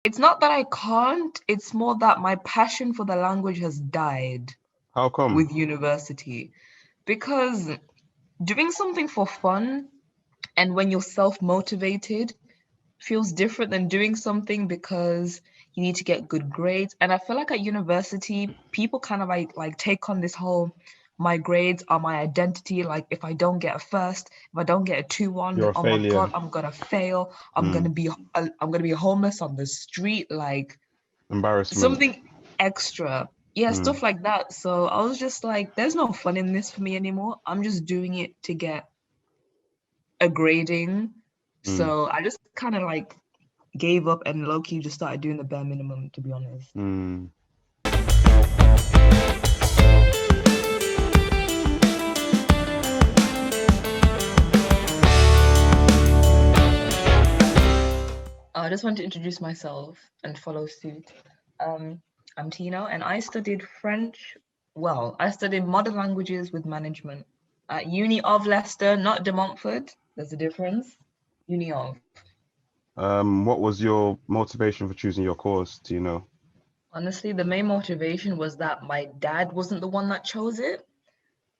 It's not that I can't, it's more that my passion for the language has died How come? with university. Because doing something for fun and when you're self-motivated feels different than doing something because you need to get good grades. And I feel like at university, people kind of like take on this whole my grades are my identity. Like if I don't get a first, if I don't get a 2-1, You're then a oh my God, failure. I'm gonna fail. Mm. I'm gonna be homeless on the street. Like Embarrassment. something extra. Yeah, Mm. stuff like that. So I was just like, there's no fun in this for me anymore. I'm just doing it to get a grading. Mm. So I just kind of like gave up and low key just started doing the bare minimum, to be honest. Mm. I just want to introduce myself and follow suit. Um, I'm Tino, and I studied French. Well, I studied modern languages with management at Uni of Leicester, not De Montfort. There's a difference. Uni of. What was your motivation for choosing your course? Do you know? Honestly, the main motivation was that my dad wasn't the one that chose it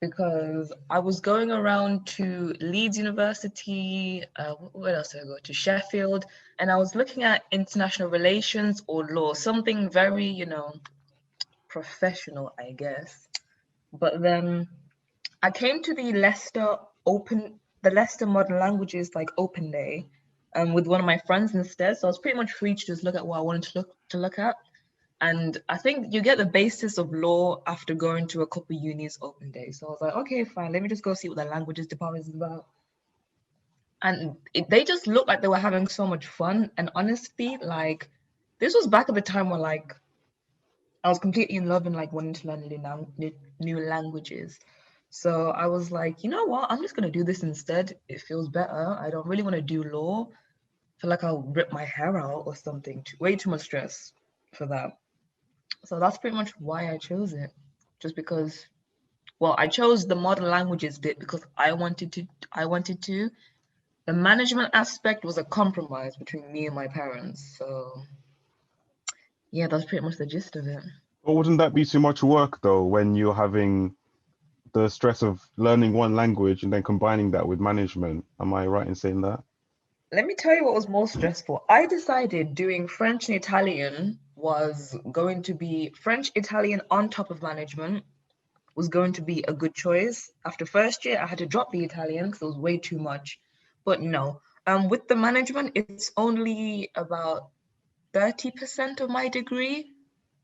because I was going around to Leeds University. Where else did I go? To Sheffield, and I was looking at international relations or law, something very, professional, I guess. But then I came to the Leicester Modern Languages like open day, with one of my friends instead. So I was pretty much free to just look at what I wanted to look at. And I think you get the basis of law after going to a couple unis open day. So I was like, okay, fine, let me just go see what the languages department is about. And they just looked like they were having so much fun. And honestly, like this was back at the time where like I was completely in love and like wanting to learn new languages. So I was like, you know what? I'm just gonna do this instead. It feels better. I don't really want to do law. I feel like I'll rip my hair out or something. Way too much stress for that. So that's pretty much why I chose it. Just because, well, I chose the modern languages bit because I wanted to. I wanted to. The management aspect was a compromise between me and my parents. So yeah, that's pretty much the gist of it. But wouldn't that be too much work though, when you're having the stress of learning one language and then combining that with management? Am I right in saying that? Let me tell you what was more stressful. I decided doing French and Italian was going to be French, Italian on top of management was going to be a good choice. After first year, I had to drop the Italian because it was way too much. But no, with the management, it's only about 30% of my degree.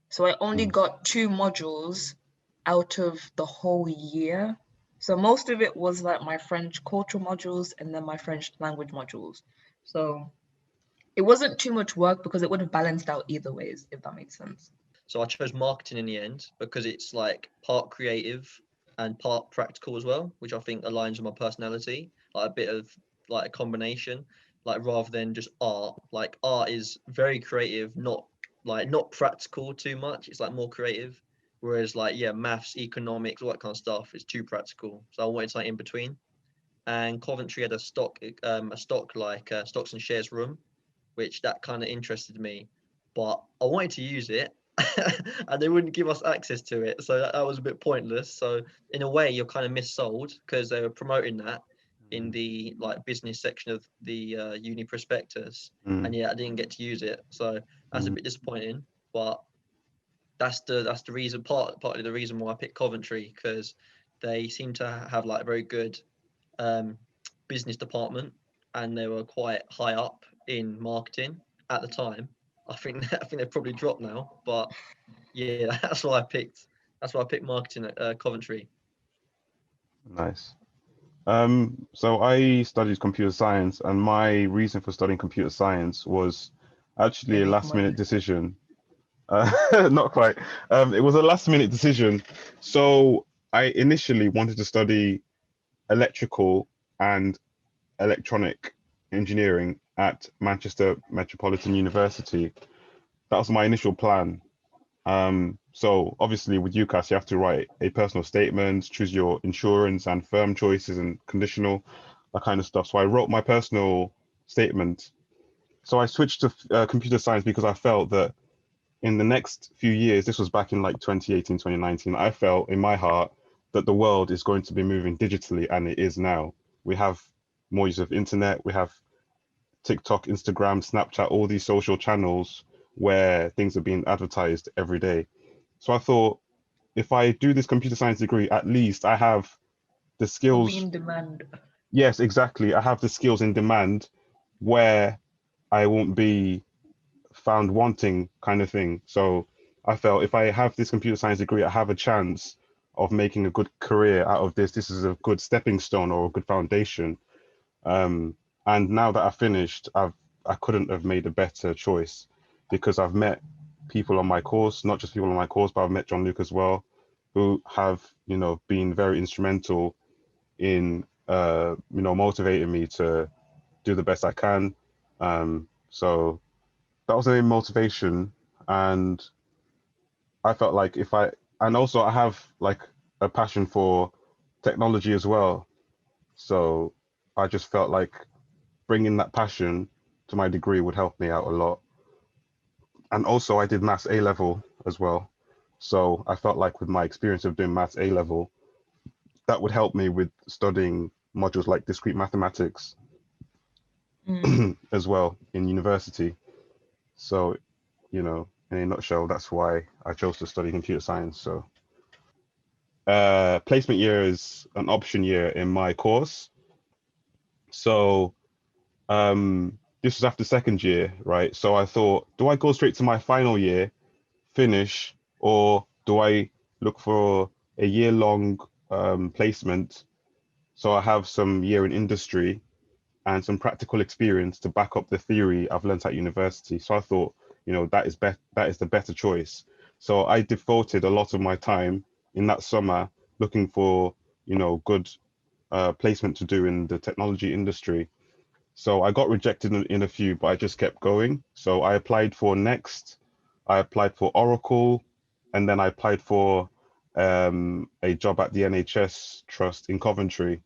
So I only Mm. got two modules out of the whole year. So most of it was like my French culture modules and then my French language modules. So it wasn't too much work because it would have balanced out either ways, if that makes sense. So I chose marketing in the end because it's like part creative and part practical as well, which I think aligns with my personality. Like a bit of like a combination, like rather than just art. Like art is very creative, not practical too much. It's like more creative. Whereas like yeah, maths, economics, all that kind of stuff is too practical. So I wanted something in between. And Coventry had a stocks and shares room, which that kind of interested me, but I wanted to use it, and they wouldn't give us access to it, so that was a bit pointless. So in a way, you're kind of missold because they were promoting that in the like business section of the uni prospectus, Mm. and yeah, I didn't get to use it, so that's a Mm. bit disappointing. But that's the reason partly the reason why I picked Coventry because they seem to have like a very good um, business department, and they were quite high up in marketing at the time. I think they've probably dropped now, but yeah, that's why I picked. That's why I picked marketing at Coventry. Nice. So I studied computer science, and my reason for studying computer science was They actually a make last minute money. decision. Not quite. It was a last minute decision. So I initially wanted to study electrical and electronic engineering at Manchester Metropolitan University. That was my initial plan. So obviously with UCAS, you have to write a personal statement, choose your insurance and firm choices and conditional, that kind of stuff. So I wrote my personal statement, So I switched to computer science because I felt that in the next few years, this was back in like 2018, 2019, I felt in my heart that the world is going to be moving digitally, and it is now. We have more use of internet, we have TikTok, Instagram, Snapchat, all these social channels where things are being advertised every day. So I thought, if I do this computer science degree, at least I have the It'll be skills. in demand. Yes, exactly. I have the skills in demand where I won't be found wanting, kind of thing. So I felt if I have this computer science degree, I have a chance of making a good career out of this. This is a good stepping stone or a good foundation. Um, and now that I've finished, I couldn't have made a better choice because I've met people on my course, not just people on my course, but I've met John Luke as well, who have, been very instrumental in, motivating me to do the best I can. So that was a main motivation. And I felt like and also I have like a passion for technology as well. So I just felt like bringing that passion to my degree would help me out a lot. And also I did maths A level as well. So I felt like with my experience of doing maths A level, that would help me with studying modules like discrete mathematics as well in university. So, in a nutshell, that's why I chose to study computer science. So, placement year is an option year in my course. So, this was after second year, right? So I thought, do I go straight to my final year, finish, or do I look for a year-long placement so I have some year in industry and some practical experience to back up the theory I've learnt at university. So I thought, that is the better choice. So I devoted a lot of my time in that summer looking for, good placement to do in the technology industry. So I got rejected in a few, but I just kept going. So I applied for Next, I applied for Oracle, and then I applied for a job at the NHS Trust in Coventry,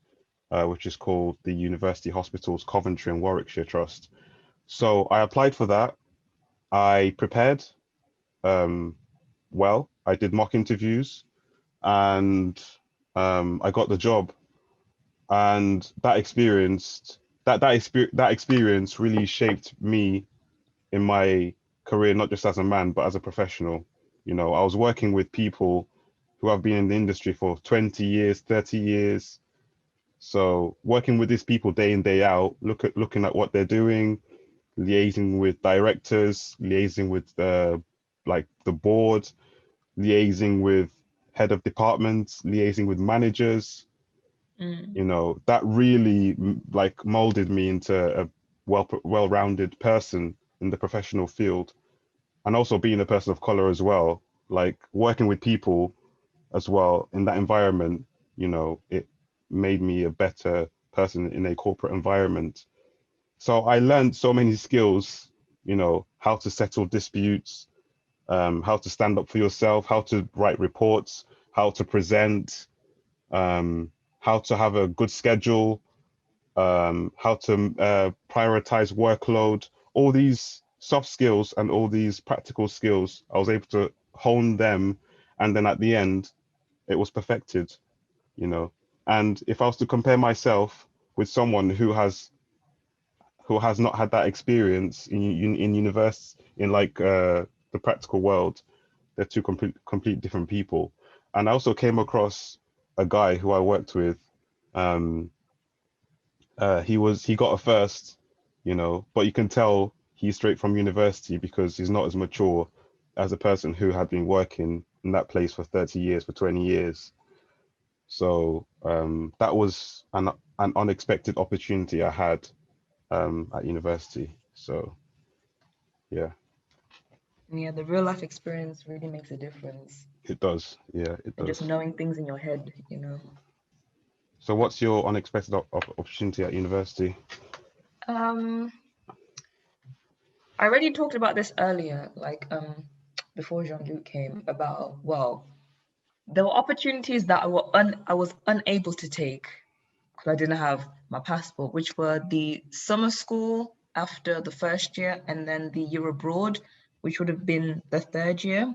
which is called the University Hospitals Coventry and Warwickshire Trust. So I applied for that. I prepared um, well. I did mock interviews, and I got the job. And that experience really shaped me in my career, not just as a man, but as a professional. I was working with people who have been in the industry for 20 years, 30 years. So working with these people day in, day out, looking at what they're doing, liaising with directors, liaising with like the board, liaising with head of departments, liaising with managers. That really like molded me into a well-rounded person in the professional field. And also being a person of color as well, like working with people as well in that environment, it made me a better person in a corporate environment. So I learned so many skills, how to settle disputes, how to stand up for yourself, how to write reports, how to present, how to have a good schedule, how to prioritize workload, all these soft skills and all these practical skills. I was able to hone them, and then at the end, it was perfected. You know, and if I was to compare myself with someone who has not had that experience in university, in like the practical world, they're two complete different people. And I also came across a guy who I worked with. Um, he got a first, but you can tell he's straight from university because he's not as mature as a person who had been working in that place for 30 years, for 20 years. So that was an unexpected opportunity I had at university. So yeah, Yeah, the real life experience really makes a difference. it does. Yeah, it And just does. knowing things in your head, So what's your unexpected opportunity at university? Um, I already talked about this earlier, like before Jean-Luc came, about, well, there were opportunities that I was unable to take because I didn't have my passport, which were the summer school after the first year, and then the year abroad, which would have been the third year.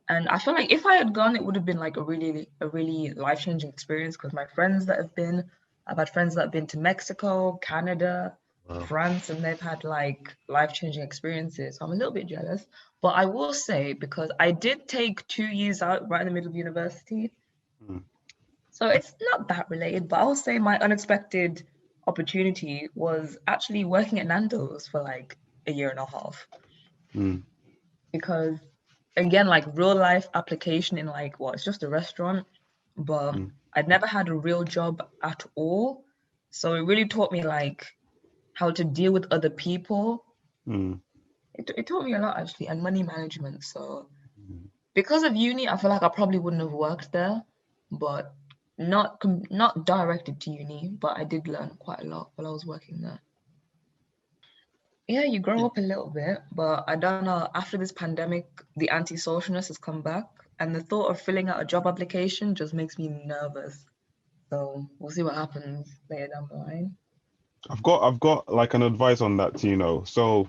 And I feel like if I had gone, it would have been like a really life-changing experience, because my friends that have been, I've had friends that have been to Mexico, Canada, Wow. France, and they've had like life-changing experiences. So I'm a little bit jealous. But I will say, because I did take 2 years out right in the middle of university, Mm. so it's not that related, but I will say my unexpected opportunity was actually working at Nando's for like a year and a half. Mm. Because again, like real life application in like what, it's just a restaurant, but Mm. I'd never had a real job at all. So it really taught me like how to deal with other people. Mm. It taught me a lot actually, and money management. So Mm. because of uni, I feel like I probably wouldn't have worked there, but not directed to uni, but I did learn quite a lot while I was working there. Yeah, you grow up a little bit, but I don't know, after this pandemic, the anti-socialness has come back, and the thought of filling out a job application just makes me nervous. So we'll see what happens later down the line. I've got like an advice on that, Tino. So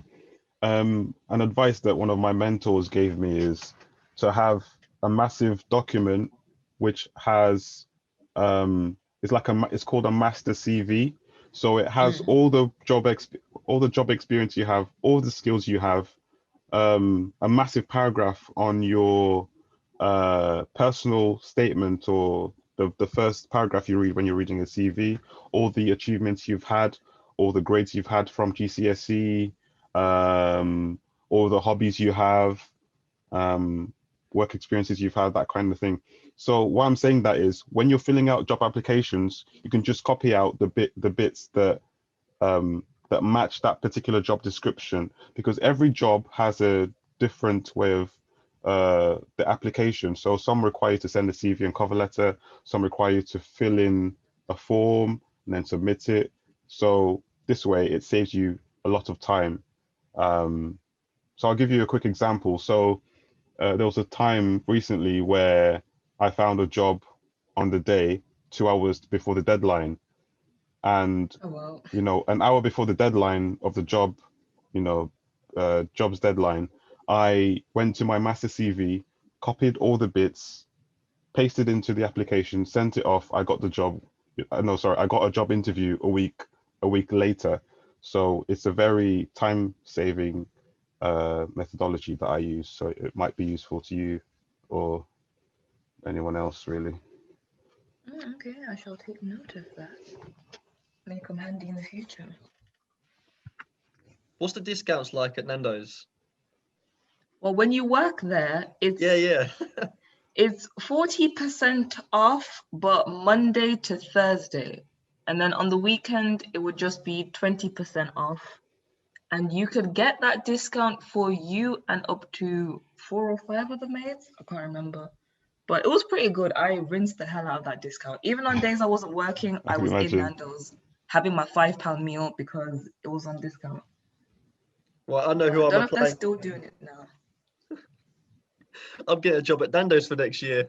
an advice that one of my mentors gave me is to have a massive document which has it's like it's called a master CV. So it has all the job experience you have, all the skills you have, a massive paragraph on your personal statement, or the first paragraph you read when you're reading a CV, all the achievements you've had, all the grades you've had from GCSE, all the hobbies you have, work experiences you've had, that kind of thing. So why I'm saying that is, when you're filling out job applications, you can just copy out the bits that that match that particular job description, because every job has a different way of the application. So some require you to send a CV and cover letter, some require you to fill in a form and then submit it. So this way it saves you a lot of time. So I'll give you a quick example. So there was a time recently where I found a job on the day, 2 hours before the deadline. And Oh well. you know, an hour before the deadline of the job, you know, job's deadline, I went to my master CV, copied all the bits, pasted into the application, sent it off. I got the job. No, sorry, I got a job interview a week later. So it's a very time-saving methodology that I use. So it might be useful to you or anyone else, really. Okay, I shall take note of that. May come handy in the future. What's the discounts like at Nando's? Well, when you work there, Yeah. it's 40% off, but Monday to Thursday. And then on the weekend, it would just be 20% off. And you could get that discount for you and up to 4 or 5 other mates. I can't remember. But it was pretty good. I rinsed the hell out of that discount. Even on days I wasn't working, I I can was in imagine. Nando's having my £5 meal because it was on discount. Well, I know But who I I'm don't know if they're applying. still doing it now. I'm getting a job at Nando's for next year.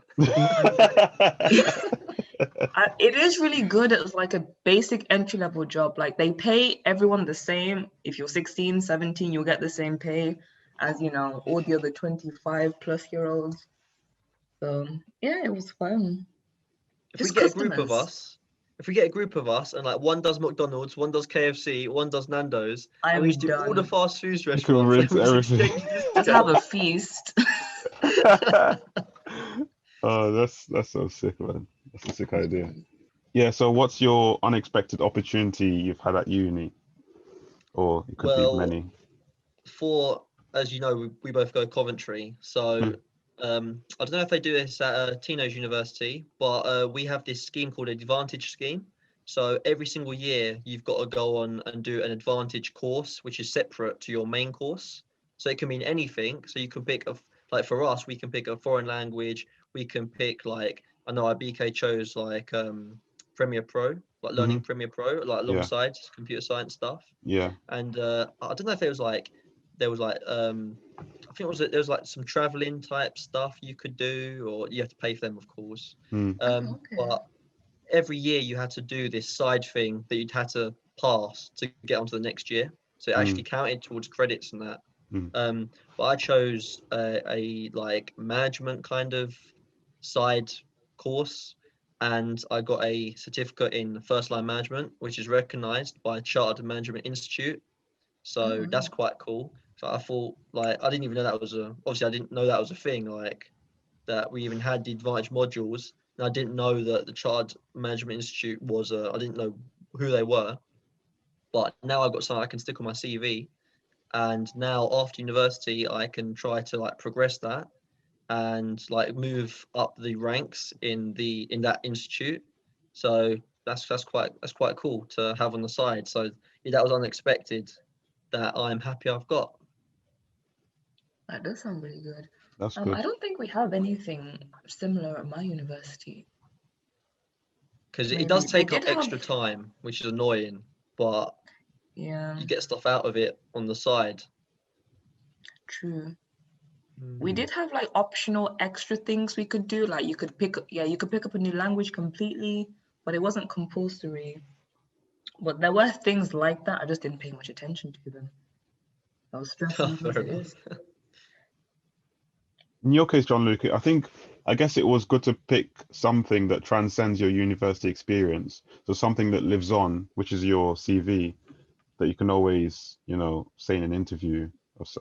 It is really good. It's like a basic entry-level job. Like they pay everyone the same. If you're 16, 17, you'll get the same pay as, you know, all the other 25-plus-year-olds. So yeah, it was fun. If Just we get a group of customers. us, and like one does McDonald's, one does KFC, one does Nando's, and I'm we just do all the done. fast food You can restaurants, and rinse we just everything. exchange Just have a discounts. feast. Oh, that's so sick, man. That's a sick idea. Yeah, so what's your unexpected opportunity you've had at uni? Or it could be Well, many. as you know, we both go Coventry, so I don't know if they do this at Tino's university, but we have this scheme called Advantage Scheme. So every single year, you've got to go on and do an Advantage course, which is separate to your main course. So it can mean anything. So you can pick like for us, we can pick a foreign language. We can pick like, I know IBK chose like Premiere Pro, like learning Premiere Pro, like Yeah. alongside computer science stuff. Yeah. And I don't know if there was like I think there was like some traveling type stuff you could do, or you have to pay for them, of course. Mm. Okay. But every year you had to do this side thing that you'd had to pass to get onto the next year. So it actually counted towards credits and that. But I chose a like management kind of side course, and I got a certificate in first line management, which is recognized by Chartered Management Institute. So that's quite cool. So I thought, like, I didn't even know that was obviously I didn't know that was a thing, like that we even had the advantage modules. And I didn't know that the Chartered Management Institute was I didn't know who they were, but now I've got something I can stick on my CV. And now after university, I can try to like progress that and like move up the ranks in that institute. So that's quite cool to have on the side. So yeah, that was unexpected that I'm happy I've got. That does sound really good. That's I good. don't think we have anything similar at my university. Because it Maybe does they take up did extra have, time, which is annoying, but yeah, you get stuff out of it on the side. true. We did have like optional extra things we could do. Like you could pick up a new language completely, but it wasn't compulsory. But there were things like that. I just didn't pay much attention to them. I was stressing as Fair it enough. is. In your case, John Luke, I guess it was good to pick something that transcends your university experience. So something that lives on, which is your CV, that you can always, say in an interview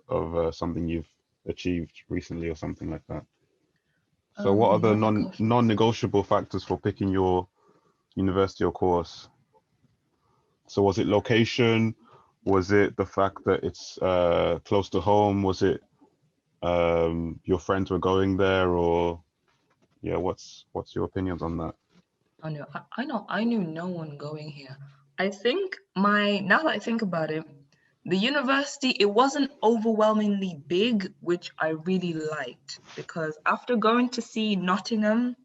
of something you've achieved recently or something like that. So what are the Non-negotiable. non-negotiable factors for picking your university or course? So was it location? Was it the fact that it's close to home? Was it your friends were going there, or yeah, what's your opinions on that? I knew no one going here. I think now that I think about it, the university, it wasn't overwhelmingly big, which I really liked, because after going to see Nottingham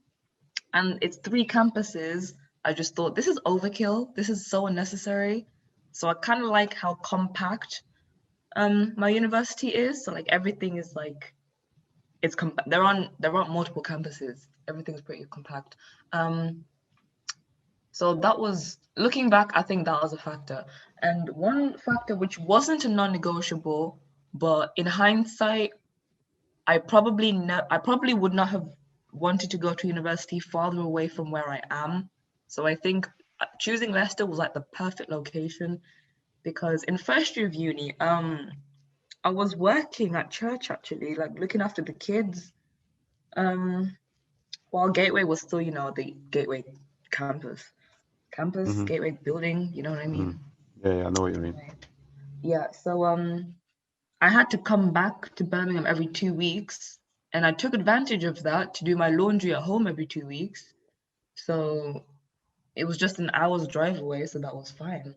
and its 3 campuses, I just thought this is overkill. This is so unnecessary. So I kind of like how compact my university is. So like everything is like there aren't multiple campuses. Everything's pretty compact. So that was, looking back, I think that was a factor. And one factor which wasn't a non-negotiable, but in hindsight, I probably would not have wanted to go to university farther away from where I am. So I think choosing Leicester was like the perfect location, because in first year of uni, I was working at church actually, like looking after the kids. While Gateway was still, the Gateway campus. Hmm. Gateway building, you know what I mean? Yeah, I know what you mean. Right. Yeah, so I had to come back to Birmingham every 2 weeks, and I took advantage of that to do my laundry at home every 2 weeks. So it was just an hour's drive away, so that was fine.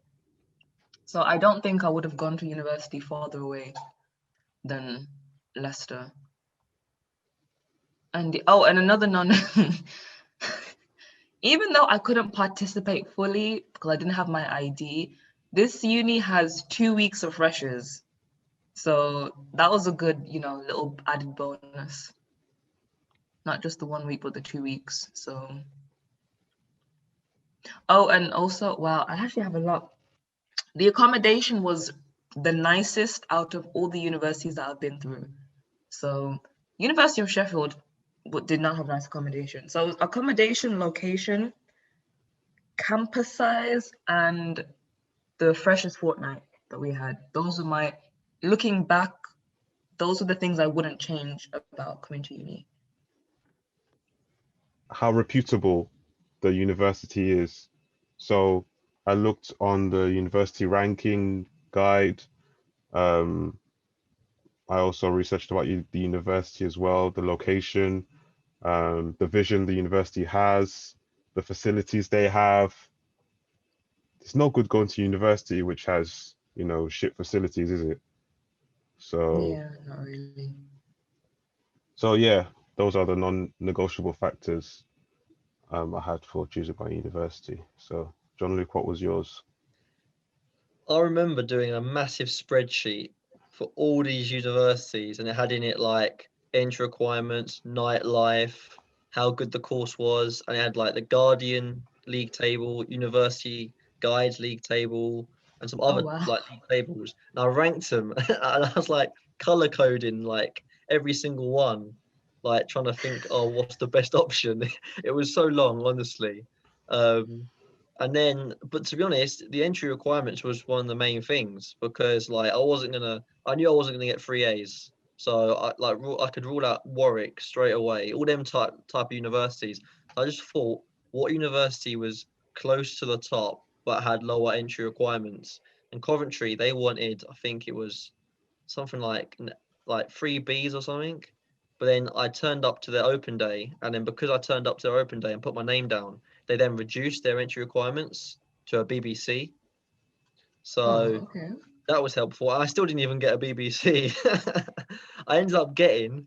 So I don't think I would have gone to university farther away than Leicester. And another non even though I couldn't participate fully because I didn't have my ID, this uni has 2 weeks of freshers. So that was a good, little added bonus. Not just the 1 week, but the 2 weeks. So, and also, wow, I actually have a lot. The accommodation was the nicest out of all the universities that I've been through. So, University of Sheffield did not have nice accommodation. So, accommodation, location, campus size, and the freshest fortnight that we had. Looking back, those are the things I wouldn't change about coming to uni. How reputable the university is. So I looked on the university ranking guide. Um, I also researched about the university as well, the location, the vision the university has, the facilities they have. It's no good going to university which has, shit facilities, is it? So, Yeah, not really. so yeah, those are the non-negotiable factors I had for choosing my university. So, John Luke, what was yours? I remember doing a massive spreadsheet for all these universities, and it had in it like entry requirements, nightlife, how good the course was, and it had like the Guardian league table, university guides league table, and some Oh, other wow. like league tables. And I ranked them, and I was like color coding like every single one, like trying to think, oh, what's the best option? It was so long, honestly. And then, but to be honest, the entry requirements was one of the main things, because like I knew I wasn't gonna get 3 A's. So I could rule out Warwick straight away, all them type of universities. I just thought, what university was close to the top but had lower entry requirements? And Coventry, they wanted, I think it was something like 3 B's or something. But then I turned up to their open day, and then because I turned up to their open day and put my name down, they then reduced their entry requirements to a BBC. So Okay. that was helpful. I still didn't even get a BBC. I ended up getting,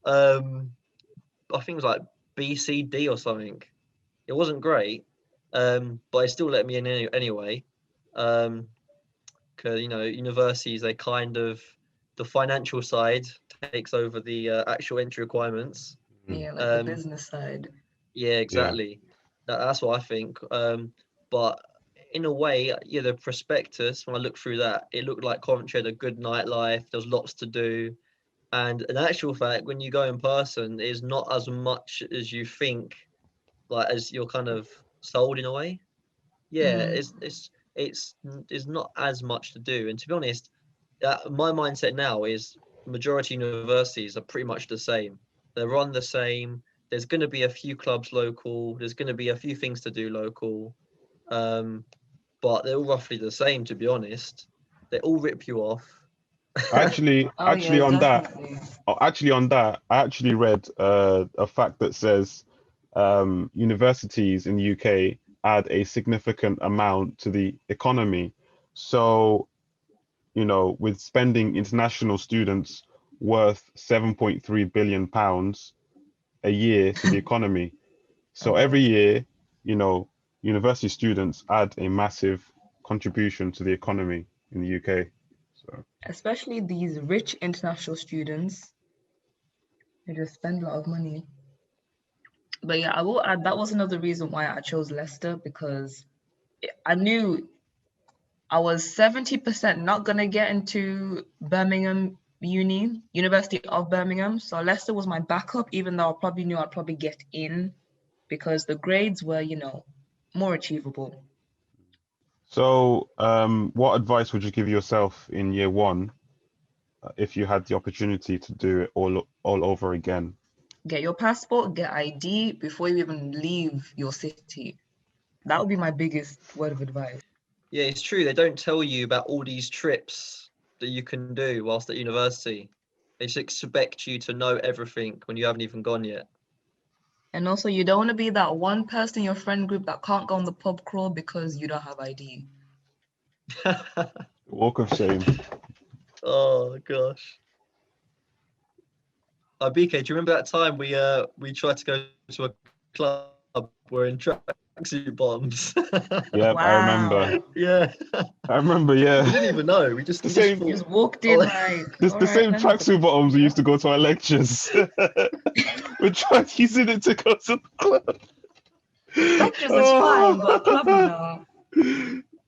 I think it was like BCD or something. It wasn't great, but it still let me in anyway. Because universities, they kind of, the financial side takes over the actual entry requirements. Yeah, like the business side. Yeah, exactly. That's what I think. But in a way, yeah, the prospectus, when I looked through that, it looked like Coventry had a good nightlife. There's lots to do. And in actual fact, when you go in person, it's not as much as you think, like as you're kind of sold in a way. Yeah, it's not as much to do. And to be honest, my mindset now is majority universities are pretty much the same. They're run the same. There's going to be a few clubs local. There's going to be a few things to do local, but they're all roughly the same. To be honest, they all rip you off. Actually, Oh, actually yeah, on that, definitely. I actually read a fact that says universities in the UK add a significant amount to the economy. So, with spending international students worth 7.3 billion pounds a year to the economy. Oh, So every God. year, university students add a massive contribution to the economy in the UK. So Especially these rich international students, they just spend a lot of money. But yeah, I will add that was another reason why I chose Leicester, because I knew I was 70% not gonna get into Birmingham University of Birmingham. So Leicester was my backup, even though I probably knew I'd probably get in because the grades were, more achievable. So, what advice would you give yourself in year one if you had the opportunity to do it all over again? Get your passport, get ID before you even leave your city. That would be my biggest word of advice. Yeah, it's true. They don't tell you about all these trips that you can do whilst at university. They just expect you to know everything when you haven't even gone yet. And also, you don't want to be that one person in your friend group that can't go on the pub crawl because you don't have ID. Walk of shame. Oh gosh. BK, do you remember that time we tried to go to a club wearing tracksuit bottoms? Yep, I remember. Wow. Yeah. I remember. We Yeah, didn't even know. the We just same. You thought, just walked in oh, like, This all the right, same then. tracksuit bottoms we used to go to our lectures. We tried using it to go to the club. Lectures is fine, but a club, Oh.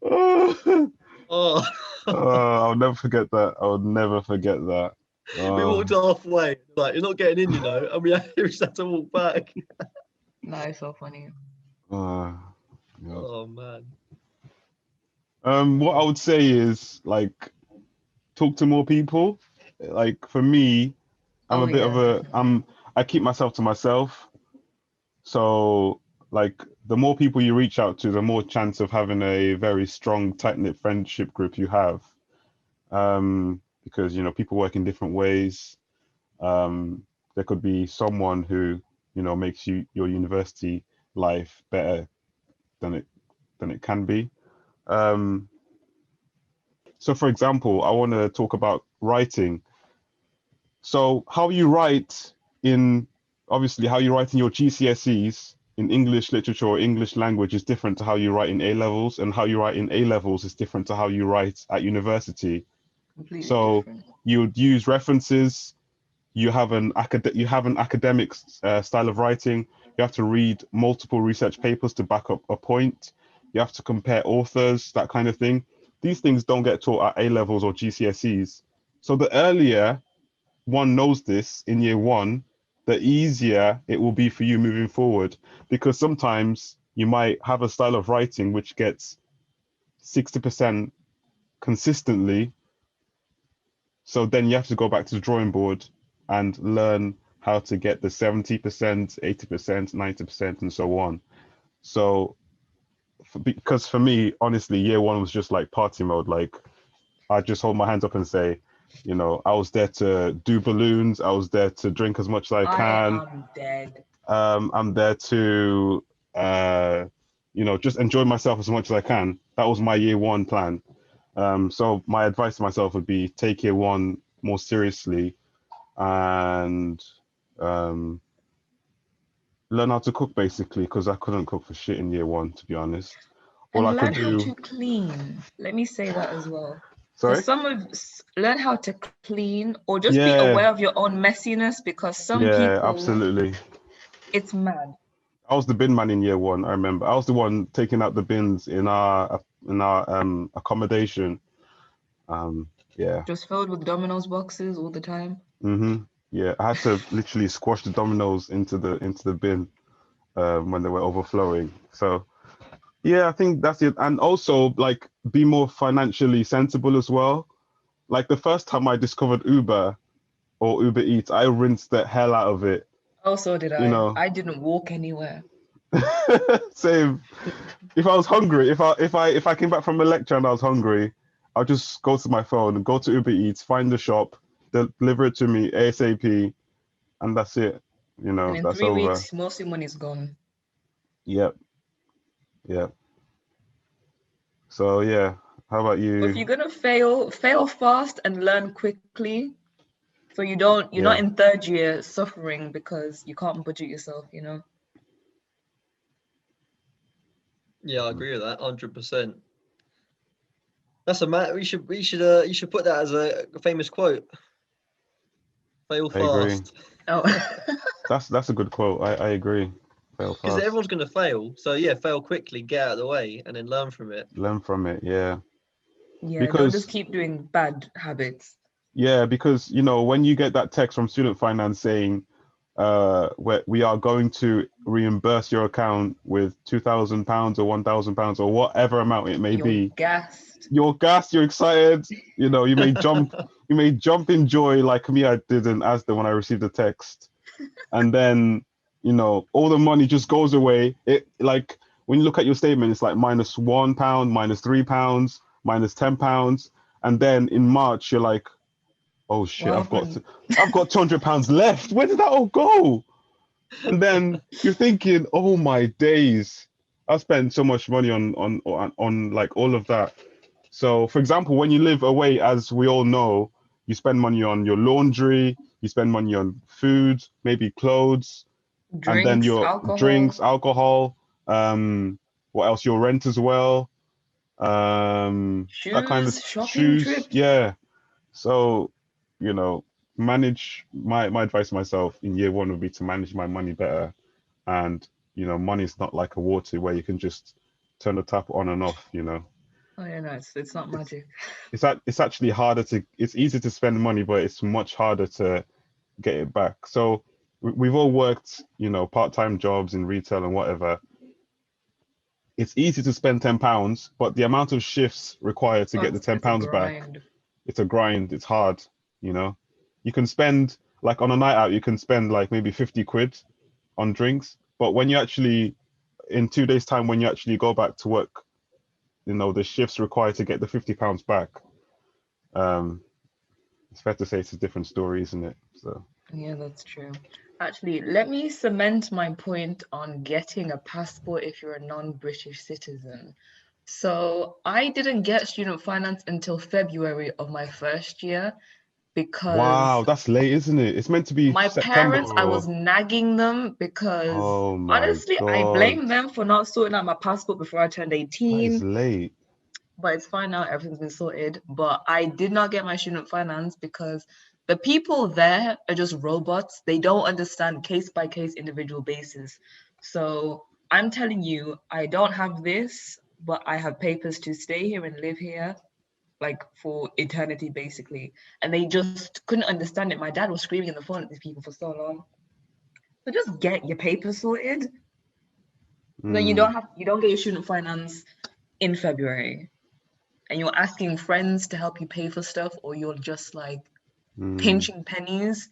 no. Oh. oh. I'll never forget that. I'll never forget that. We walked halfway, like, you're not getting in, and we just had to walk back. No, it's so funny. Yeah. Oh man. What I would say is like talk to more people. Like for me, I'm Oh a bit yeah, of a definitely. I keep myself to myself. So like the more people you reach out to, the more chance of having a very strong, tight-knit friendship group you have. Because people work in different ways. There could be someone who makes your university life better than it can be. Um, so for example, I want to talk about writing. So how you write in obviously how you write in your GCSEs in English literature or English language is different to how you write in A levels, and how you write in A levels is different to how you write at university. Completely So different. you would use references. You have an academic style of writing. You have to read multiple research papers to back up a point. You have to compare authors, that kind of thing. These things don't get taught at A levels or GCSEs. So the earlier one knows this in year one, the easier it will be for you moving forward. Because sometimes you might have a style of writing which gets 60% consistently. So then you have to go back to the drawing board and learn how to get the 70%, 80%, 90%, and so on. So, because for me, honestly, year one was just like party mode. Like, I just hold my hands up and say, I was there to do balloons. I was there to drink as much as I I can. am dead. I'm there to, just enjoy myself as much as I can. That was my year one plan. So my advice to myself would be take year one more seriously and learn how to cook basically, because I couldn't cook for shit in year one, to be honest. All And I could learn how do. to clean. Let me say that as well. Sorry? Learn how to clean or just be Yeah, aware of your own messiness, because some yeah, people, absolutely. it's mad. I was the bin man in year one. I remember I was the one taking out the bins in our accommodation. Yeah. Just filled with Domino's boxes all the time. Yeah, I had to literally squash the dominoes into the bin when they were overflowing. So yeah, I think that's it. And also like be more financially sensible as well. Like the first time I discovered Uber or Uber Eats, I rinsed the hell out of it. Oh, so did You I. know, I didn't walk anywhere. same. If I was hungry, if I came back from a lecture and I was hungry, I'll just go to my phone and go to Uber Eats, find the shop, deliver it to me ASAP, and that's it. And in That's 3 weeks, over. most of your money's gone. Yep, yep. So yeah, how about If you? you're gonna fail fast and learn quickly. So you're not Yeah, in third year suffering because you can't budget yourself, Yeah, I agree with that 100%. That's a man. You should put that as a famous quote. Fail I agree. fast. Oh, That's a good quote. I agree. Fail Because fast, everyone's gonna fail. So yeah, fail quickly, get out of the way, and then learn from it. learn from it. Yeah, yeah, don't just because keep doing bad habits. because when you get that text from student finance saying we are going to reimburse your account with £2,000 or £1,000 or whatever amount it may You're be. gassed. You're gassed, you're excited. You may jump in joy like me. I did in ASDA when I received the text, and then all the money just goes away. It like when you look at your statement, it's like -£1, -£3, -£10, and then in March you're like, oh shit, What I've got happened? £200 left. Where did that all go? And then you're thinking, oh my days, I spent so much money on like all of that. So, for example, when you live away, as we all know, you spend money on your laundry, you spend money on food, maybe clothes, and then Drinks, your drinks, alcohol, alcohol, what else? Your rent as well, that kind of shoes, shopping shoes. trips. Yeah. So, you know, manage my advice to myself in year one would be to manage my money better. And, money is not like a water where you can just turn the tap on and off. Oh yeah, no, it's not It's magic. it's actually harder it's easy to spend money, but it's much harder to get it back. So we've all worked, part-time jobs in retail and whatever. It's easy to spend £10, but the amount of shifts required to Oh, get the it's a £10 back, grind. it's a grind. It's hard. You know, you can spend like on a night out, you can spend like maybe 50 quid on drinks, but when you actually in 2 days' time, when you actually go back to work, the shifts required to get the £50 back. Um, it's fair to say it's a different story, isn't it? So Yeah, that's true. Actually, let me cement my point on getting a passport if you're a non-British citizen. So I didn't get student finance until February of my first year because wow, that's late, isn't it? It's meant to be my September parents, I or was nagging them because oh my honestly, I God, blame them for not sorting out my passport before I turned that is 18. late. But it's fine now, everything's been sorted. But I did not get my student finance because the people there are just robots. They don't understand case by case individual basis. So I'm telling you, I don't have this, but I have papers to stay here and live here, like for eternity, basically. And they just couldn't understand it. My dad was screaming in the phone at these people for so long. So just get your papers sorted. Then you don't get your student finance in February, and you're asking friends to help you pay for stuff, or you're just like pinching pennies.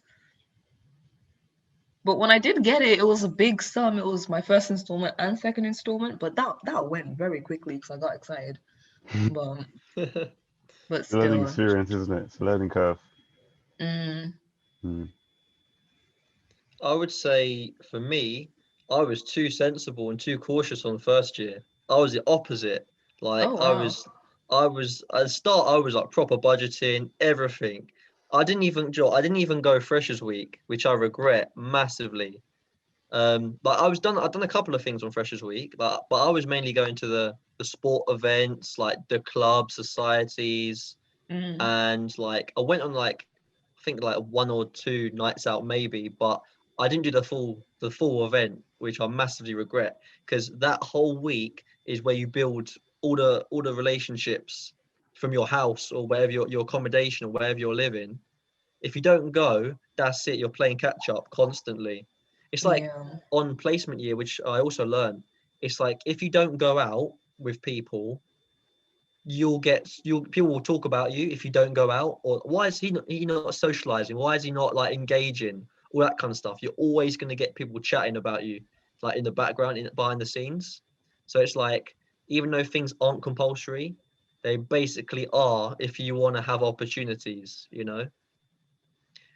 But when I did get it, it was a big sum. It was my first installment and second installment, but that went very quickly because I got excited. But It's a learning still. experience, isn't it? It's a learning curve. I would say for me, I was too sensible and too cautious on first year. I was the opposite. Like Oh wow. I was at the start. I was like proper budgeting everything. I didn't even go Freshers Week, which I regret massively. But I've done a couple of things on Freshers Week, but I was mainly going to the sport events, like the club societies, and like I went on like I think like one or two nights out maybe, but I didn't do the full event, which I massively regret because that whole week is where you build all the relationships from your house or wherever your accommodation or wherever you're living. If you don't go, that's it. You're playing catch up constantly. It's like Yeah. on placement year, which I also learned. It's like if you don't go out with people, people will talk about you if you don't go out, or why is he not socializing? Why is he not like engaging? All that kind of stuff. You're always going to get people chatting about you, like in the background, behind the scenes. So it's like even though things aren't compulsory, they basically are if you want to have opportunities, you know.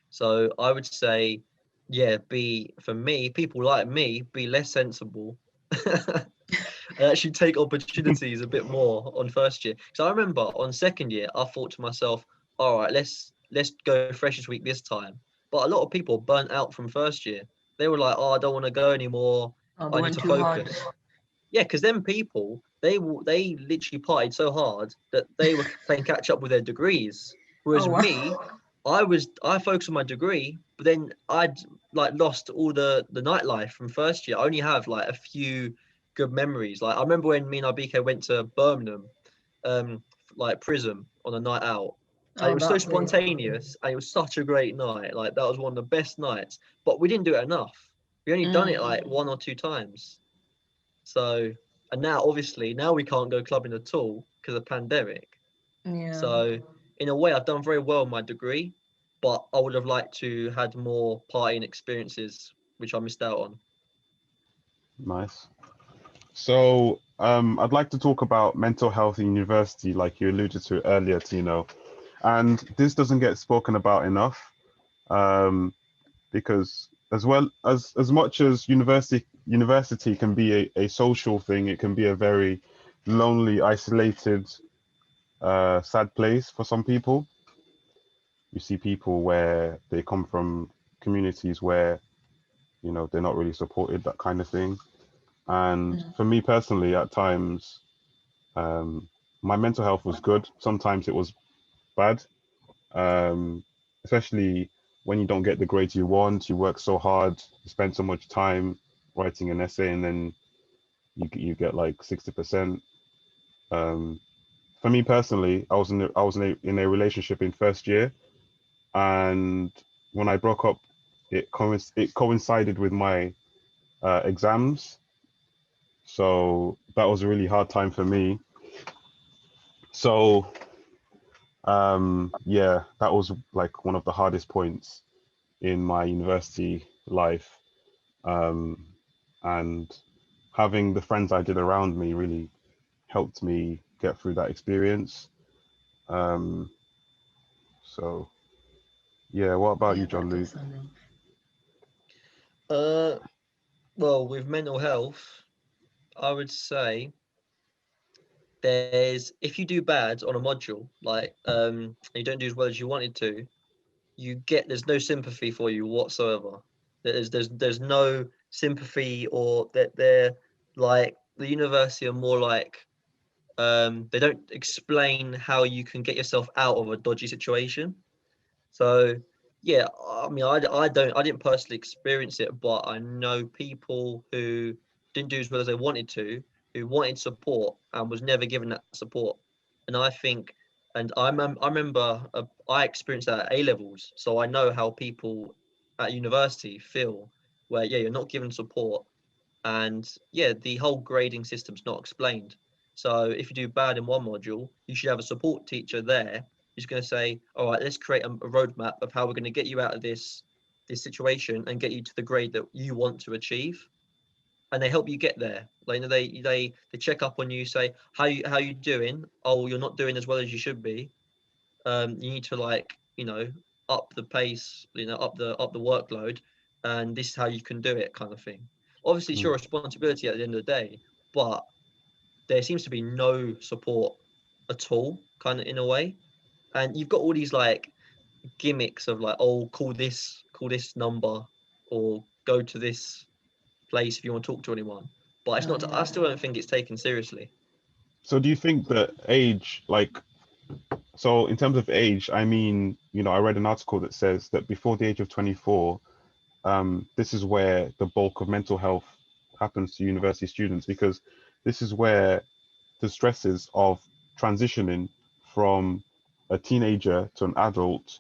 So I would say, yeah, be for me, people like me, be less sensible and actually take opportunities a bit more on first year. So I remember on second year, I thought to myself, all right, let's go Freshers Week this time. But a lot of people burnt out from first year. They were like, oh, I don't want to go anymore. Oh, they I need went to too hard. focus. Yeah, because then people they literally partied so hard that they were playing catch up with their degrees. Whereas Oh me, wow. I focused on my degree, but then I'd like lost all the nightlife from first year. I only have like a few good memories. Like I remember when me and RBK went to Birmingham, like Prism on a night out. And it Oh, was so that place. spontaneous and it was such a great night. Like that was one of the best nights. But we didn't do it enough. We only done it like one or two times. So, and now obviously now we can't go clubbing at all because of pandemic. Yeah. So in a way, I've done very well in my degree, but I would have liked to had more partying experiences, which I missed out on. Nice. So, I'd like to talk about mental health in university, like you alluded to earlier, Tino. And this doesn't get spoken about enough, because as much as university can be a social thing, it can be a very lonely, isolated, sad place for some people. You see people where they come from communities where, they're not really supported, that kind of thing. And for me personally, at times, um, my mental health was good. Sometimes it was bad, um, especially when you don't get the grades you want. You work so hard, you spend so much time writing an essay, and then you get like 60%. Um, for me personally, I was in a relationship in first year, and when I broke up, it coincided with my exams, so that was a really hard time for me. So yeah, that was like one of the hardest points in my university life. Um, and having the friends I did around me really helped me get through that experience. Um, so yeah, what about Yeah, you, John that Luke? does sound. Uh, well, with mental health, I would say there's if you do bad on a module, like you don't do as well as you wanted to, there's no sympathy for you whatsoever. There's no sympathy or that they're like the university are more like they don't explain how you can get yourself out of a dodgy situation. So yeah, I mean, I didn't personally experience it, but I know people who didn't do as well as they wanted to, who wanted support and was never given that support. And I think, and I remember I experienced that at A levels, so I know how people at university feel, where you're not given support, and the whole grading system's not explained. So if you do bad in one module, you should have a support teacher there who's going to say, all right, let's create a roadmap of how we're going to get you out of this situation and get you to the grade that you want to achieve. And they help you get there. Like, they check up on you, say, how you doing? Oh, you're not doing as well as you should be. You need to, like, up the pace, up the workload, and this is how you can do it, kind of thing. Obviously, it's your responsibility at the end of the day, but there seems to be no support at all, kind of, in a way. And you've got all these, like, gimmicks of, like, oh, call this number, or go to this place if you want to talk to anyone. But it's not. I still don't think it's taken seriously. So do you think that age, like, so in terms of age, I mean, I read an article that says that before the age of 24, this is where the bulk of mental health happens to university students, because this is where the stresses of transitioning from a teenager to an adult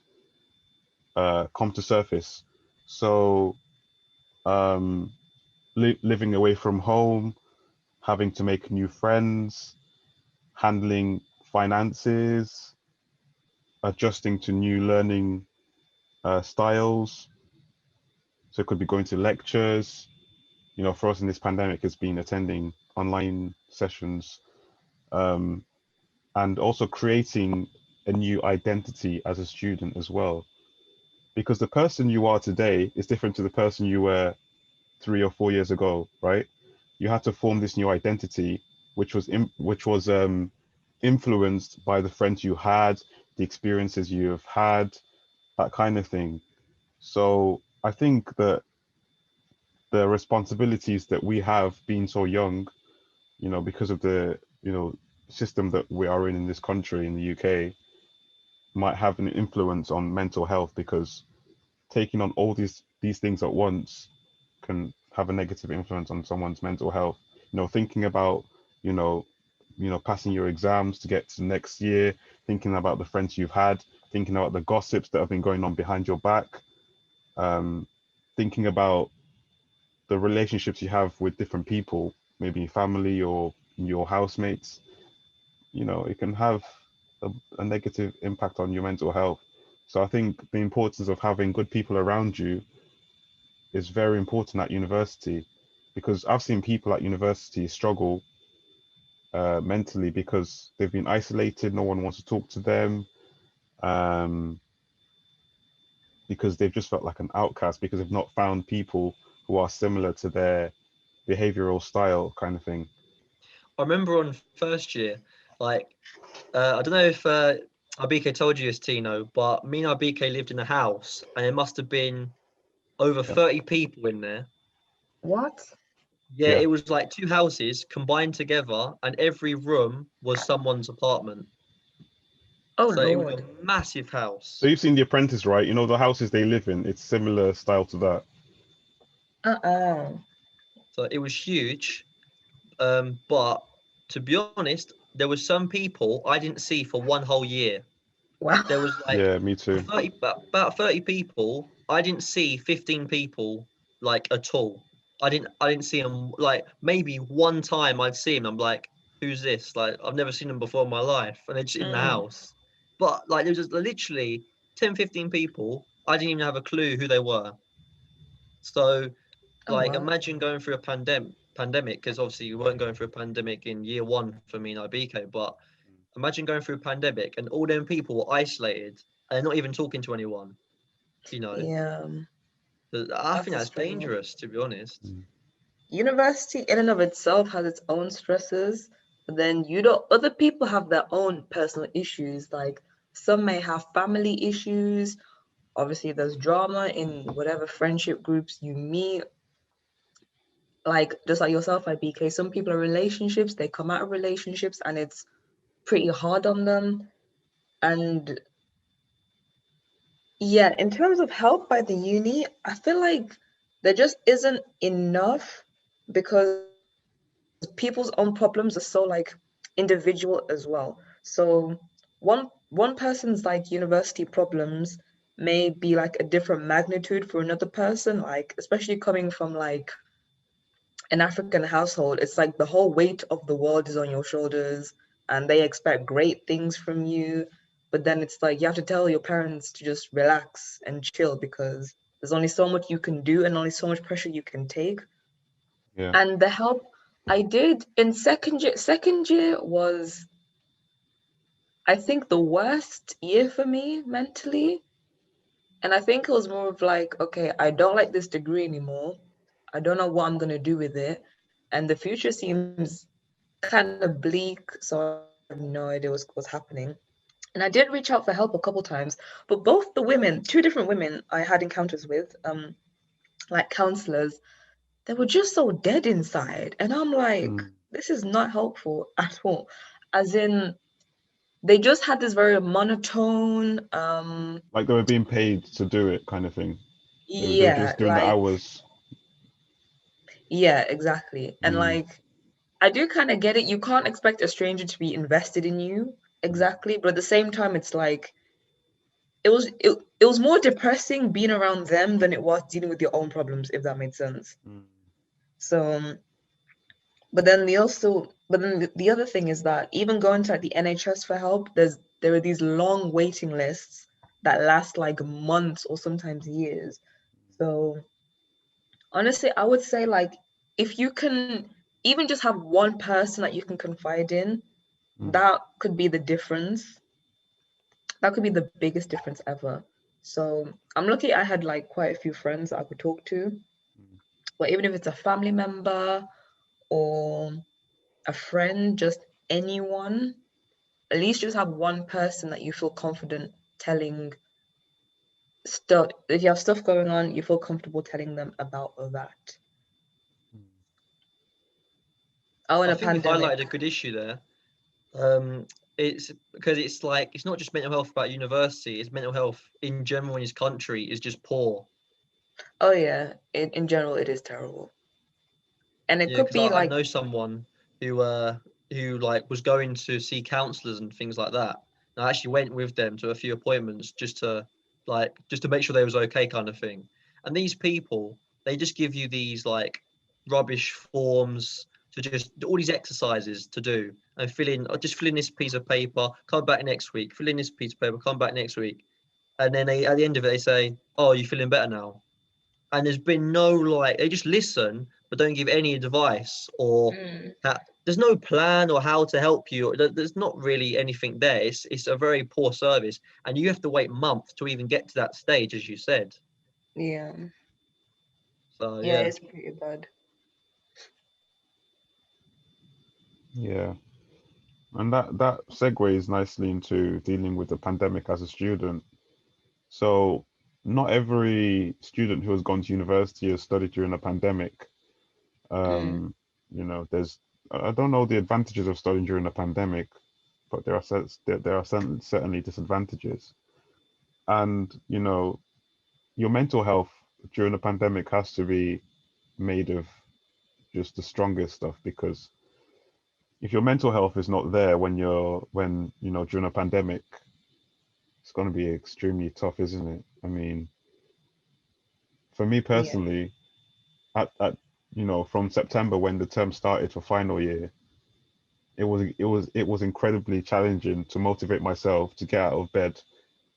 come to surface. So living away from home, having to make new friends, handling finances, adjusting to new learning styles. So it could be going to lectures. For us in this pandemic, it's been attending online sessions, and also creating a new identity as a student as well. Because the person you are today is different to the person you were 3 or 4 years ago, right? You had to form this new identity, which was influenced by the friends you had, the experiences you have had, that kind of thing. So I think that the responsibilities that we have being so young, because of the system that we are in this country, in the UK, might have an influence on mental health, because taking on all these things at once can have a negative influence on someone's mental health. Thinking about passing your exams to get to next year, thinking about the friends you've had, thinking about the gossips that have been going on behind your back, thinking about the relationships you have with different people, maybe family or your housemates. It can have a negative impact on your mental health. So I think the importance of having good people around you is very important at university, because I've seen people at university struggle mentally because they've been isolated. No one wants to talk to them, because they've just felt like an outcast, because they've not found people who are similar to their behavioral style, kind of thing. I remember on first year, like, I don't know if Abike told you this, Tino, but me and Abike lived in a house, and it must have been over 30 people in there. What? Yeah, Yeah. it was like two houses combined together, and every room was someone's apartment. Oh So it was Lord. a massive house. So you've seen The Apprentice, right? The houses they live in, it's similar style to that. So it was huge. But to be honest, there were some people I didn't see for one whole year. Wow. There was like Yeah, me too. about 30 people. I didn't see 15 people like at all. I didn't see them, like, maybe one time I'd see them. I'm like, who's this? Like, I've never seen them before in my life, and they're just in the house. But like, there was just literally 10, 15 people. I didn't even have a clue who they were. So, Oh like, wow. imagine going through a pandemic, because obviously we weren't going through a pandemic in year one for me and IBK, but imagine going through a pandemic and all them people were isolated and not even talking to anyone. Yeah. I That's think a that's struggle. dangerous, to be honest. University in and of itself has its own stresses, but then other people have their own personal issues. Like some may have family issues. Obviously, there's drama in whatever friendship groups you meet. Like just like yourself, IBK, some people are relationships, they come out of relationships and it's pretty hard on them. And yeah, in terms of help by the uni, I feel like there just isn't enough, because people's own problems are so like individual as well. So one person's like university problems may be like a different magnitude for another person, like especially coming from like an African household. It's like the whole weight of the world is on your shoulders and they expect great things from you. But then it's like you have to tell your parents to just relax and chill because there's only so much you can do and only so much pressure you can take. Yeah. And the help I did in second year was, I think, the worst year for me mentally. And I think it was more of like, okay, I don't like this degree anymore. I don't know what I'm gonna do with it. And the future seems kind of bleak, so I have no idea what's happening. And I did reach out for help a couple times, but both the women, two different women I had encounters with, like counselors, they were just so dead inside. And I'm like, Mm. this is not helpful at all. As in, they just had this very monotone, Like they were being paid to do it, kind of thing. They were yeah, just doing the like, hours. yeah, exactly. And Mm. like, I do kind of get it. You can't expect a stranger to be invested in you exactly, but at the same time, it's like it was more depressing being around them than it was dealing with your own problems, if that made sense. Mm. So, but then the other thing is that even going to like the NHS for help, there are these long waiting lists that last like months or sometimes years. So honestly, I would say like if you can even just have one person that you can confide in, Mm. that could be the difference. That could be the biggest difference ever. So I'm lucky I had like quite a few friends that I could talk to. Mm. But even if it's a family member or a friend, just anyone, at least just have one person that you feel confident telling stuff. If you have stuff going on, you feel comfortable telling them about that. Mm. Oh, in I a think you pandemic. highlighted a good issue there. It's because it's like it's not just mental health about university, it's mental health in general in his country is just poor. Oh yeah, in general, it is terrible. And it Yeah, could because be I like, know someone who like was going to see counselors and things like that. And I actually went with them to a few appointments just to make sure they was okay kind of thing. And these people, they just give you these like rubbish forms to just all these exercises to do and just fill in this piece of paper, come back next week, fill in this piece of paper, come back next week. And then at the end of it they say, "Oh, you're feeling better now." And there's been no like they just listen but don't give any advice or mm, there's no plan or how to help you. There's not really anything there. It's a very poor service and you have to wait months to even get to that stage, as you said. yeah, So yeah, yeah. it's pretty bad. Yeah. And that segues nicely into dealing with the pandemic as a student. So not every student who has gone to university has studied during a pandemic. Mm, Um, there's I don't know the advantages of studying during a pandemic, but there are certainly disadvantages. And your mental health during a pandemic has to be made of just the strongest stuff because if your mental health is not there when during a pandemic, it's going to be extremely tough, isn't it? I mean, for me yeah, personally, at from September when the term started for final year, it was incredibly challenging to motivate myself to get out of bed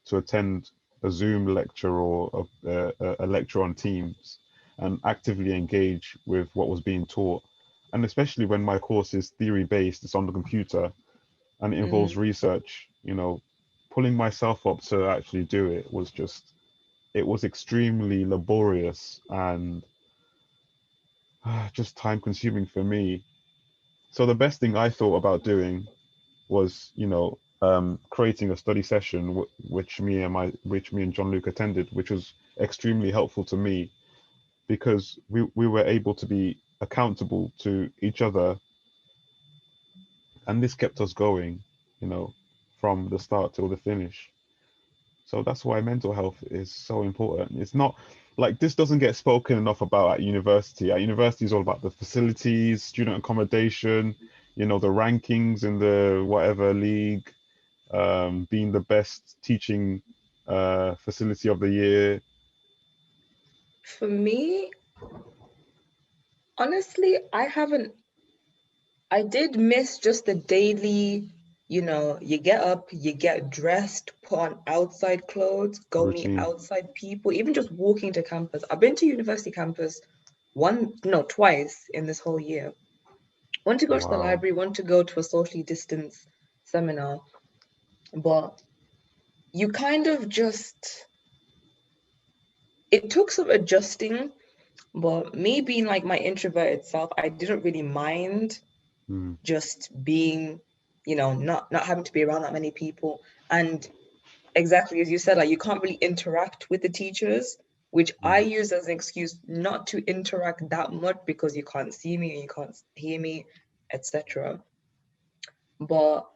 to attend a Zoom lecture or a lecture on Teams and actively engage with what was being taught. And especially when my course is theory based, it's on the computer and it involves mm, research, pulling myself up to actually do it was extremely laborious and just time consuming for me. So the best thing I thought about doing was, creating a study session which me and John Luke attended, which was extremely helpful to me because we were able to be accountable to each other, and this kept us going, you know, from the start till the finish. So that's why mental health is so important. It's not like this doesn't get spoken enough about at university. At university is all about the facilities, student accommodation, you know, the rankings in the whatever league, being the best teaching facility of the year. For me, honestly, I did miss just the daily, you get up, you get dressed, put on outside clothes, go meet Routine. outside people, even just walking to campus. I've been to university campus twice in this whole year. Want to go to the Wow. library, want to go to a socially distanced seminar, but you kind of just, it took some adjusting, but me being like my introverted self, I didn't really mind Mm, just being, not having to be around that many people. And exactly as you said, like you can't really interact with the teachers, which I mm, use as an excuse not to interact that much because you can't see me and you can't hear me, etc. But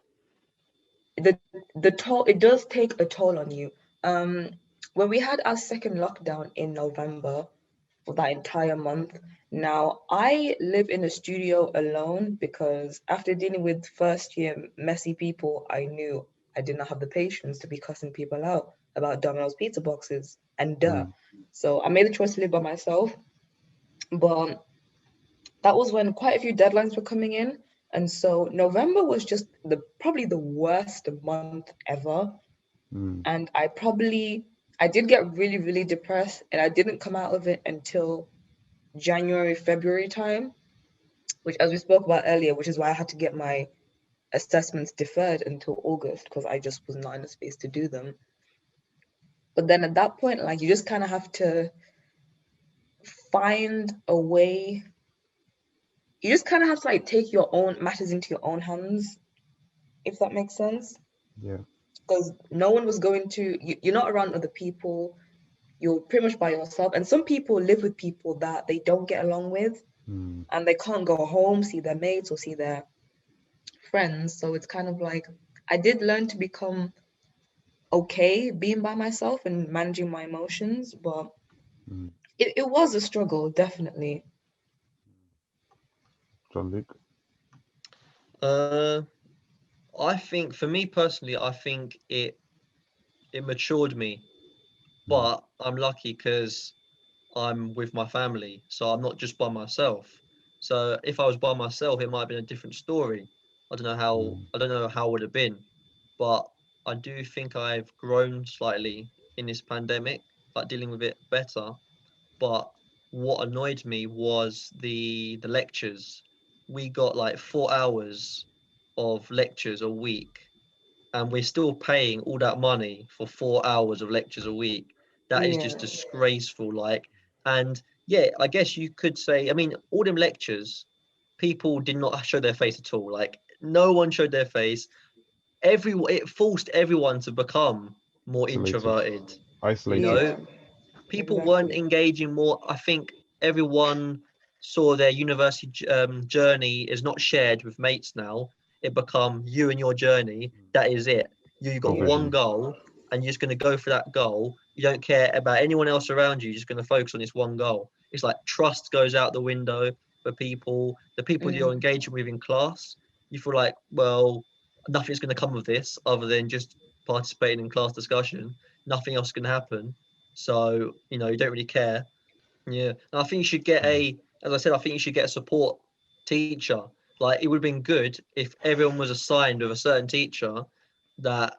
the toll, it does take a toll on you. Um, when we had our second lockdown in November for that entire month, now I live in a studio alone because after dealing with first year messy people, I knew I did not have the patience to be cussing people out about Domino's pizza boxes and duh. mm, So I made the choice to live by myself, but that was when quite a few deadlines were coming in. And so November was just probably the worst month ever. mm. And I did get really, really depressed and I didn't come out of it until January, February time, which as we spoke about earlier, which is why I had to get my assessments deferred until August because I just was not in a space to do them. But then at that point, like you just kind of have to find a way. You just kind of have to like take your own matters into your own hands, if that makes sense. Yeah. Because no one was going to, you're not around other people, you're pretty much by yourself. And some people live with people that they don't get along with Mm, and they can't go home, see their mates or see their friends. So it's kind of like, I did learn to become okay being by myself and managing my emotions, but mm. it was a struggle, definitely. John Luke. Uh, I think for me personally, I think it matured me, Mm, but I'm lucky because I'm with my family, so I'm not just by myself. So if I was by myself, it might have been a different story. mm, I don't know how it would have been, but I do think I've grown slightly in this pandemic, like dealing with it better. But what annoyed me was the lectures. We got like 4 hours of lectures a week, and we're still paying all that money for 4 hours of lectures a week. That is just Yeah. disgraceful. Like, and yeah, I guess you could say, I mean, all them lectures, people did not show their face at all. Like, no one showed their face. It forced everyone to become more isolated. introverted. You Isolated. know, Yeah, people weren't exactly. engaging more. I think everyone saw their university journey is not shared with mates now. It become you and your journey. That is it. You No got one vision. goal, and you're just going to go for that goal. You don't care about anyone else around you. You're just going to focus on this one goal. It's like trust goes out the window for people. The people you're Mm, engaging with in class, you feel like, well, nothing's going to come of this other than just participating in class discussion. Nothing else can happen. So, you don't really care. Yeah. And I think you should get Mm, as I said, I think you should get a support teacher. Like it would have been good if everyone was assigned with a certain teacher that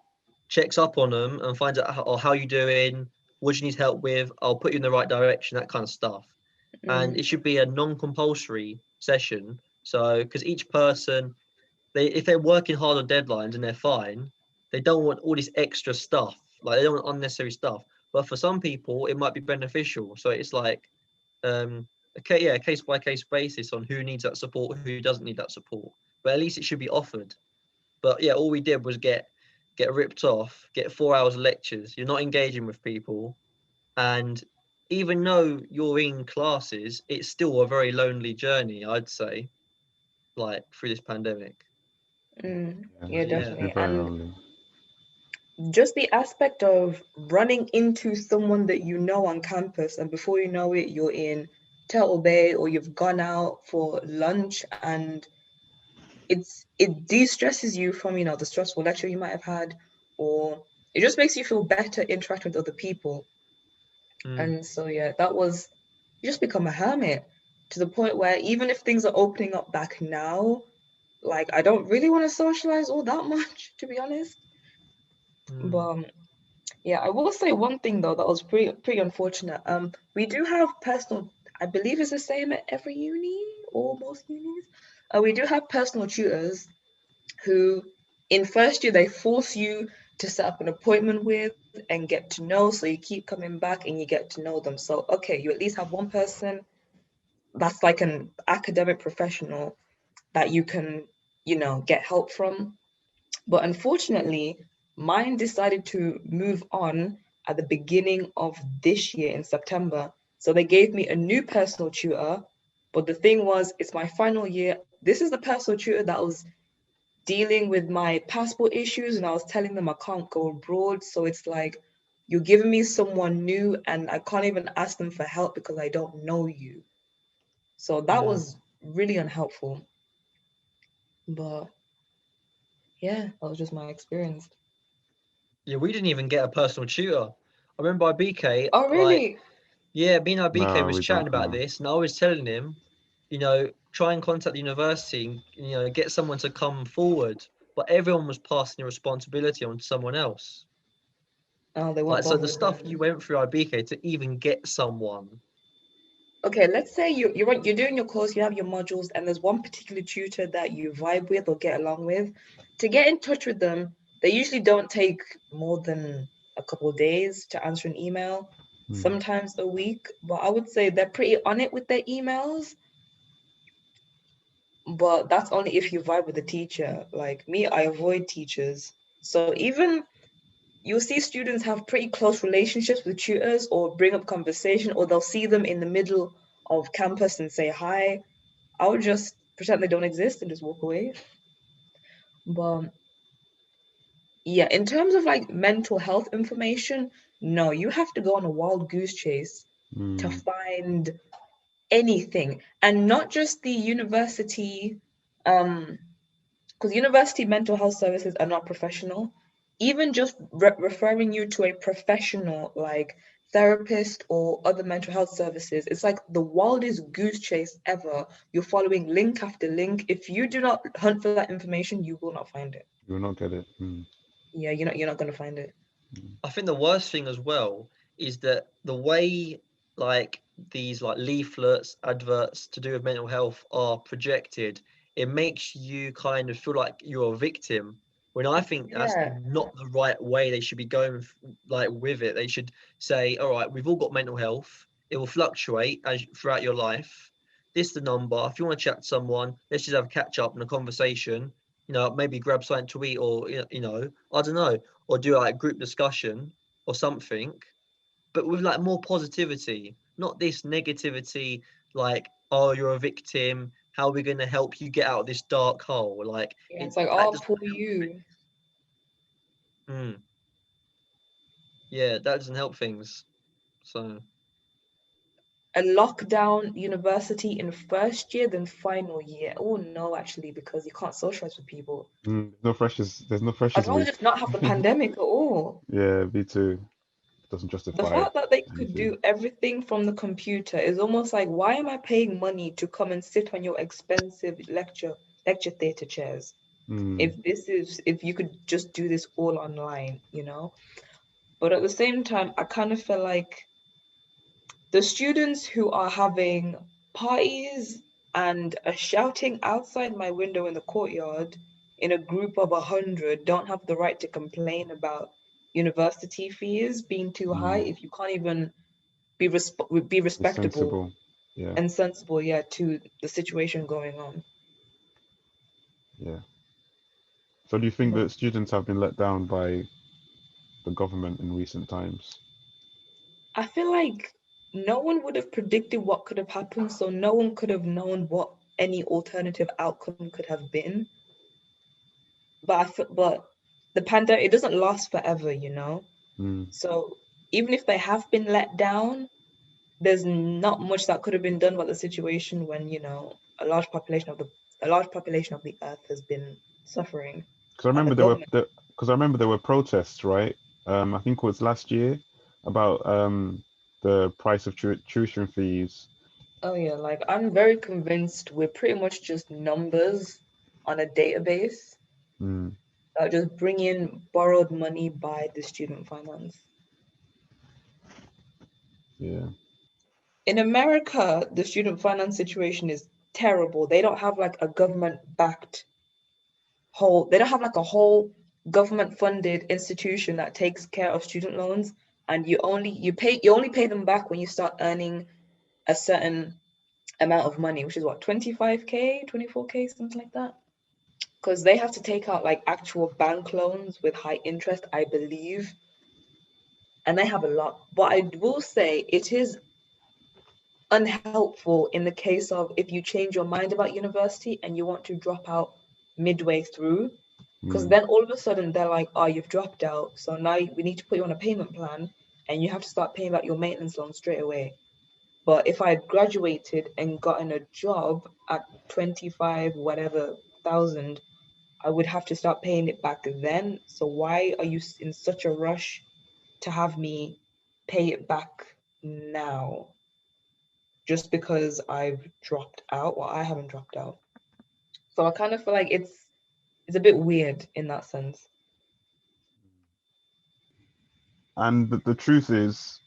checks up on them and finds out how you doing, what you need help with, I'll put you in the right direction, that kind of stuff. And mm, it should be a non-compulsory session. So, because each person, if they're working hard on deadlines and they're fine, they don't want all this extra stuff. Like they don't want unnecessary stuff. But for some people, it might be beneficial. So it's like, okay, yeah, case by case basis on who needs that support, who doesn't need that support. But at least it should be offered. But yeah, all we did was get ripped off, get 4 hours of lectures. You're not engaging with people, and even though you're in classes, it's still a very lonely journey, I'd say, like through this pandemic. mm. yeah, Yeah, it's Yeah. be definitely. very And lonely. just the aspect of running into someone that you know on campus, and before you know it, you're in Turtle Bay or you've gone out for lunch, and it de-stresses you from, the stressful lecture you might have had, or it just makes you feel better interacting with other people. And so yeah, you just become a hermit to the point where even if things are opening up back now, like I don't really want to socialize all that much, to be honest. But yeah, I will say one thing though that was pretty unfortunate. We do have personal, I believe it's the same at every uni or most unis. We do have personal tutors who in first year they force you to set up an appointment with and get to know, so you keep coming back and you get to know them. So okay, you at least have one person that's like an academic professional that you can, get help from. But unfortunately, mine decided to move on at the beginning of this year in September. So they gave me a new personal tutor. But the thing was, it's my final year. This is the personal tutor that was dealing with my passport issues, and I was telling them I can't go abroad. So it's like, you're giving me someone new and I can't even ask them for help because I don't know you. So that was really unhelpful. But yeah, that was just my experience. Yeah, we didn't even get a personal tutor. I remember IBK, Oh, like, really? yeah, me and IBK No, was we chatting don't about know. this, and I was telling him, try and contact the university and, get someone to come forward. But everyone was passing the responsibility on to someone else. Oh, they Like, won't so bother the with stuff that. you went through IBK to even get someone. Okay, let's say you're doing your course, you have your modules, and there's one particular tutor that you vibe with or get along with. To get in touch with them, they usually don't take more than a couple of days to answer an email, sometimes a week. But I would say they're pretty on it with their emails. But that's only if you vibe with the teacher. Like me, I avoid teachers. So even you'll see students have pretty close relationships with tutors or bring up conversation, or they'll see them in the middle of campus and say hi. I would just pretend they don't exist and just walk away. But yeah, in terms of like mental health information, no, you have to go on a wild goose chase to find anything. And not just the university, because university mental health services are not professional. Even just referring you to a professional like therapist or other mental health services, it's like the wildest goose chase ever. You're following link after link. If you do not hunt for that information, you will not find it. You will not get it. Yeah, you're not gonna find it. I think the worst thing as well is that the way, like, these like leaflets, adverts to do with mental health are projected, it makes you kind of feel like you're a victim. When I think that's Yeah, not the right way they should be going, like, with it. They should say, all right, we've all got mental health. It will fluctuate as throughout your life. This is the number. If you want to chat to someone, let's just have a catch up and a conversation. Maybe grab something to eat, or I don't know, or do like group discussion or something, but with like more positivity, not this negativity, like, oh, you're a victim, how are we going to help you get out of this dark hole? Like, yeah, it's like, that oh, doesn't poor help you. things. Yeah, that doesn't help things. So A lockdown university in first year, then final year. Oh no, actually, because you can't socialize with people. No freshers. There's no I'd freshers rather week. just not have the pandemic at all. Yeah, me too. Doesn't The justify fact that they could anything. do everything from the computer is almost like, why am I paying money to come and sit on your expensive lecture theater chairs? Mm, If you could just do this all online. But at the same time, I kind of feel like the students who are having parties and are shouting outside my window in the courtyard in a group of 100 don't have the right to complain about university fees being too high if you can't even be it's respectable sensible. Yeah, and sensible, yeah, to the situation going on. yeah. So do you think But that students have been let down by the government in recent times? I feel like no one would have predicted what could have happened, so no one could have known what any alternative outcome could have been. But the pandemic, it doesn't last forever, you know. Mm. So even if they have been let down, there's not much that could have been done about the situation when, you know, a large population of the earth has been suffering, Because I and the remember government. there were protests, right? I think it was last year about the price of tuition fees. Oh yeah, like I'm very convinced we're pretty much just numbers on a database Mm. that just bring in borrowed money by the student finance. Yeah. In America, the student finance situation is terrible. They don't have like a government backed they don't have like a whole government funded institution that takes care of student loans, and you only pay them back when you start earning a certain amount of money, which is what, 25K, 24K, something like that. Because they have to take out like actual bank loans with high interest, I believe, and they have a lot. But I will say it is unhelpful in the case of if you change your mind about university and you want to drop out midway through, because Mm. then all of a sudden they're like, oh, you've dropped out, so now we need to put you on a payment plan and you have to start paying back your maintenance loan straight away. But if I had graduated and gotten a job at 25 whatever thousand, I would have to start paying it back then. So why are you in such a rush to have me pay it back now just because I've dropped out? Well, I haven't dropped out. So I kind of feel like it's a bit weird in that sense. And the truth is,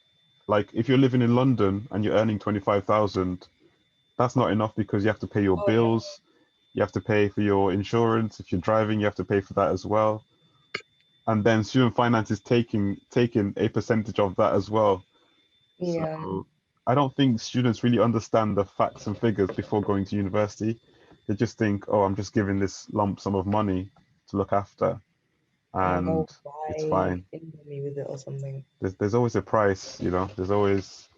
like, if you're living in London and you're earning 25,000, that's not enough because you have to pay your Oh no. bills, you have to pay for your insurance. If you're driving, you have to pay for that as well. And then student finance is taking a percentage of that as well. Yeah. So I don't think students really understand the facts and figures before going to university. They just think, oh, I'm just giving this lump sum of money to look after, And and go it's buy fine. Indomie with it or something. There's always a price, you know. There's always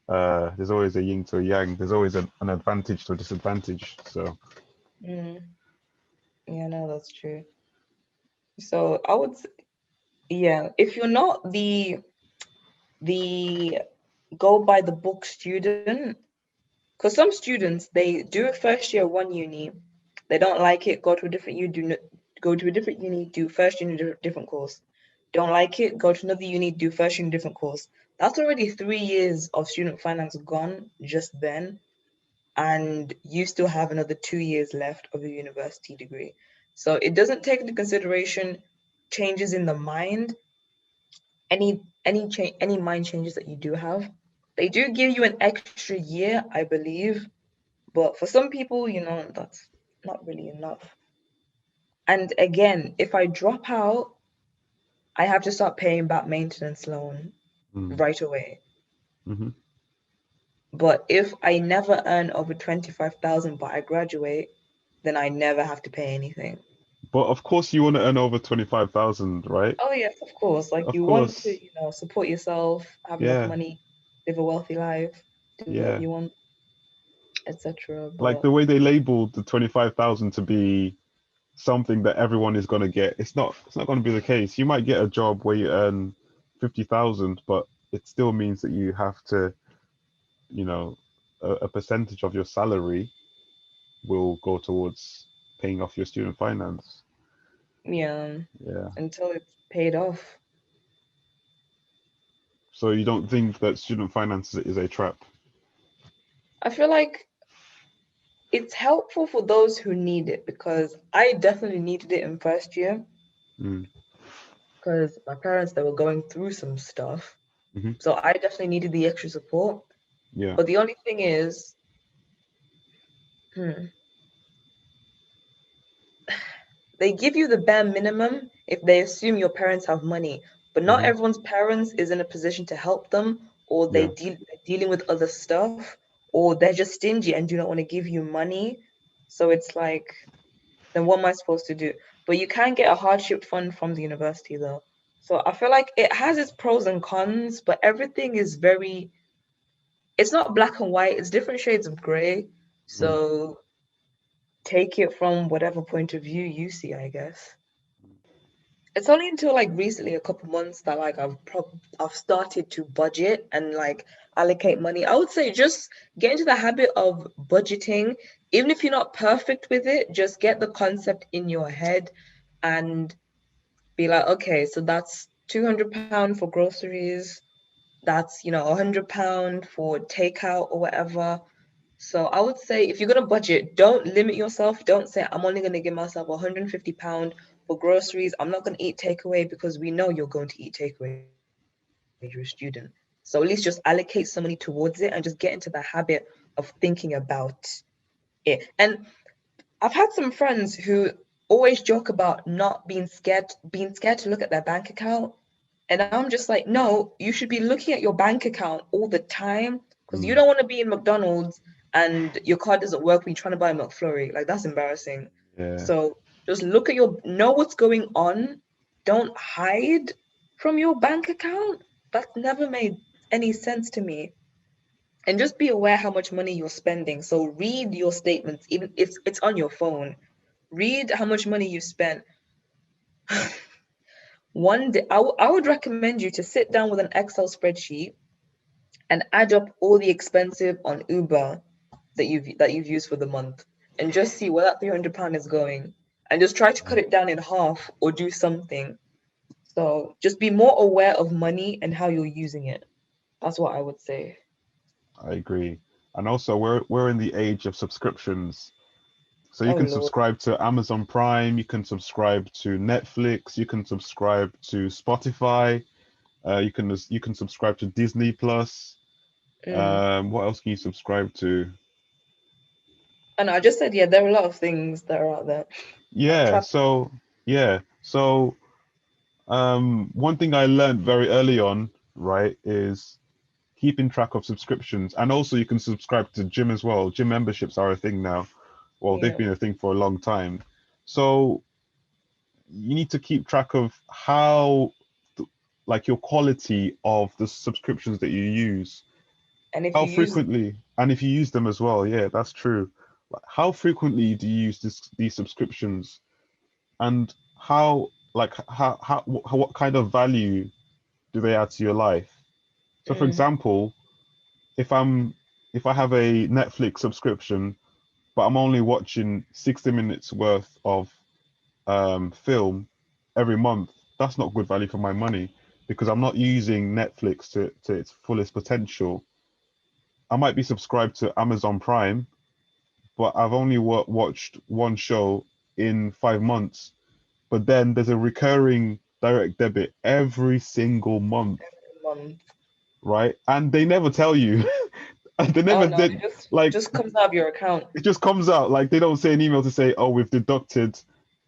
a yin to a yang. There's always an advantage to a disadvantage. So Mm. Yeah, no, that's true. So I would, yeah, if you're not the go by the book student, because some students they do a first year one uni, they don't like it, go to a different uni, go to a different uni, do first uni different course. Don't like it, go to another uni, do first uni different course. That's already 3 years of student finance gone just then, and you still have another 2 years left of your university degree. So it doesn't take into consideration changes in the mind, any mind changes that you do have. They do give you an extra year, I believe, but for some people, you know, that's not really enough. And again, if I drop out, I have to start paying back maintenance loan mm, right away. hmm. But if I never earn over 25,000 but I graduate, then I never have to pay anything. But of course you want to earn over 25,000, right? Oh yes, of course. Like Of you want to, course. you know, support yourself, have enough Yeah, money, live a wealthy life, do whatever yeah. you want, etc. Like But the way they labeled the 25,000 to be something that everyone is going to get. It's not going to be the case. You might get a job where you earn 50,000, but it still means that you have to, you know, a percentage of your salary will go towards paying off your student finance. yeah, Yeah. until it's paid off. So you don't think that student finance is a trap? I feel like it's helpful for those who need it because I definitely needed it in first year Mm. because my parents they were going through some stuff. Hmm. So I definitely needed the extra support. Yeah. But the only thing is, hmm, they give you the bare minimum if they assume your parents have money, but not Hmm. everyone's parents is in a position to help them, or Yeah. they're dealing with other stuff, or they're just stingy and do not want to give you money. So it's like, then what am I supposed to do? But you can get a hardship fund from the university though. So I feel like it has its pros and cons, but everything is it's not black and white, it's different shades of gray. Mm. So take it from whatever point of view you see, I guess. It's only until like recently, a couple months, that like I've started to budget and like allocate money. I would say just get into the habit of budgeting. Even if you're not perfect with it, just get the concept in your head and be like, okay, so that's £200 for groceries. That's, £100 for takeout or whatever. So I would say if you're gonna budget, don't limit yourself. Don't say I'm only gonna give myself £150 for groceries. I'm not gonna eat takeaway, because we know you're going to eat takeaway. You're a student. So at least just allocate some money towards it and just get into the habit of thinking about it. And I've had some friends who always joke about not being scared to look at their bank account. And I'm just like, no, you should be looking at your bank account all the time, because you Mm, don't want to be in McDonald's and your card doesn't work when you're trying to buy a McFlurry. Like, that's embarrassing. yeah, So just know what's going on. Don't hide from your bank account. That's never made any sense to me. And just be aware how much money you're spending. So read your statements, even if it's on your phone. Read how much money you spent. One day, I would recommend you to sit down with an Excel spreadsheet and add up all the expensive on Uber that you've used for the month, and just see where that £300 is going, and just try to cut mm, it down in half or do something. So just be more aware of money and how you're using it. That's what I would say. I agree. And also, we're in the age of subscriptions. So you Oh can Lord. subscribe to Amazon Prime, you can subscribe to Netflix, you can subscribe to Spotify, you can subscribe to Disney Plus. Mm. What else can you subscribe to? And I just said, yeah, there are a lot of things that are out there. Yeah, Try. so yeah, so one thing I learned very early on, right, is keeping track of subscriptions, and also you can subscribe to gym as well. Gym memberships are a thing now. Well, they've Yeah. been a thing for a long time. So you need to keep track of like your quality of the subscriptions that you use, And if how you use frequently, and if you use them as well. Yeah, that's true. Like, how frequently do you use these subscriptions, and what kind of value do they add to your life? So, for mm, example, if I'm if I have a Netflix subscription, but I'm only watching 60 minutes worth of film every month, that's not good value for my money, because I'm not using Netflix to its fullest potential. I might be subscribed to Amazon Prime, but I've only watched one show in 5 months. But then there's a recurring direct debit every single month, um, right? And they never tell you. They oh never no, did. it just Like, just comes out of your account. it just comes out. Like, they don't say an email to say, "Oh, we've deducted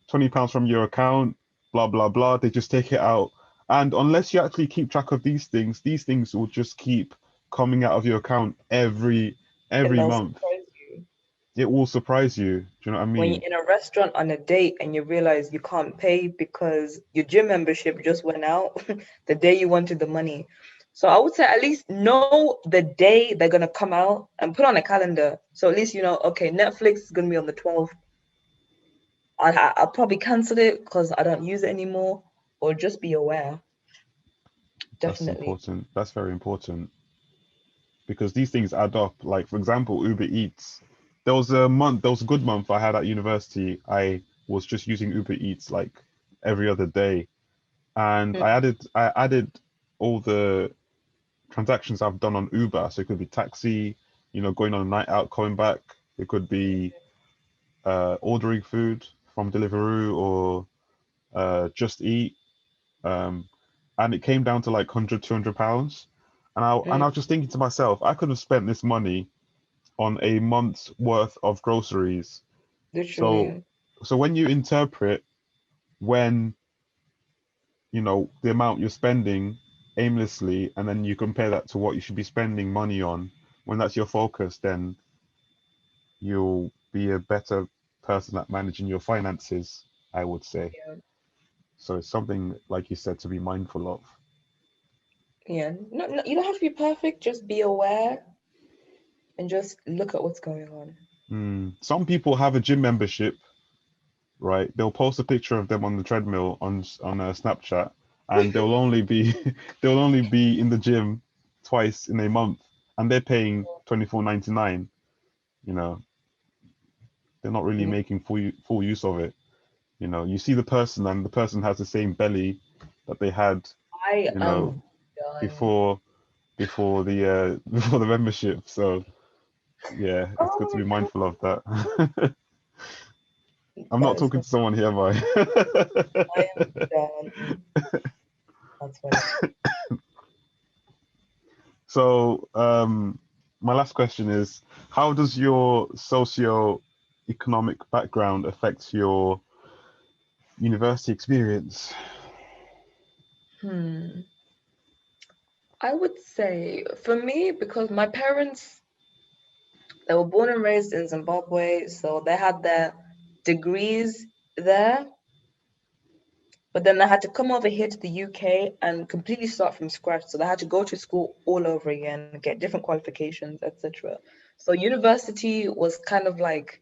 £20 from your account," blah blah blah. They just take it out. And unless you actually keep track of these things will just keep coming out of your account And every they'll month. surprise you It will surprise you. Do you know what I when mean? you're in a restaurant on a date and you realize you can't pay because your gym membership just went out the day you wanted the money. So I would say at least know the day they're gonna come out and put on a calendar. So at least you know, okay, Netflix is gonna be on the 12th. I'll probably cancel it because I don't use it anymore, or just be aware. That's Definitely. important. That's very important, because these things add up. Like, for example, Uber Eats. There was a good month I had at university. I was just using Uber Eats like every other day, and Mm, I added all the transactions I've done on Uber. So it could be taxi, going on a night out, coming back. It could be ordering food from Deliveroo or Just Eat. Um, and it came down to like 100, £200. And I mm, was just thinking to myself, I could have spent this money on a month's worth of groceries. So literally. so when you interpret, when the amount you're spending aimlessly, and then you compare that to what you should be spending money on, when that's your focus, then you'll be a better person at managing your finances, I would say. Yeah. So it's something, like you said, to be mindful of. Yeah. No, no, you don't have to be perfect. Just be aware and just look at what's going on. Some people have a gym membership, right? They'll post a picture of them on the treadmill on Snapchat, and they'll only be they'll only be in the gym twice in a month, and they're paying $24.99. You know, they're not really making full use of it. You know, you see the person, and the person has the same belly that they had, I you know, am done. before the before the membership. So yeah, it's Oh good to my be God, mindful of that. I'm that not is talking funny. to someone here, am I? I am done. That's funny. So, my last question is, how does your socio-economic background affect your university experience? I would say for me, because my parents, they were born and raised in Zimbabwe, so they had their degrees there, but then they had to come over here to the UK and completely start from scratch. So they had to go to school all over again, get different qualifications, etc. So university was kind of like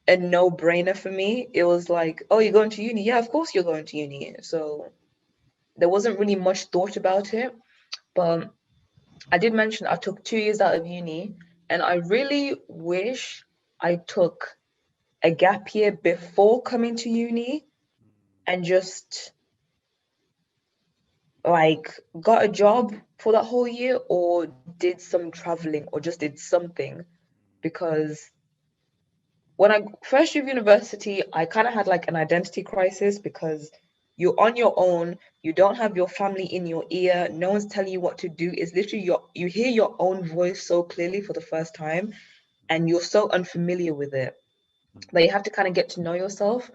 a no-brainer for me. It was like, oh, you're going to uni? Yeah, of course you're going to uni. So there wasn't really much thought about it. But I did mention I took 2 years out of uni, and I really wish I took a gap year before coming to uni and just like got a job for that whole year or did some traveling or just did something, because when I first year of university, I kind of had like an identity crisis because you're on your own, you don't have your family in your ear, no one's telling you what to do. It's literally you hear your own voice so clearly for the first time, and you're so unfamiliar with it that you have to kind of get to know yourself.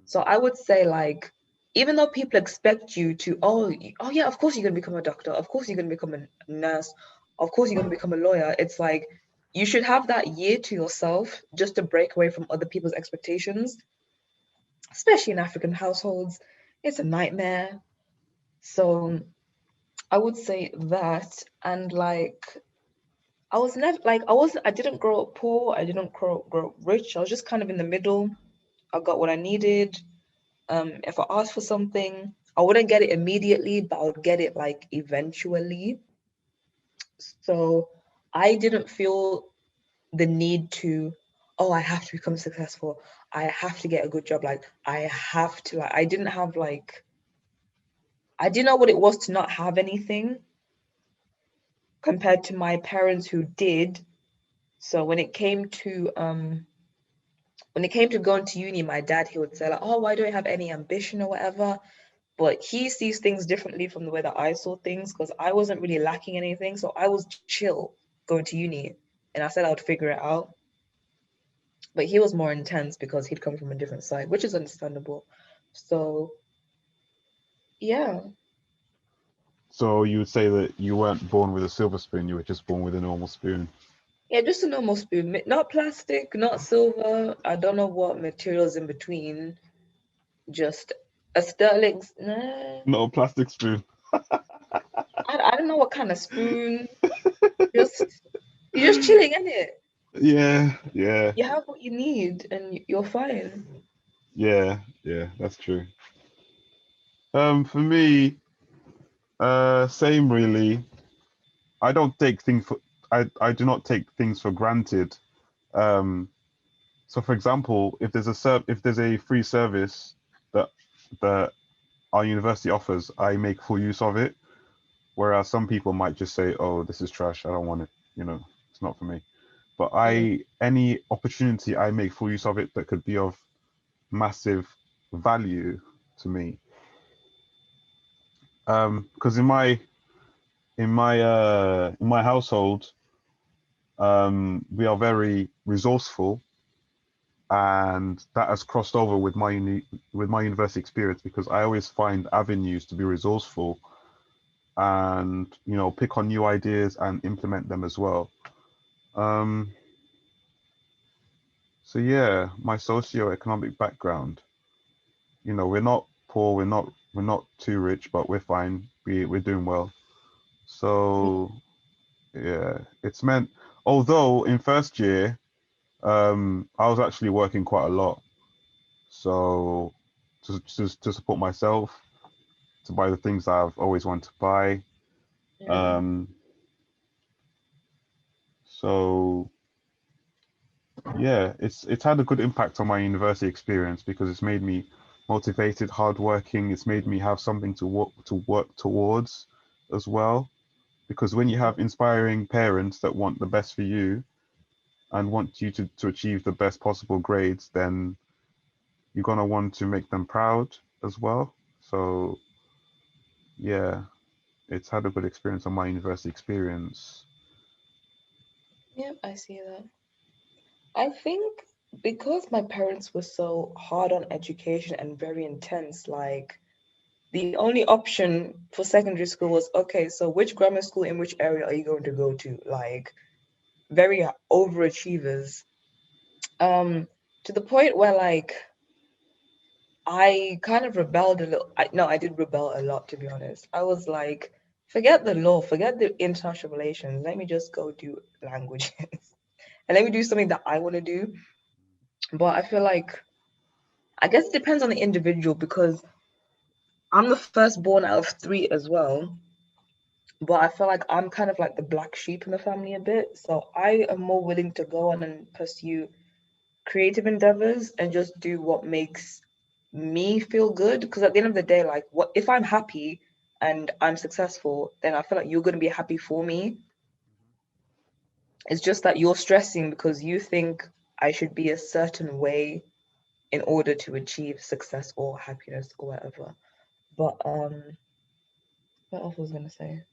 So I would say, like, even though people expect you to, oh yeah, of course you're gonna become a doctor, of course you're gonna become a nurse, of course you're gonna become a lawyer. It's like you should have that year to yourself just to break away from other people's expectations, especially in African households. It's a nightmare. So I would say that, and like I was never like I didn't grow up poor, I didn't grow up rich. I was just kind of in the middle. I got what I needed. If I asked for something, I wouldn't get it immediately, but I would get it like eventually. So I didn't feel the need to, oh, I have to become successful. I have to get a good job. Like I have to. Like, I didn't have like I didn't know what it was to not have anything compared to my parents who did. So when it came to going to uni, my dad, he would say like, oh, why don't you have any ambition or whatever? But he sees things differently from the way that I saw things, because I wasn't really lacking anything. So I was chill going to uni, and I said I would figure it out. But he was more intense because he'd come from a different side, which is understandable. So yeah. So you would say that you weren't born with a silver spoon, you were just born with a normal spoon. Yeah, just a normal spoon. Not plastic, not silver. I don't know what materials in between. Just a sterling. Nah, Not a plastic spoon. I don't know what kind of spoon. Just you're just chilling in it. Yeah, yeah, You have what you need, and you're fine. yeah, that's true. For me, same really. I don't take things for I do not take things for granted. Um, so for example, if there's a free service that that our university offers, I make full use of it. Whereas some people might just say, "Oh, this is trash. I don't want it. You know, it's not for me." But any opportunity, I make full use of it that could be of massive value to me. Because in my household, we are very resourceful, and that has crossed over with with my university experience, because I always find avenues to be resourceful and pick on new ideas and implement them as well. Um, so yeah, my socio-economic background, we're not poor, we're not too rich, but we're fine. We're doing well. So yeah, it's meant. Although in first year, I was actually working quite a lot. So to support myself, to buy the things that I've always wanted to buy. Yeah. So yeah, it's had a good impact on my university experience because it's made me motivated, hardworking. It's made me have something to work towards as well. Because when you have inspiring parents that want the best for you and want you to achieve the best possible grades, then you're gonna want to make them proud as well. So yeah, it's had a good experience on my university experience. Yeah, I see that. I think because my parents were so hard on education and very intense, like the only option for secondary school was okay, so which grammar school in which area are you going to go to? Like very overachievers. Um, to the point where like I kind of rebelled a little. No, I did rebel a lot, to be honest. I was like, forget the law, forget the international relations. Let me just go do languages. And let me do something that I want to do. But I feel like, I guess it depends on the individual because I'm the firstborn out of three as well. But I feel like I'm kind of like the black sheep in the family a bit. So I am more willing to go on and pursue creative endeavors and just do what makes me feel good. Because at the end of the day, like, what if I'm happy and I'm successful, then I feel like you're going to be happy for me. It's just that you're stressing because you think I should be a certain way in order to achieve success or happiness or whatever. But what else was I gonna say?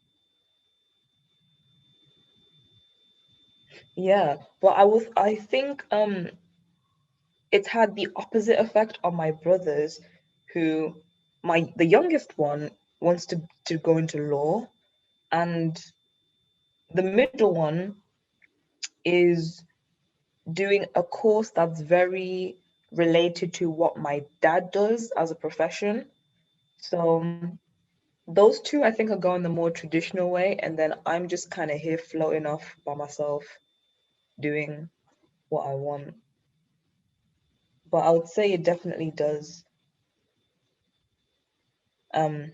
Yeah, but I think it's had the opposite effect on my brothers, who the youngest one wants to go into law, and the middle one is doing a course that's very related to what my dad does as a profession. So those two, I think, are going the more traditional way, and then I'm just kind of here floating off by myself, doing what I want. But I would say it definitely does um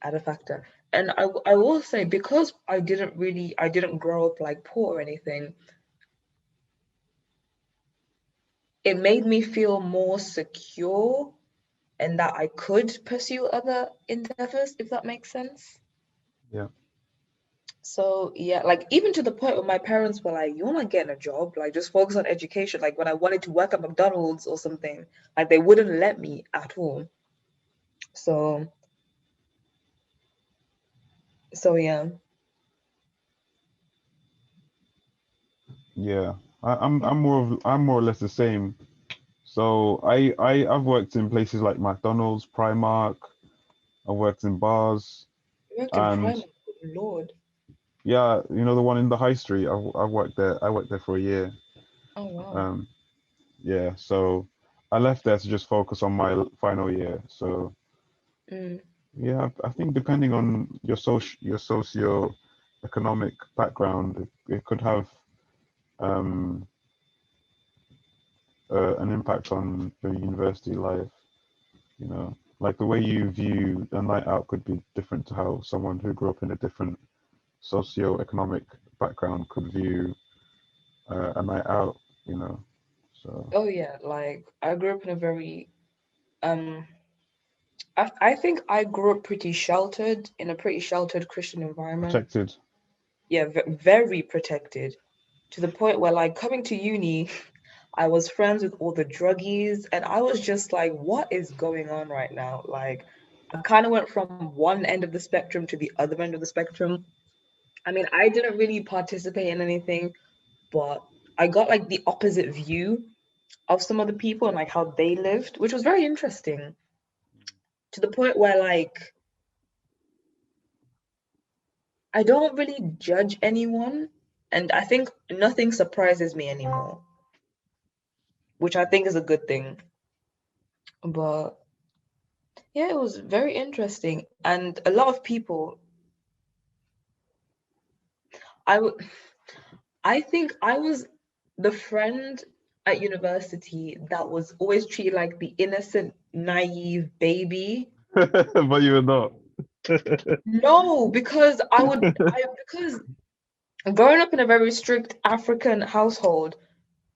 add a factor. And I will say because I didn't grow up like poor or anything, it made me feel more secure and that I could pursue other endeavors, if that makes sense. Yeah. So yeah, like even to the point where my parents were like, "You're not getting a job. Like just focus on education." Like when I wanted to work at McDonald's or something, like they wouldn't let me at all. So yeah. Yeah. I'm more or less the same. So I've worked in places like McDonald's, Primark. I've worked in bars, You worked in and Primark, good Lord. yeah, you know the one in the high street. I worked there. I worked there for a year. Oh wow. Um, yeah. So I left there to just focus on my final year. So Mm, yeah, I think depending on your socio-economic background, it could have um, an impact on your university life. You know, like the way you view a night out could be different to how someone who grew up in a different socio-economic background could view a night out. You know, so oh yeah, like I grew up in a very um I think I grew up pretty sheltered in a pretty sheltered Christian environment. protected. Yeah, very protected to the point where like coming to uni, I was friends with all the druggies and I was just like, what is going on right now? Like I kind of went from one end of the spectrum to the other end of the spectrum. I mean, I didn't really participate in anything, but I got like the opposite view of some of the people and like how they lived, which was very interesting to the point where like I don't really judge anyone, and I think nothing surprises me anymore, which I think is a good thing. But yeah, it was very interesting, and a lot of people. I would. I think I was the friend. at university that was always treated like the innocent, naive baby. But you were not. No, because because growing up in a very strict African household,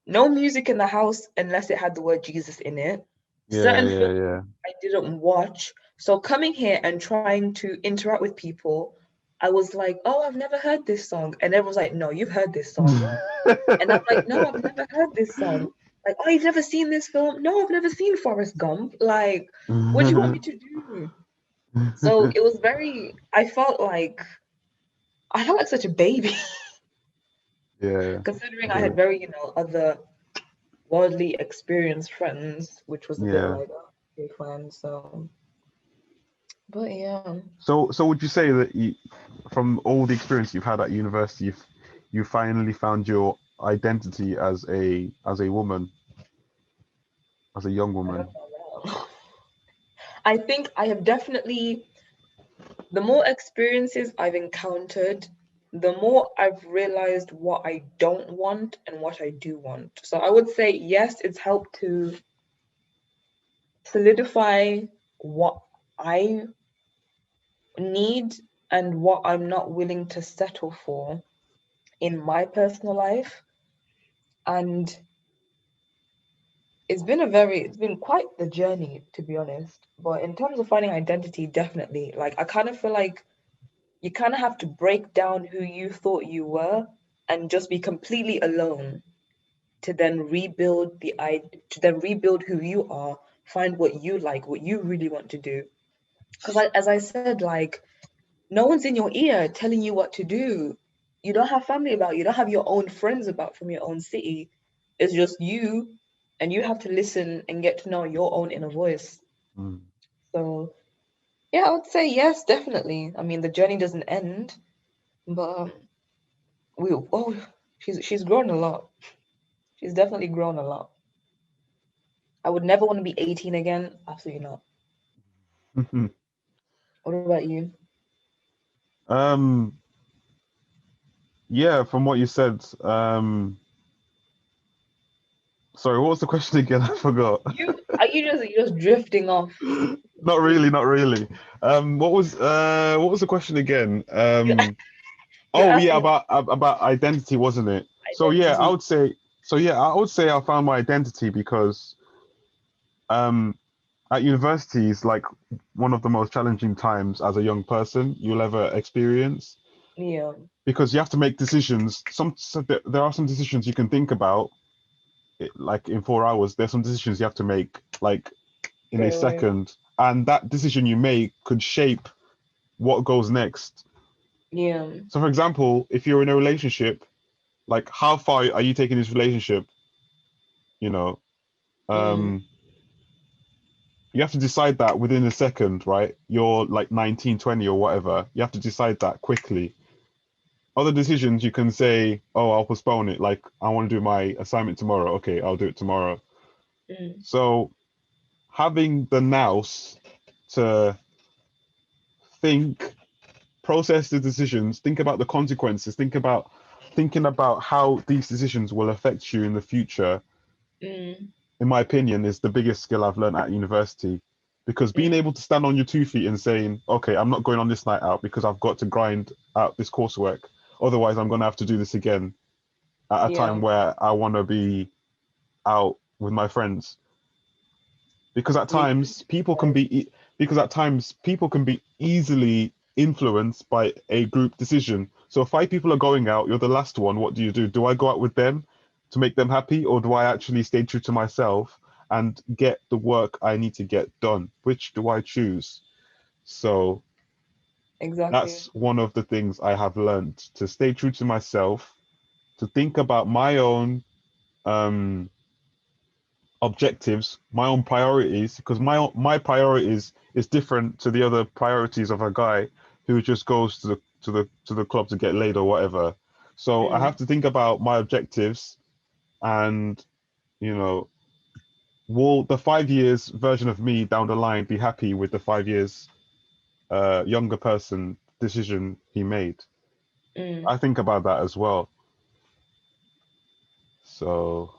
no music in the house unless it had the word Jesus in it. Yeah, Certain yeah, films yeah. I didn't watch. So coming here and trying to interact with people, I was like, oh, I've never heard this song. And everyone's like, no, you've heard this song. And I'm like, no, I've never heard this song. Like, oh, you've never seen this film? No, I've never seen Forrest Gump. Like, what do you want me to do? So it was I felt like such a baby, Yeah. considering I Okay. had very, other worldly experienced friends, which was a bit Yeah. like, oh, okay, fine. So, but yeah. So would you say that from all the experience you've had at university, you finally found your identity as a woman, as a young I woman? don't know. I think I have definitely, the more experiences I've encountered, the more I've realized what I don't want and what I do want. So I would say, yes, it's helped to solidify what I need and what I'm not willing to settle for in my personal life. And it's been quite the journey, to be honest. But in terms of finding identity, definitely. Like, I kind of feel like you kind of have to break down who you thought you were and just be completely alone to then rebuild who you are, find what you like, what you really want to do. Because as I said, like, no one's in your ear telling you what to do. You don't have family about you. You don't have your own friends about from your own city. It's just you, and you have to listen and get to know your own inner voice. Mm. So yeah, I would say yes, definitely. I mean, the journey doesn't end, but we oh, she's grown a lot. She's definitely grown a lot. I would never want to be 18 again. Absolutely not. What about you? Um, yeah, from what you said, sorry, what was the question again? I forgot. You just drifting off? Not really, not really. What was the question again? You you're Oh yeah, asking about identity, wasn't it? So yeah, identity. I would say I found my identity because um at university is like one of the most challenging times as a young person you'll ever experience Yeah, because you have to make decisions. There are some decisions you can think about like in 4 hours. There's some decisions you have to make like in a straight away. second, and that decision you make could shape what goes next. Yeah. So, for example, if you're in a relationship, like how far are you taking this relationship? You know, Mm, um, you have to decide that within a second, right? You're like 19, 20 or whatever. You have to decide that quickly. Other decisions you can say, oh, I'll postpone it. Like, I want to do my assignment tomorrow. Okay, I'll do it tomorrow. mm, So, having the nous to think, process the decisions, think about the consequences, thinking about how these decisions will affect you in the future, mm, in my opinion, is the biggest skill I've learned at university. Because being mm. able to stand on your 2 feet and saying, okay, I'm not going on this night out because I've got to grind out this coursework. Otherwise, I'm going to have to do this again at a Yeah, time where I want to be out with my friends. Because at you times people can be because at times people can be easily influenced by a group decision. So if 5 people are going out, you're the last one. What do? Do I go out with them to make them happy, or do I actually stay true to myself and get the work I need to get done? Which do I choose? So exactly. that's one of the things I have learned, to stay true to myself, to think about my own um objectives, my own priorities, because my priorities is different to the other priorities of a guy who just goes to the club to get laid or whatever. So I Mm, have to think about my objectives, and you know, will the 5 years version of me down the line be happy with the 5 years younger person decision he made? mm. I think about that as well. So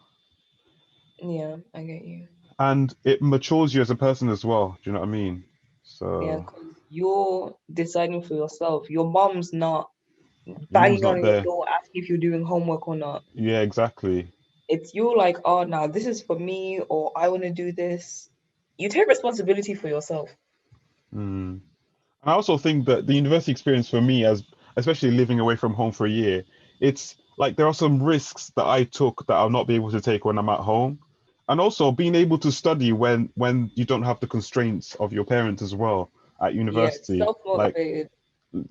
Yeah, I get you. and it matures you as a person as well. Do you know what I mean? Yeah, So because you're deciding for yourself. Your mom's not your mom's banging not on your there. door asking if you're doing homework or not. Yeah, exactly. It's you like, oh, now this is for me, or I want to do this. You take responsibility for yourself. Mm. I also think that the university experience for me, as especially living away from home for a year, it's like there are some risks that I took that I'll not be able to take when I'm at home, and also being able to study when you don't have the constraints of your parents as well at Yeah, university. Like self-motivated.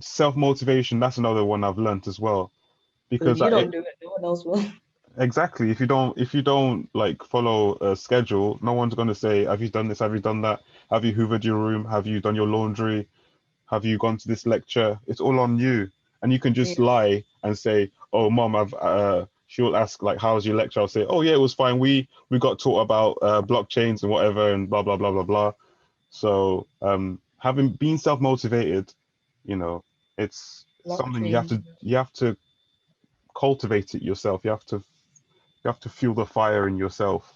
self motivation, that's another one I've learnt as well. Because if Because you don't do it, no one else will. exactly, if you don't like follow a schedule, no one's gonna say, "Have you done this? Have you done that? Have you hoovered your room? Have you done your laundry? Have you gone to this lecture?" It's all on you. And you can just Yeah, lie and say, "Oh, mom, I've she'll ask like, how's your lecture?" I'll say, "Oh yeah, it was fine. We got taught about blockchains and whatever and blah blah blah blah blah." So having been self-motivated, you know, it's something blockchain. you have to cultivate it yourself. You have to feel the fire in yourself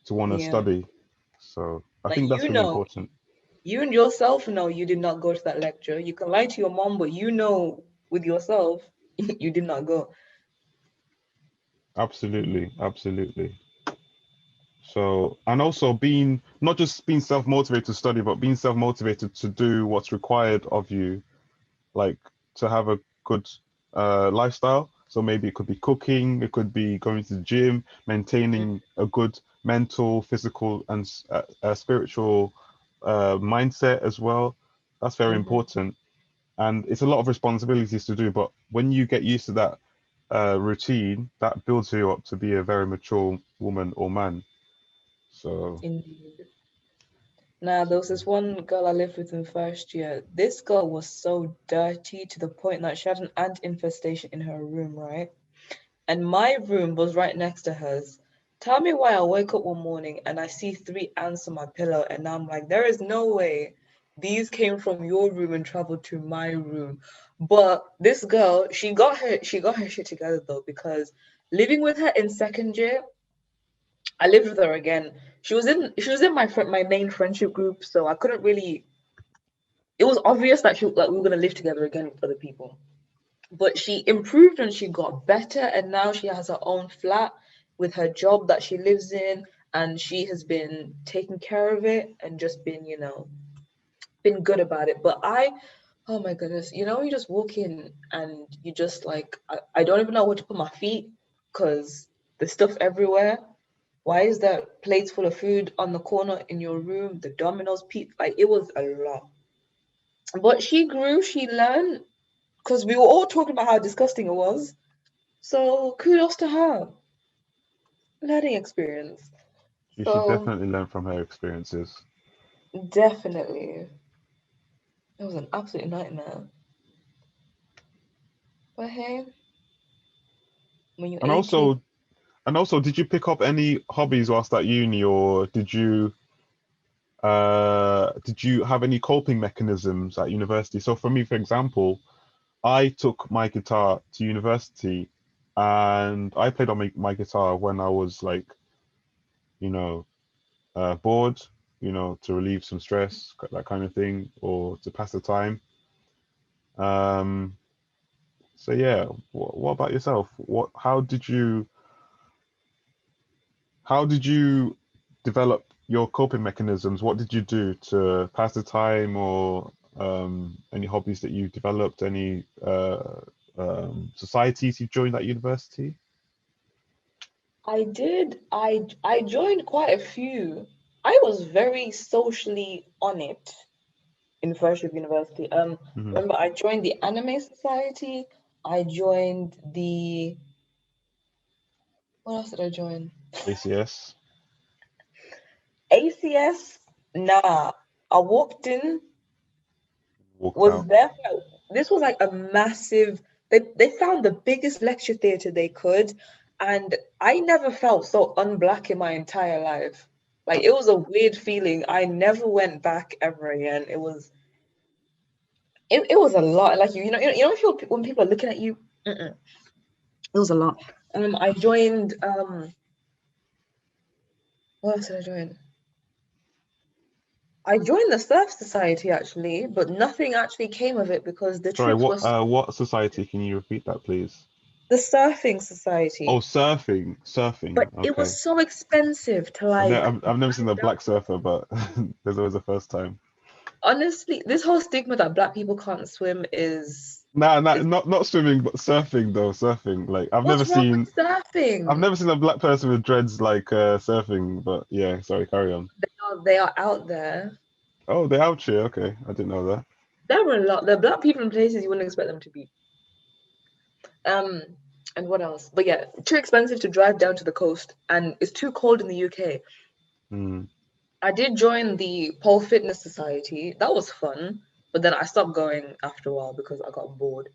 to want to Yeah, study. So I like think that's really important. you and yourself know you did not go to that lecture. You can lie to your mom, but you know with yourself you did not go. Absolutely, absolutely. So, and also being not just being self-motivated to study, but being self-motivated to do what's required of you, like to have a good lifestyle. So maybe it could be cooking, it could be going to the gym, maintaining a good mental, physical, and spiritual mindset as well. That's very Mm-hmm. important, and it's a lot of responsibilities to do. But when you get used to that routine, that builds you up to be a very mature woman or man. So. Indeed. Now, there was this one girl I lived with in first year. This girl was so dirty to the point that she had an ant infestation in her room, right? And my room was right next to hers. Tell me why I wake up one morning and I see three ants on my pillow, and I'm like, there is no way these came from your room and traveled to my room. But this girl, she got her shit together though, because living with her in second year, I lived with her again. She was in my main friendship group, so I couldn't really. It was obvious that we were gonna live together again with other people. But she improved and she got better, and now she has her own flat with her job that she lives in, and she has been taking care of it and just been good about it. But oh my goodness, you just walk in and you just like, I don't even know where to put my feet because there's stuff everywhere. Why is there plates full of food on the corner in your room? The Domino's pizza, like it was a lot. But she grew, she learned, because we were all talking about how disgusting it was. So kudos to her. Learning experience. You should So definitely learn from her experiences. definitely, it was an absolute nightmare. But hey, when you're And 18, also, did you pick up any hobbies whilst at uni, or did you have any coping mechanisms at university? So for me, for example, I took my guitar to university, and I played on my guitar when I was like, you know, bored, to relieve some stress, that kind of thing, or to pass the time. Um, so yeah, what about yourself? How did you develop your coping mechanisms? What did you do to pass the time, or any hobbies that you developed? Any societies you joined at university? I did. I joined quite a few. I was very socially on it in first year of university. Hmm. Remember I joined the anime society. I joined the what else did I join? ACS, ACS. Nah, I walked in, walked was out. there. This was like a massive. They found the biggest lecture theatre they could, and I never felt so unblack in my entire life. Like it was a weird feeling. I never went back ever again. It was a lot. Like when people are looking at you. Mm-mm. It was a lot. I joined. What else did I join? I joined the Surf Society actually, but nothing actually came of it because the Sorry, trips were what society? Can you repeat that, please? the Surfing Oh, Society. surfing. But it Okay. was so expensive to like I've never seen a drive down. black surfer, but there's always a first time. Honestly, this whole stigma that black people can't swim Nah, is not swimming, but surfing though. Surfing. Like what's wrong with I've surfing? never seen a black person with dreads like surfing. But yeah, sorry, carry on. They are out there. Oh, they're out here. Okay, I didn't know that. There were a lot. There are black people in places you wouldn't expect them to be. Um, and what else? But yeah, too expensive to drive down to the coast, and it's too cold in the UK. Hmm. I did join the Pole Fitness Society. That was fun, but then I stopped going after a while because I got bored.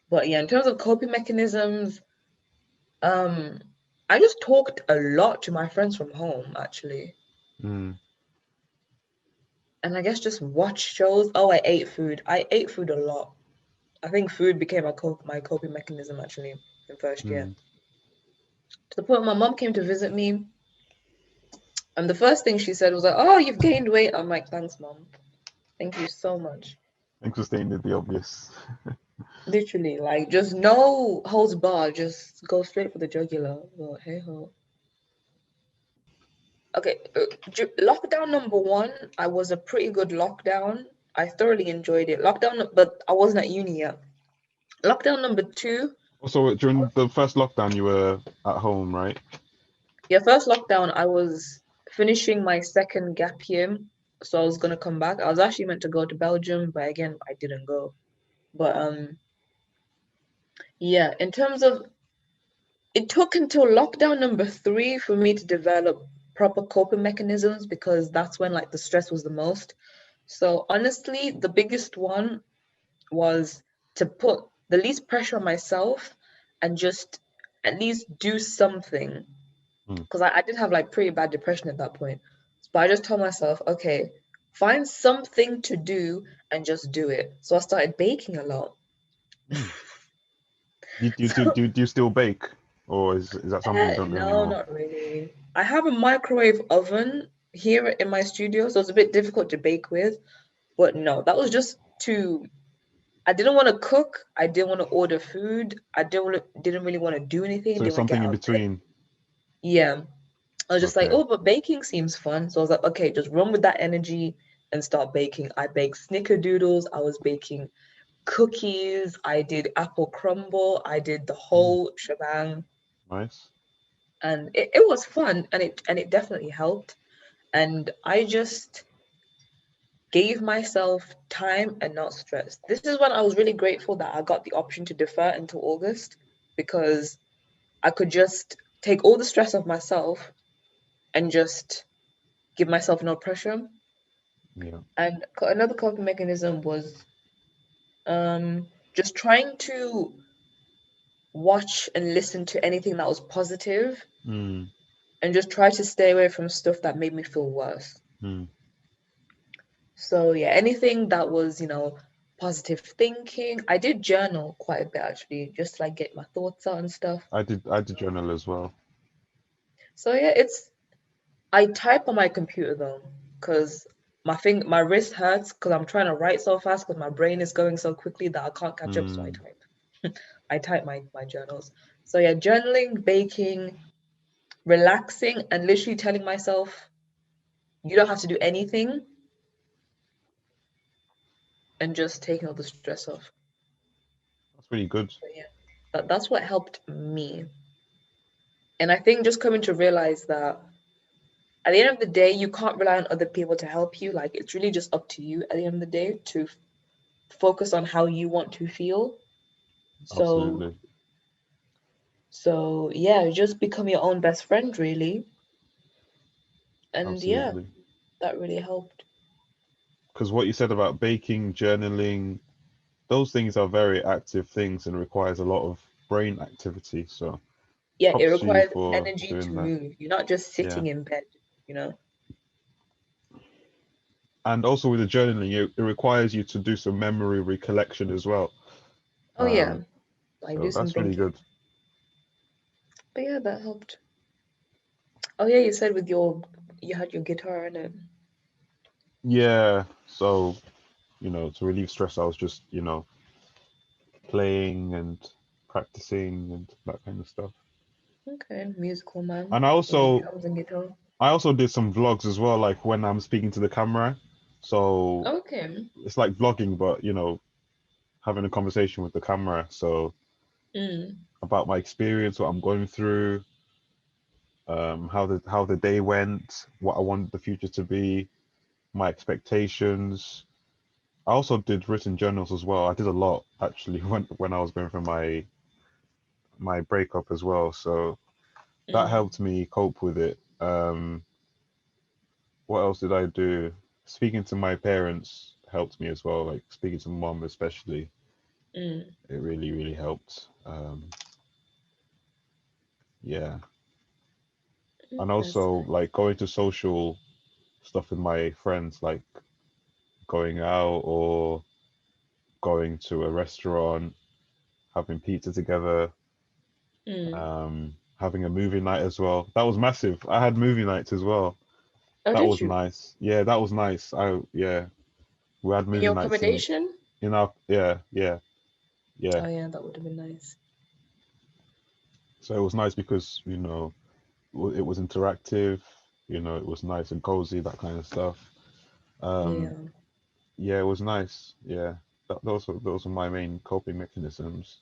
But yeah, in terms of coping mechanisms, um, I just talked a lot to my friends from home actually, Hmm. and I guess just watch shows. Oh, I ate food. I ate food a lot. I think food became my coping mechanism actually in first year. Hmm. To the point my mom came to visit me, and the first thing she said was like, "Oh, you've gained weight." I'm like, "Thanks, mom. Thank you so much." Thanks for stating the obvious. Literally, like just no holds bar, just go straight for the jugular. But hey ho. Okay, lockdown number one, I was a pretty good lockdown. I thoroughly enjoyed it. Lockdown, but I wasn't at uni yet. Lockdown number two, Also, during the first lockdown, you were at home, right? yeah, first lockdown, I was finishing my second gap year, so I was gonna come back. I was actually meant to go to Belgium, but again, I didn't go. But yeah, in terms of it took until lockdown number three for me to develop proper coping mechanisms because that's when like the stress was the most. So honestly, the biggest one was to put the least pressure on myself and just at least do something. Hmm. Because I did have like pretty bad depression at that point. But I just told myself, okay, find something to do and just do it. So I started baking a lot. Hmm. So Do you still bake, or is that something you don't do no, anymore? not really. I have a microwave oven here in my studio, so it's a bit difficult to bake with. But no, that was just to. I didn't want to cook. I didn't want to order food. Didn't really want to do anything. So it's Didn't want to get something in out of bed. between. Yeah, I was just like, Okay. oh, but baking seems fun. So I was like, okay, just run with that energy and start baking. I baked snickerdoodles. I was baking cookies. I did apple crumble. I did the Hmm. whole shebang. Nice. And it was fun and it definitely helped. And I just gave myself time and not stress. This is when I was really grateful that I got the option to defer until August because I could just take all the stress off myself and just give myself no pressure. Yeah. And another coping mechanism was just trying to watch and listen to anything that was positive Hmm. and just try to stay away from stuff that made me feel worse. Hmm. So yeah, anything that was, positive thinking. I did journal quite a bit actually, just to, like get my thoughts out and stuff. I did journal as well. So yeah, I type on my computer though, because my wrist hurts because I'm trying to write so fast because my brain is going so quickly that I can't catch up, so I Hmm. type. I type my journals. So yeah, journaling, baking, relaxing, and literally telling myself you don't have to do anything and just taking all the stress off. That's really good. So yeah, that's what helped me. And I think just coming to realize that at the end of the day, you can't rely on other people to help you. Like it's really just up to you at the end of the day to focus on how you want to feel. So Absolutely. so yeah, just become your own best friend really. And yeah, Absolutely. that really helped. Because what you said about baking, journaling, those things are very active things and requires a lot of brain activity. So Yeah, it props to you requires for energy doing to that. move. You're not just Yeah. sitting in bed, you know? And also with the journaling, it requires you to do some memory recollection as well. Oh yeah, I So do some that's really thinking. good. But yeah, that helped. Oh yeah, you said with you had your guitar in it. Yeah, so to relieve stress, I was just playing and practicing and that kind of stuff. Okay, musical man And with drums and guitar. I also did some vlogs as well, like when I'm speaking to the camera. So Okay. it's like vlogging, but having a conversation with the camera. So Mm. about my experience, what I'm going through, how the day went, what I want the future to be, my expectations. I also did written journals as well. I did a lot actually when I was going through my breakup as well. So that Mm. helped me cope with it. What else did I do? Speaking to my parents helped me as well, like speaking to mom especially. Mm. It really, really helped. Yeah. And also Interesting. like going to social stuff with my friends, like going out or going to a restaurant, having pizza together, Mm. having a movie night as well. That was massive. I had movie nights as well. Oh, That did was you? nice. Yeah, that was nice. Yeah, we had In movie your nights accommodation? in our yeah. Oh yeah, that would have been nice. So it was nice because it was interactive. It was nice and cozy, that kind of stuff. Um, Yeah. yeah, it was nice. Yeah, those were my main coping mechanisms.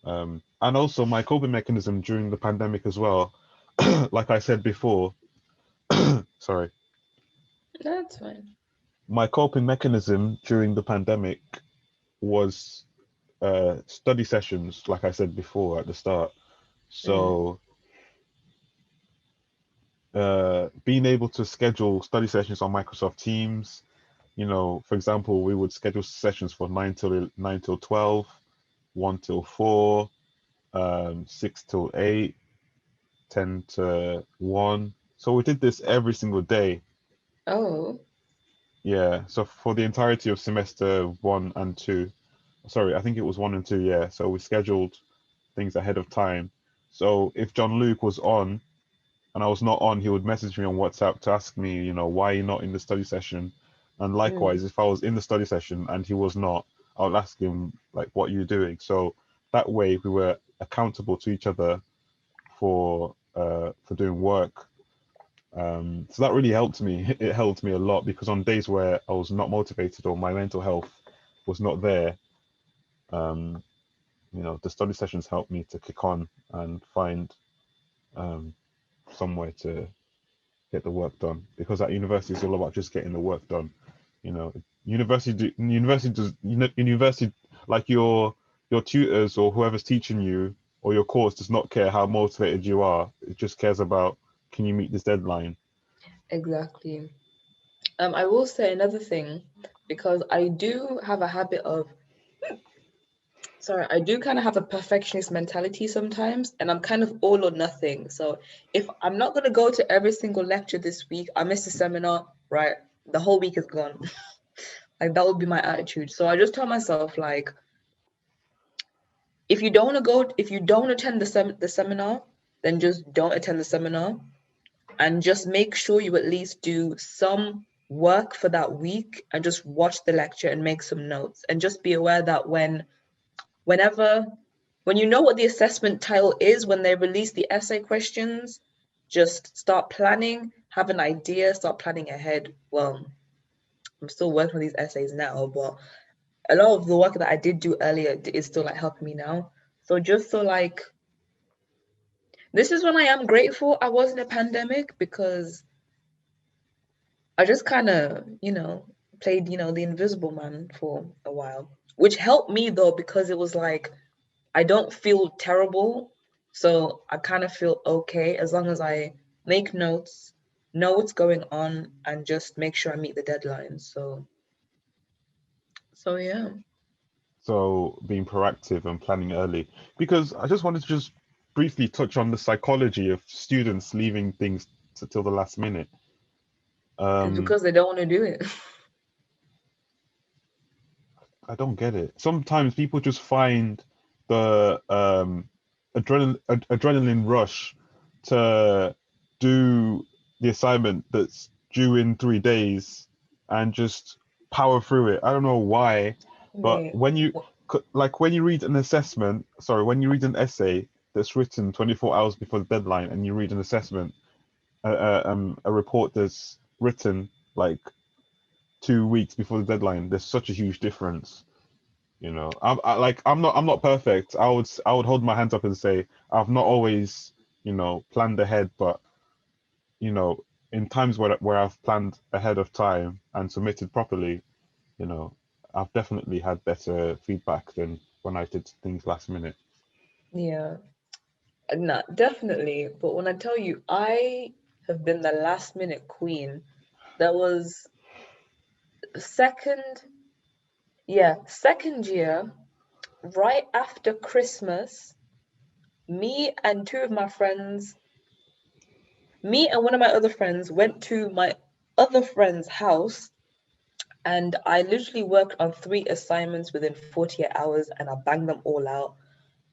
And also my coping mechanism during the pandemic as well. Like I said before, sorry, That's fine. my coping mechanism during the pandemic was study sessions, like I said before at the start. Mm. So being able to schedule study sessions on Microsoft Teams, for example, we would schedule sessions for 9 till 12, 1 till 4, 6 till 8, 10 to 1. So we did this every single day. Oh. Yeah. So for the entirety of semester 1 and 2, sorry, I think it was 1 and 2. Yeah. So we scheduled things ahead of time. So if John Luke was on and I was not on, he would message me on WhatsApp to ask me, why you're not in the study session. And likewise, Mm. if I was in the study session and he was not, I would ask him like, what are you doing? So that way we were accountable to each other for doing work. So that really helped me. It helped me a lot because on days where I was not motivated or my mental health was not there, um, the study sessions helped me to kick on and find um, somewhere to get the work done, because at university it's all about just getting the work done. You know, university, like your tutors or whoever's teaching you or your course does not care how motivated you are. It just cares about, can you meet this deadline? Exactly. I will say another thing, because I do have a habit of, sorry, I do kind of have a perfectionist mentality sometimes, and I'm kind of all or nothing. So if I'm not going to go to every single lecture this week, I missed a seminar, right? The whole week is gone. Like that would be my attitude. So I just tell myself, like, if you don't attend the seminar, then just don't attend the seminar, and just make sure you at least do some work for that week and just watch the lecture and make some notes, and just be aware that whenever when you know what the assessment title is, when they release the essay questions, just start planning, have an idea, start planning ahead. Well, I'm still working on these essays now, but a lot of the work that I did do earlier is still like helping me now. So just so like this is when I am grateful I was in a pandemic, because I just kind of, played, the invisible man for a while, which helped me though, because it was like I don't feel terrible. So I kind of feel okay as long as I make notes, know what's going on, and just make sure I meet the deadlines. So yeah. So being proactive and planning early, because I just wanted to just briefly touch on the psychology of students leaving things till the last minute. It's Um, because they don't want to do it. I don't get it. Sometimes people just find the adrenaline rush to do the assignment that's due in 3 days and just power through it. I don't know why, but Wait, when you when you read an when you read an essay that's written 24 hours before the deadline, and you read an assessment, a report that's written like 2 weeks before the deadline, there's such a huge difference. You know, I'm not perfect. I would hold my hands up and say I've not always, planned ahead, but you know, in times where I've planned ahead of time and submitted properly, you know, I've definitely had better feedback than when I did things last minute. yeah, no, definitely. But when I tell you, I have been the last minute queen. There was second, second year, right after Christmas, me and two of my friends, me and one of my other friends went to my other friend's house, and I literally worked on 3 assignments within 48 hours, and I banged them all out.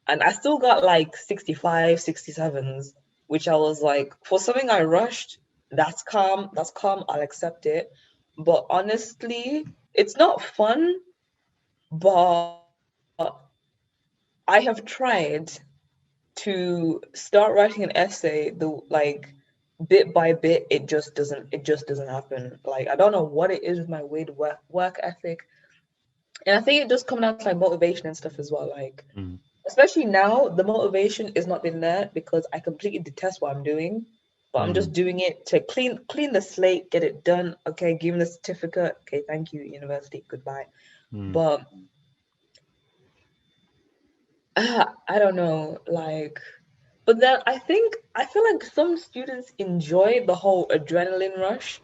And I still got like 65, 67s, which I was like, for something I rushed, that's calm, I'll accept it. But honestly, it's not fun, but I have tried to start writing an essay, the like bit by bit, it just doesn't happen. Like I don't know what it is with my weird work ethic. And I think it does come down to like motivation and stuff as well. Like Mm. especially now, the motivation is not been there because I completely detest what I'm doing. But I'm just Mm. doing it to clean the slate, get it done. Okay, give me the certificate. Okay, thank you, university. Goodbye. Mm. But I don't know, like. But then I feel like some students enjoy the whole adrenaline rush.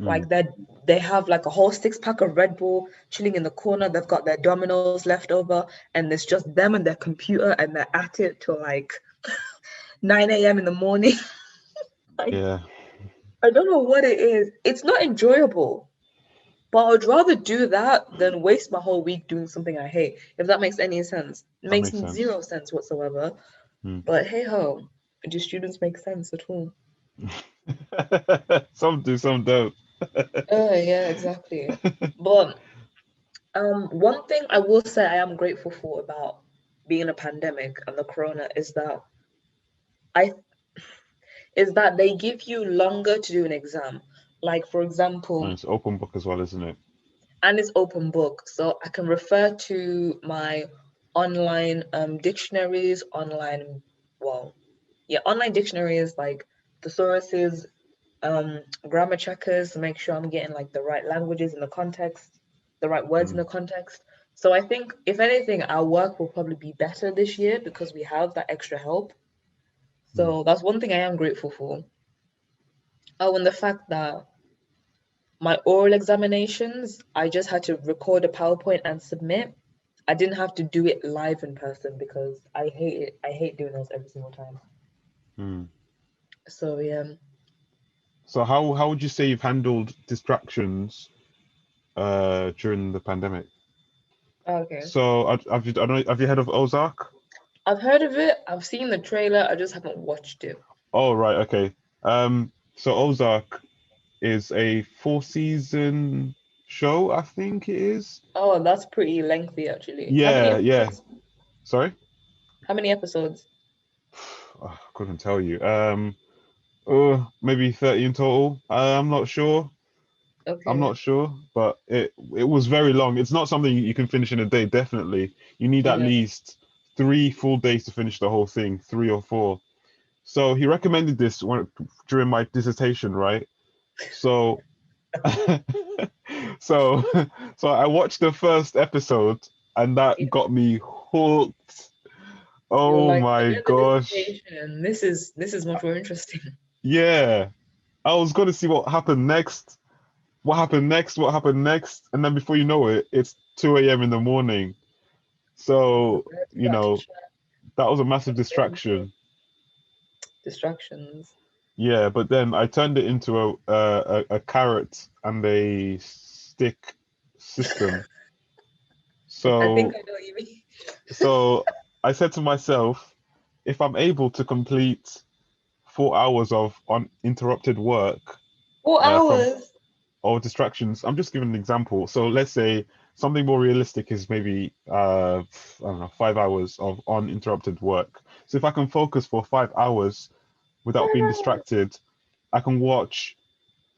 Mm. Like that they have like a whole 6 pack of Red Bull chilling in the corner. They've got their Dominoes left over, and it's just them and their computer, and they're at it till like 9 a.m. in the morning. Like Yeah, I don't know what it is. It's not enjoyable, but I'd rather do that than waste my whole week doing something I hate. If that makes any sense, it that makes makes sense. zero sense whatsoever. Mm. But hey ho, do students make sense at all? Some do, some don't. Yeah, exactly. But one thing I will say I am grateful for about being in a pandemic and the corona I is that they give you longer to do an exam. Like for And example, it's open book as well, isn't it? and it's open book, so I can refer to my online dictionaries, well, online dictionaries like thesauruses, grammar checkers to make sure I'm getting like the right languages in the context, the right words in Mm. the context. So I think if anything, our work will probably be better this year because we have that extra help. Mm. So that's one thing I am grateful for. Oh, and the fact that my oral examinations, I just had to record a PowerPoint and submit. I didn't have to do it live in person because I hate it. I hate doing those every single time. Mm. So yeah. So how would you say you've handled distractions during the pandemic? Okay. So have you, I don't know, have you heard of Ozark? I've heard of it. I've seen the trailer. I just haven't watched it. Oh, right, okay. So Ozark is a 4 season show, I think it is. Oh, that's pretty lengthy actually. How many Yeah, yeah. episodes? Sorry? How many episodes? Oh, I couldn't tell you. Maybe 30 in total. I'm not sure. I'm Okay. not sure, but it was very long. It's not something you can finish in a day, definitely. You need at Yeah. least 3 full days to finish the whole thing, 3 or 4. So he recommended this during my dissertation, right? So so so I watched the first episode and that Yeah. got me hooked. You're Oh like, my forget the gosh. dissertation. This is much more interesting. Yeah. I was going to see what happened next. What happened next? And then before you know it, it's 2 a.m. in the morning. Oh, So, that's that that was a massive distraction. distractions. Yeah, but then I turned it into a carrot and a stick system. I think So I know what you mean. so I said to myself, if I'm able to complete 4 hours of uninterrupted work from 4 hours. or distractions. I'm just giving an example. So let's say something more realistic is maybe I don't know, 5 hours of uninterrupted work. So if I can focus for 5 hours without being distracted, I can watch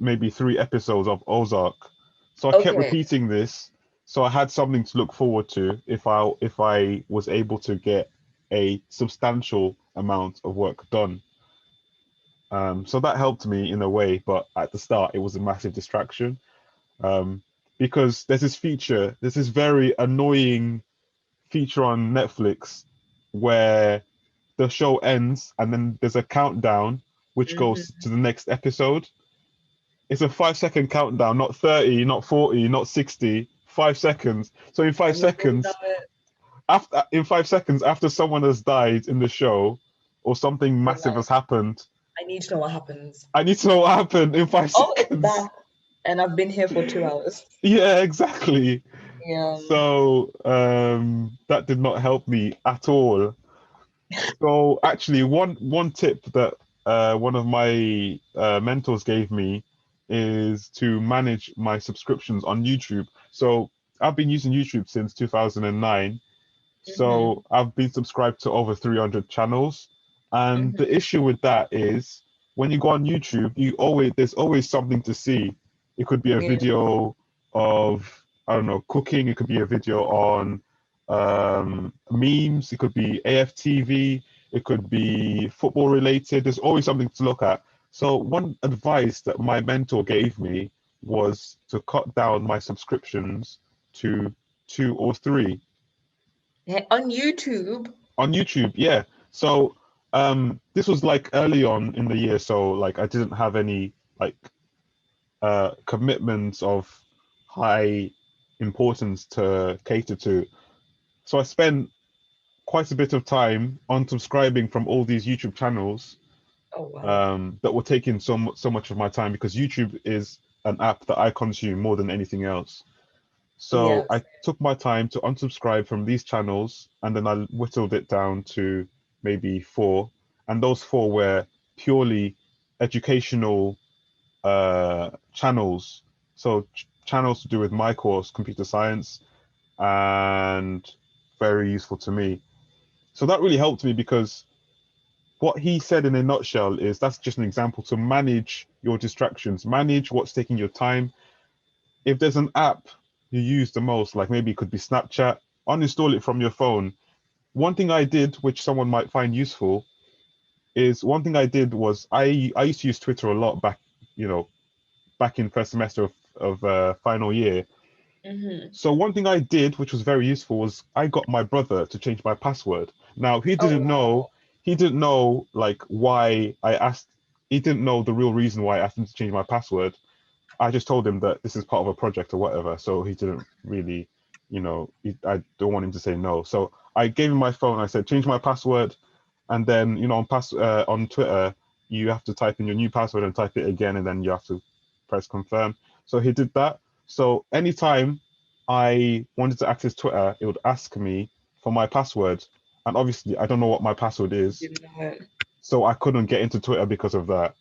maybe 3 episodes of Ozark. So I kept Okay. repeating this. So I had something to look forward to if I was able to get a substantial amount of work done. So that helped me in a way, but at the start it was a massive distraction. Um, because there's this very annoying feature on Netflix where the show ends and then there's a countdown which goes Mhm. to the next episode. It's a 5 second countdown, not 30, not 40, not 60, 5 seconds. So in five And you don't know seconds, it. after someone has died in the show or something You're massive like, has happened, I need to know what happens. I need to know what happened in five Oh, it's seconds. that. And I've been here for 2 hours. Yeah, exactly. Yeah. So that did not help me at all. So actually, one tip that one of my mentors gave me is to manage my subscriptions on YouTube. So I've been using YouTube since 2009. Mhm. So I've been subscribed to over 300 channels. And the Mhm. issue with that is when you go on YouTube, there's always something to see. It could be a Yeah. video of, I don't know, cooking. It could be a video on memes. It could be AFTV. It could be football related. There's always something to look at. So one advice that my mentor gave me was to cut down my subscriptions to 2 or 3 On YouTube. on YouTube. Yeah. So this was like early on in the year, so like I didn't have any like commitments of high importance to cater to. So I spent quite a bit of time unsubscribing from all these YouTube channels Oh wow. that were taking so much of my time because YouTube is an app that I consume more than anything else. So Yes. I took my time to unsubscribe from these channels and then I whittled it down to maybe 4. And those 4 were purely educational channels. So channels to do with my course, computer science, and very useful to me. So that really helped me because what he said in a nutshell is that's just an example to manage your distractions, manage what's taking your time. If there's an app you use the most, like maybe it could be Snapchat, uninstall it from your phone. One thing I did, which someone might find useful, is one thing I did was I used to use Twitter a lot back in first semester of final year. Mhm. So one thing I did, which was very useful, was I got my brother to change my password. Now Oh wow. he didn't know like why I asked. He didn't know the real reason why I asked him to change my password. I just told him that this is part of a project or whatever. So he didn't really, I don't want him to say no. So I gave him my phone. I said, change my password. And then, on Twitter, you have to type in your new password and type it again. And then you have to press confirm. So he did that. So anytime I wanted to access Twitter, it would ask me for my password. And obviously, I don't know what my password is. Didn't know it. So I couldn't get into Twitter because of that.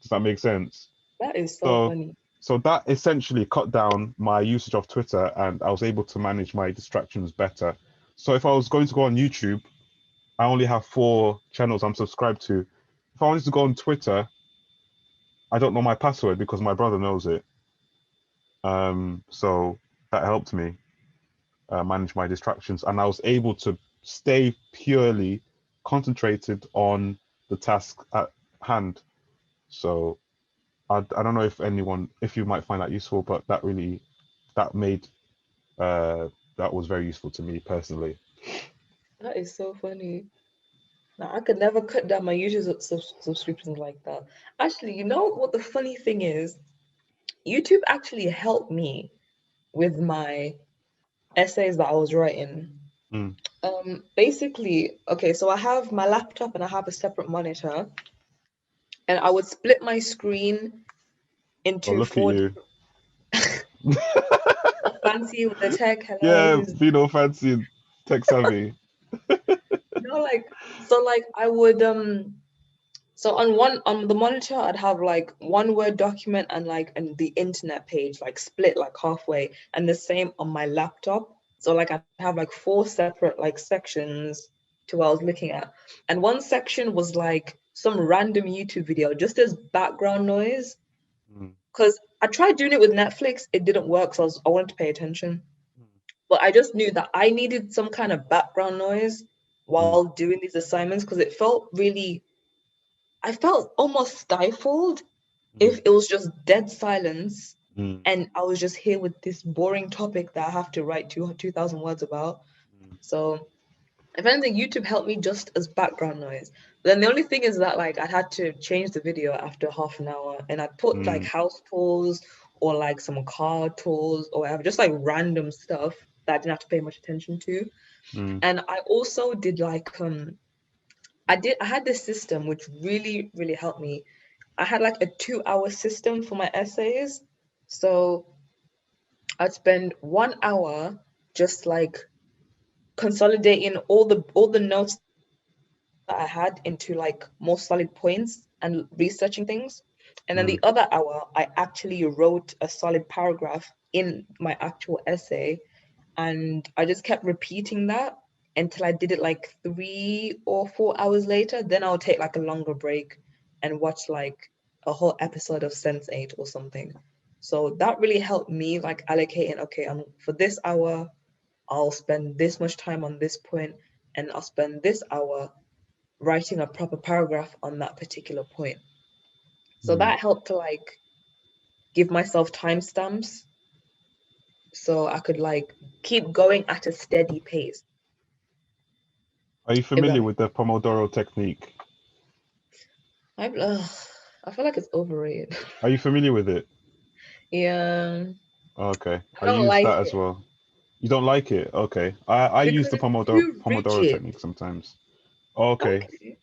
Does that make sense? That is so So, funny. so that essentially cut down my usage of Twitter and I was able to manage my distractions better. So if I was going to go on YouTube, I only have 4 channels I'm subscribed to. If I wanted to go on Twitter, I don't know my password because my brother knows it. So that helped me manage my distractions and I was able to stay purely concentrated on the task at hand. So I don't know if you might find that useful, but that made that was very useful to me personally. That is so funny. Now, I could never cut down my YouTube subscriptions like that. Actually, you know what the funny thing is? YouTube actually helped me with my essays that I was writing. Mm. Basically, okay, so I have my laptop and I have a separate monitor, and I would split my screen Oh, into look at four you. fancy with the tech. Yeah, Hello. being all fancy and tech savvy. Like so like I would So on the monitor, I'd have like one Word document and the internet page like split like halfway, and the same on my laptop. So like I'd have like 4 separate like sections to what I was looking at, and one section was like some random YouTube video just as background noise. Mm. Because I tried doing it with Netflix, it didn't work, so I wanted to pay attention. But I just knew that I needed some kind of background noise while doing these assignments because I felt almost stifled if it was just dead silence Mm. and I was just here with this boring topic that I have to write 2,000 words about. So if anything, YouTube helped me just as background noise. But then the only thing is that like I had to change the video after half an hour, and I'd put like house tools or like some car tools or whatever, just like random stuff that I didn't have to pay much attention to. And I also did like I had this system which really, really helped me. I had like a 2-hour system for my essays. So I'd spend 1 hour just like consolidating all the notes that I had into like more solid points and researching things. And then the other hour, I actually wrote a solid paragraph in my actual essay. And I just kept repeating that until I did it like 3 or 4 hours later. Then I'll take like a longer break and watch like a whole episode of Sense8 or something. So that really helped me like allocating, okay, for this hour, I'll spend this much time on this point, and I'll spend this hour writing a proper paragraph on that particular point. So that helped to like give myself timestamps so I could like keep going at a steady pace. Are you If that familiar with the Pomodoro technique? I, I feel like it's overrated. Are you familiar with it? Yeah, Okay, I I don't use like that as it well. You don't like it? Okay. I use because the it's Pomodoro too Pomodoro rigid. technique sometimes. Okay. Okay,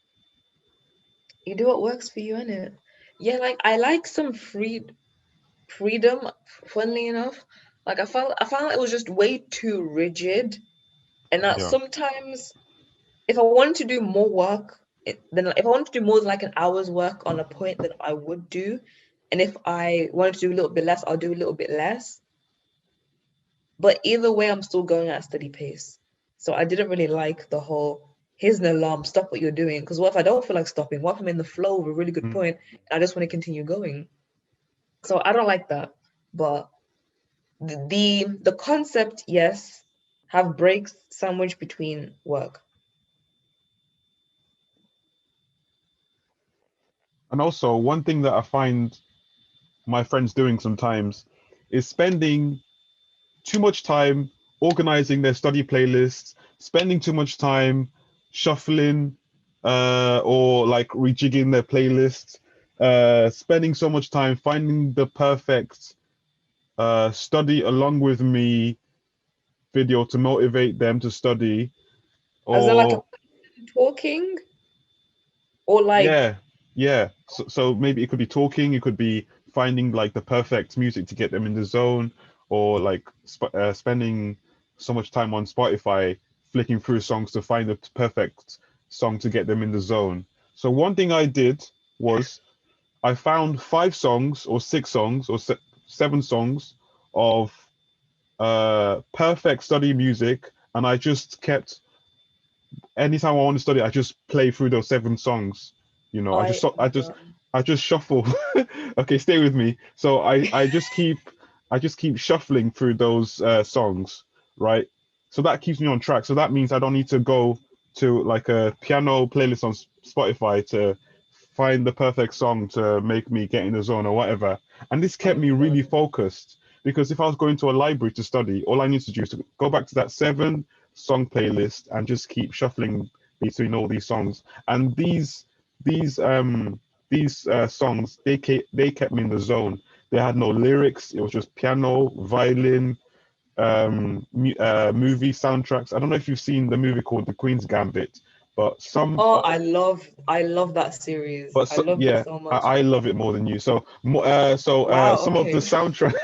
you do what works for you, innit? Yeah, like I like some freedom, funnily enough. Like I found like it was just way too rigid, and that Yeah. sometimes if I wanted to do more work, then if I wanted to do more than like an hour's work on a point, then I would do. And if I wanted to do a little bit less, I'll do a little bit less. But either way, I'm still going at a steady pace. So I didn't really like the whole here's an alarm, stop what you're doing. Because what if I don't feel like stopping? What if I'm in the flow of a really good point and I just want to continue going? So I don't like that. But the concept, yes, have breaks sandwiched between work. And also, one thing that I find my friends doing sometimes is spending too much time organizing their study playlists, spending too much time shuffling or like rejigging their playlists, spending so much time finding the perfect study along with me video to motivate them to study. As in like a Or person talking or like yeah, yeah. So maybe it could be talking, it could be finding like the perfect music to get them in the zone, or like spending so much time on Spotify flicking through songs to find the perfect song to get them in the zone. So one thing I did was I found 5 songs or 6 songs or 7 songs of perfect study music, and I just kept anytime I want to study, I just play through those 7 songs. You know, I I just shuffle. Okay, stay with me. So I just keep shuffling through those songs, right? So that keeps me on track. So that means I don't need to go to like a piano playlist on Spotify to find the perfect song to make me get in the zone or whatever. And this kept me really understand. focused because if I was going to a library to study, all I need to do is to go back to that 7 song playlist and just keep shuffling between all these songs. And these songs they kept me in the zone. They had no lyrics. It was just piano, violin, movie soundtracks. I don't know if you've seen the movie called The Queen's Gambit, but Oh, I love that series. I loved it yeah, so much. I love it more than you. So Wow, some of the okay. soundtrack,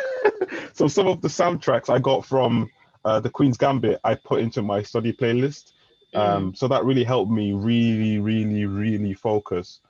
so some of the soundtracks I got from The Queen's Gambit, I put into my study playlist. Mm. So that really helped me really, really, really focus.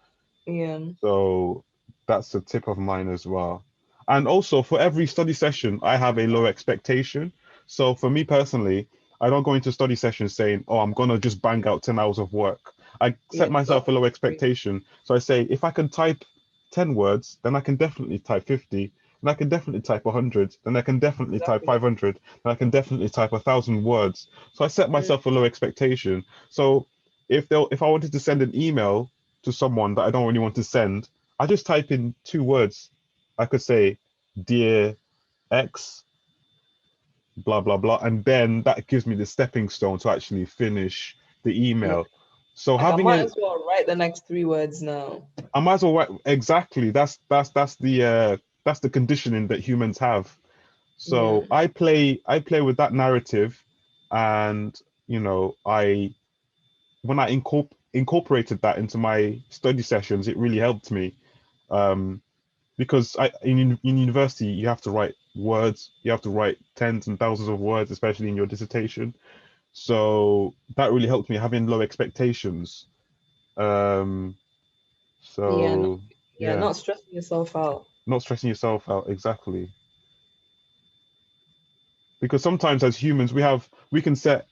Yeah. So that's a tip of mine as well. And also for every study session, I have a low expectation. So for me personally, I don't go into study sessions saying, oh, I'm gonna just bang out 10 hours of work. I set Yeah. myself a low Agree. expectation. So I say if I can type 10 words, then I can definitely type 50. And I can definitely type 100, then I can definitely type Exactly. 500, and I can definitely type 1,000 words. So I set Mm. myself a low expectation. So if I wanted to send an email to someone that I don't really want to send, I just type in 2 words. I could say, dear X, blah, blah, blah. And then that gives me the stepping stone to actually finish the Yeah. email. So Like I having might it, as well write the next 3 words now. I might as well write, exactly. That's the conditioning that humans have. Yeah. So I play with that narrative, and I when I incorporated that into my study sessions, it really helped me. Um, because in university you have to write words, you have to write tens and thousands of words, especially in your dissertation. So that really helped me having low expectations. Um, Yeah. so Yeah. yeah, Not stressing yourself out. not stressing yourself out, exactly. Because sometimes as humans we can set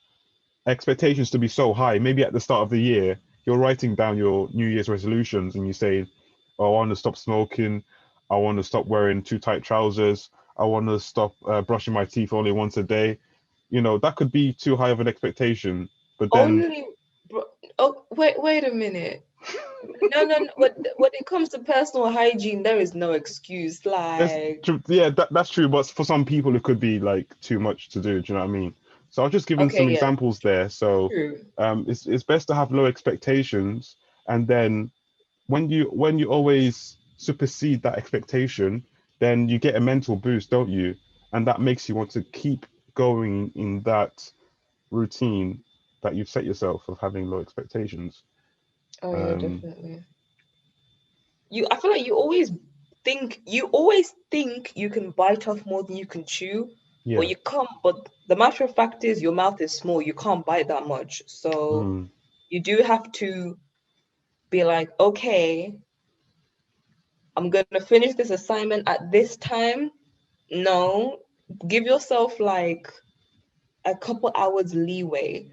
expectations to be so high. Maybe at the start of the year, you're writing down your New Year's resolutions and you say, oh, I want to stop smoking. I want to stop wearing too tight trousers. I want to stop brushing my teeth only once a day. That could be too high of an expectation. But then, Only. Oh, wait a minute. No, no, no. When it comes to personal hygiene, there is no excuse. Like, yeah, that's true. But for some people, it could be like too much to do. Do you know what I mean? So I've just given okay, some yeah, examples there. So true. it's best to have low expectations, and then when you always supersede that expectation, then you get a mental boost, don't you? And that makes you want to keep going in that routine that you've set yourself of having low expectations. Oh yeah, Um, definitely. I feel like you always think you can bite off more than you can chew, but yeah. you can't. But the matter of fact is, your mouth is small. You can't bite that much. So Mm, you do have to be like, okay, I'm gonna finish this assignment at this time. No, give yourself like a couple hours leeway,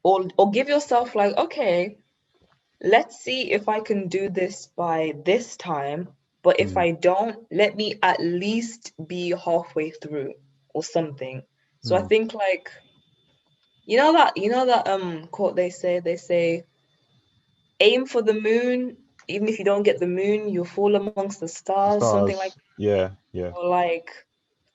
or give yourself like, okay, let's see if I can do this by this time. But if mm, I don't, let me at least be halfway through or something. So I mm. think like you know that quote they say aim for the moon, even if you don't get the moon, you'll fall amongst the The stars, something like stars. Yeah, yeah. or like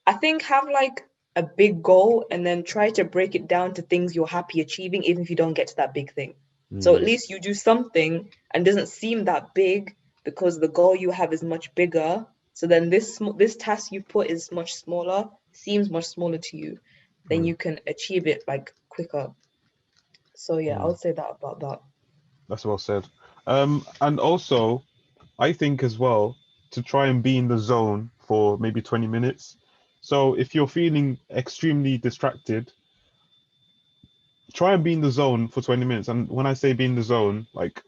I think have like a big goal and then try to break it down to things you're happy achieving, even if you don't get to that big thing. So at Mm, least you do something and doesn't seem that big because the goal you have is much bigger. So then this task you put is much smaller, seems much smaller to you, then mm, you can achieve it like quicker. So yeah, I mm. would say that about that. That's well said. And also, I think as well to try and be in the zone for maybe 20 minutes. So if you're feeling extremely distracted, try and be in the zone for 20 minutes. And when I say be in the zone, like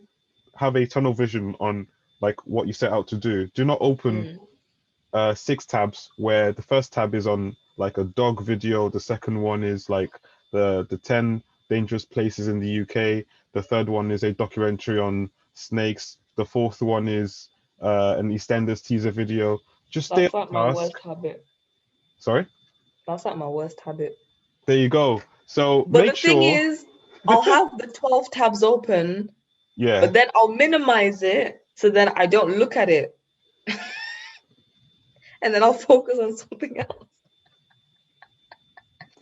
have a tunnel vision on like what you set out to do. Do not open Mm. 6 tabs where the first tab is on like a dog video, the second one is like the 10 dangerous places in the UK, the third one is a documentary on snakes, the fourth one is an EastEnders teaser video. Just stay That's on like my worst task. habit. Sorry, That's like my worst habit. there you go. So But make the thing sure, is, I'll have the 12 tabs open, yeah. but then I'll minimize it so then I don't look at it and then I'll focus on something else.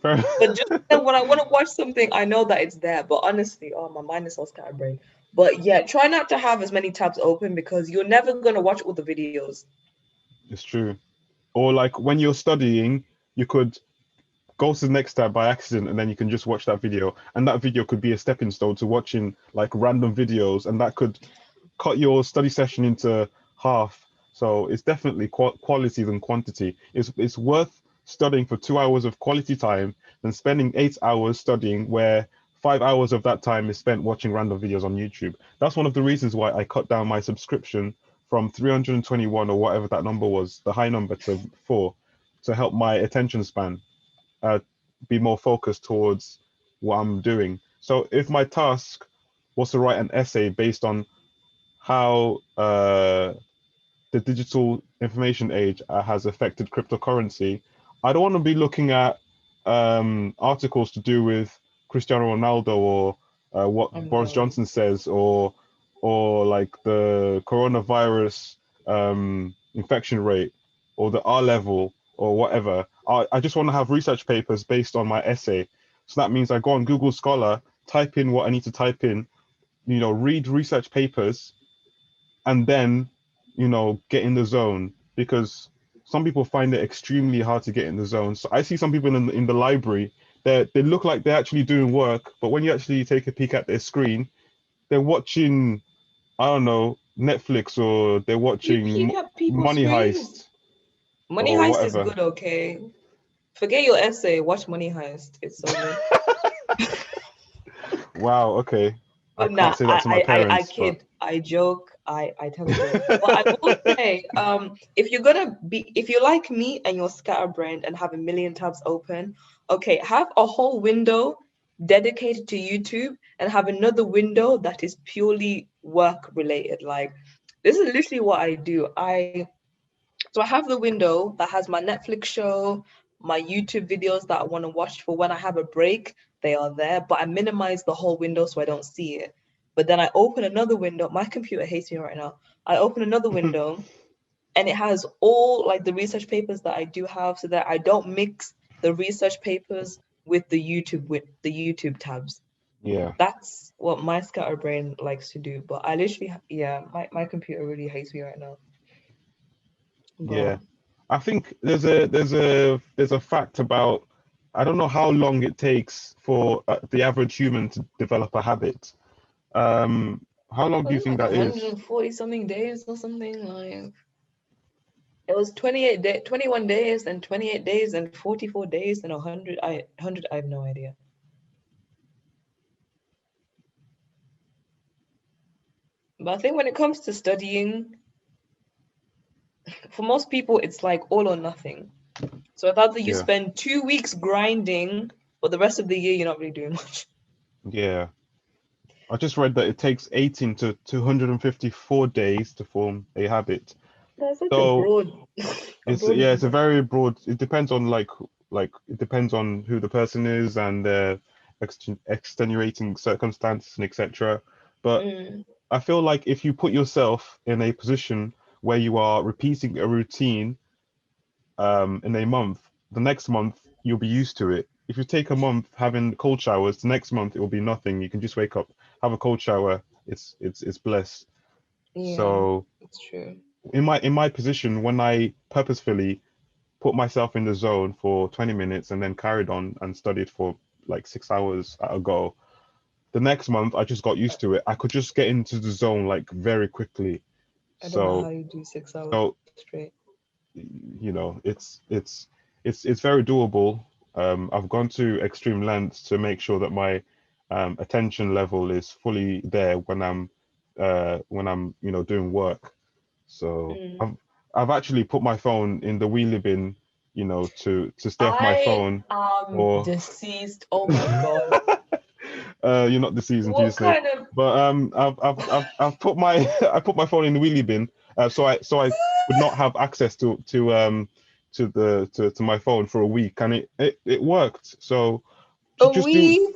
Fair. But just then when I want to watch something, I know that it's there. But honestly, oh, my mind is so scatterbrained. But yeah, try not to have as many tabs open because you're never going to watch all the videos. It's true. Or like when you're studying, you could go to the next tab by accident and then you can just watch that video, and that video could be a stepping stone to watching like random videos, and that could cut your study session into half. So it's definitely quality than quantity. It's worth studying for 2 hours of quality time than spending 8 hours studying where 5 hours of that time is spent watching random videos on YouTube. That's one of the reasons why I cut down my subscription from 321 or whatever that number was, the high number, to 4, to help my attention span be more focused towards what I'm doing. So if my task was to write an essay based on how the digital information age has affected cryptocurrency, I don't want to be looking at articles to do with Cristiano Ronaldo or what Boris Johnson says, or like the coronavirus infection rate or the R level or whatever. I just want to have research papers based on my essay. So that means I go on Google Scholar, type in what I need to type in, read research papers, and then, get in the zone, because some people find it extremely hard to get in the zone. So I see some people in the library, they look like they're actually doing work, but when you actually take a peek at their screen, they're watching, I don't know, Netflix, or they're watching Money Heist. Money or Heist whatever. is good, okay? Forget your essay, watch Money Heist. It's so good. Wow, okay. But I can't say that to my parents. I kid, I joke, I tell a joke. But I will say, if you're like me and you're scatterbrained and have a million tabs open, okay, have a whole window dedicated to YouTube and have another window that is purely work related. Like, this is literally what I do. So I have the window that has my Netflix show, my YouTube videos that I want to watch for when I have a break. They are there, but I minimize the whole window so I don't see it. But then I open another window. My computer hates me right now. I open another window and it has all like the research papers that I do have, so that I don't mix the research papers with the YouTube tabs. Yeah. That's what my scatterbrain likes to do. But I literally, my computer really hates me right now. But Yeah. I think there's a fact about, I don't know how long it takes for the average human to develop a habit. How long do you think like that is? 140 something days or something. Like, it was 21 days and 28 days and 44 days and 100. I have no idea. But I think when it comes to studying, for most people, it's like all or nothing. So it's either you Yeah. spend 2 weeks grinding, but the rest of the year you're not really doing much. Yeah. I just read that it takes 18 to 254 days to form a habit. That's such a So broad. it's number. a very broad. It depends on it depends on who the person is and their extenuating circumstances and etc. But I feel like if you put yourself in a position where you are repeating a routine in a month, the next month you'll be used to it. If you take a month having cold showers, the next month it will be nothing. You can just wake up, have a cold shower. It's bliss. Yeah, So it's true. in my position, when I purposefully put myself in the zone for 20 minutes and then carried on and studied for like 6 hours at a go, the next month I just got used to it. I could just get into the zone like very quickly. I don't know how So you do 6 hours straight. It's very doable. I've gone to extreme lengths to make sure that my attention level is fully there when I'm doing work. So I've actually put my phone in the wheelie bin, to stay off my phone. am deceased. Oh my god. You're not deceased, What obviously. kind of But I've put my I put my phone in the wheelie bin, so I would not have access to my phone for a week, and it worked. So a just week?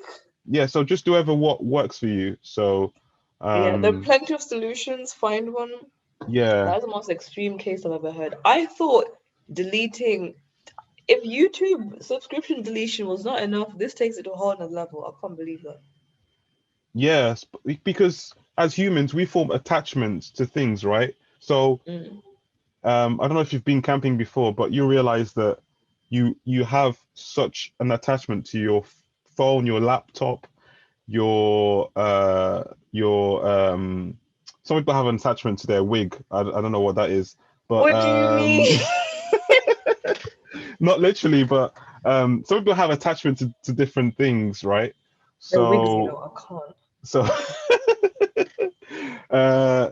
so just do whatever what works for you. So Yeah, there are plenty of solutions. Find one. yeah. That's the most extreme case I've ever heard. I thought deleting, if YouTube subscription deletion was not enough, this takes it to a whole nother level. I can't believe that. Yes, because as humans we form attachments to things, right? So I don't know if you've been camping before, but you realize that you have such an attachment to your phone, your laptop, your some people have an attachment to their wig. I don't know what that is, but What do you mean? not literally, but some people have attachment to different things, right? The wigs, So I can't. so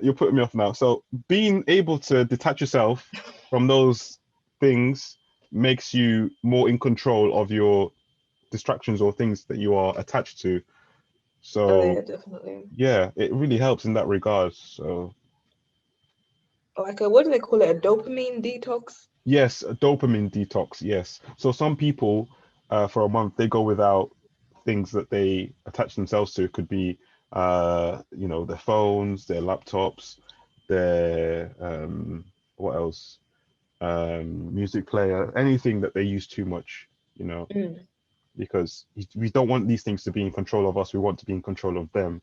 you're putting me off now. So being able to detach yourself from those things makes you more in control of your distractions or things that you are attached to. Oh yeah, So definitely. yeah, it really helps in that regard. So Like what do they call it? A dopamine detox? yes, a dopamine detox. Yes. So some people, for a month, they go without things that they attach themselves to. It could be, their phones, their laptops, their what else? Music player, anything that they use too much. Mm. Because we don't want these things to be in control of us. We want to be in control of them.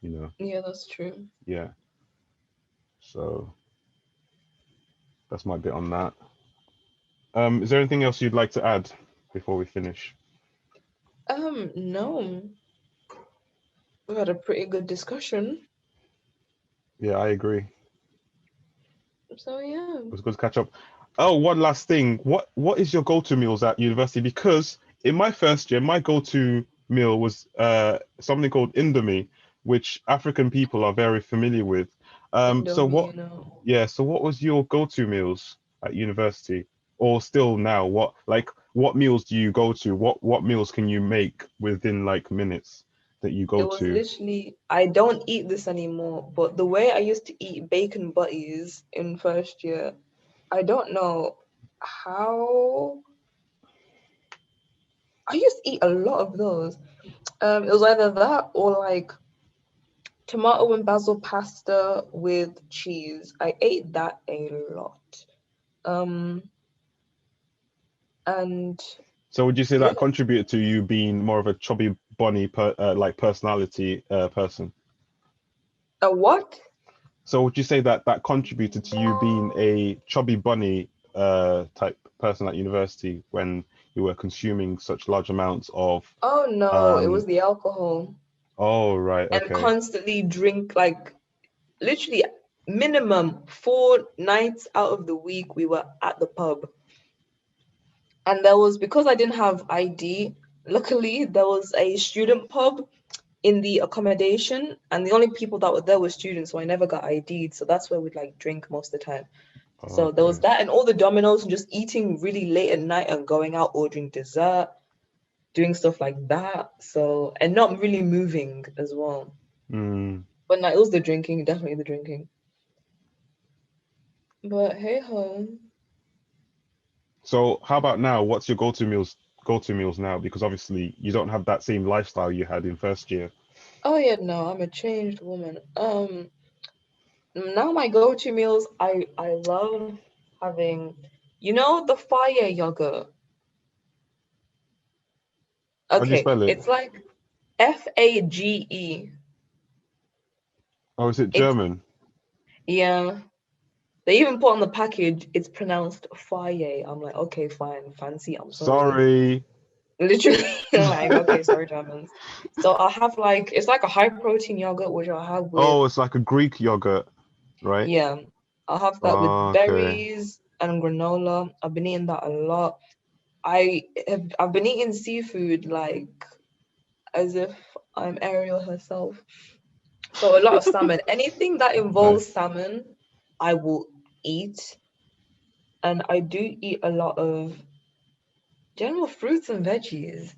Yeah, that's true. Yeah. So that's my bit on that. Is there anything else you'd like to add before we finish? No. We had a pretty good discussion. Yeah, I agree. So yeah. It was good to catch up. Oh, one last thing. What is your go-to meals at university? Because in my first year, my go-to meal was something called Indomie, which African people are very familiar with. So Indomie, what? Yeah. So what was your go-to meals at university, or still now? What meals do you go to? What meals can you make within like minutes that you It go was to? literally, I don't eat this anymore, but the way I used to eat bacon butties in first year, I don't know how. I used to eat a lot of those. It was either that or like tomato and basil pasta with cheese. I ate that a lot. Um, and So would you say the that other, contributed to you being more of a chubby bunny personality person? a what? So would you say that that contributed to you being a chubby bunny type person at university when you were consuming such large amounts of Oh no, it was um the alcohol oh right, and okay. constantly drink like literally minimum 4 nights out of the week we were at the pub. And there was, because I didn't have ID, luckily there was a student pub in the accommodation, and the only people that were there were students, so I never got ID'd. So that's where we'd like drink most of the time. So there was Okay. that and all the dominoes and just eating really late at night and going out ordering dessert, doing stuff like that. So, and not really moving as well. Mm. But no, it was the drinking, definitely the drinking. But hey ho. So how about now? What's your go-to meals now? Because obviously you don't have that same lifestyle you had in first year. Oh yeah, no, I'm a changed woman. Now my go-to meals, I love having, the fire yogurt. How do you Okay, spell it? it's like Fage. Oh, is it It's German? yeah. They even put on the package, it's pronounced fire. I'm like, okay, fine, fancy, I'm sorry. Sorry. Literally, like, okay, sorry, Germans. So I'll have like, it's like a high protein yogurt, which I'll have with, Oh, it's like a Greek yogurt, right? yeah, I'll have that with Okay. berries and granola. I've been eating that a lot. I've been eating seafood like as if I'm Ariel herself. So a lot of salmon. Anything that involves Nice. salmon, I will eat. And I do eat a lot of general fruits and veggies.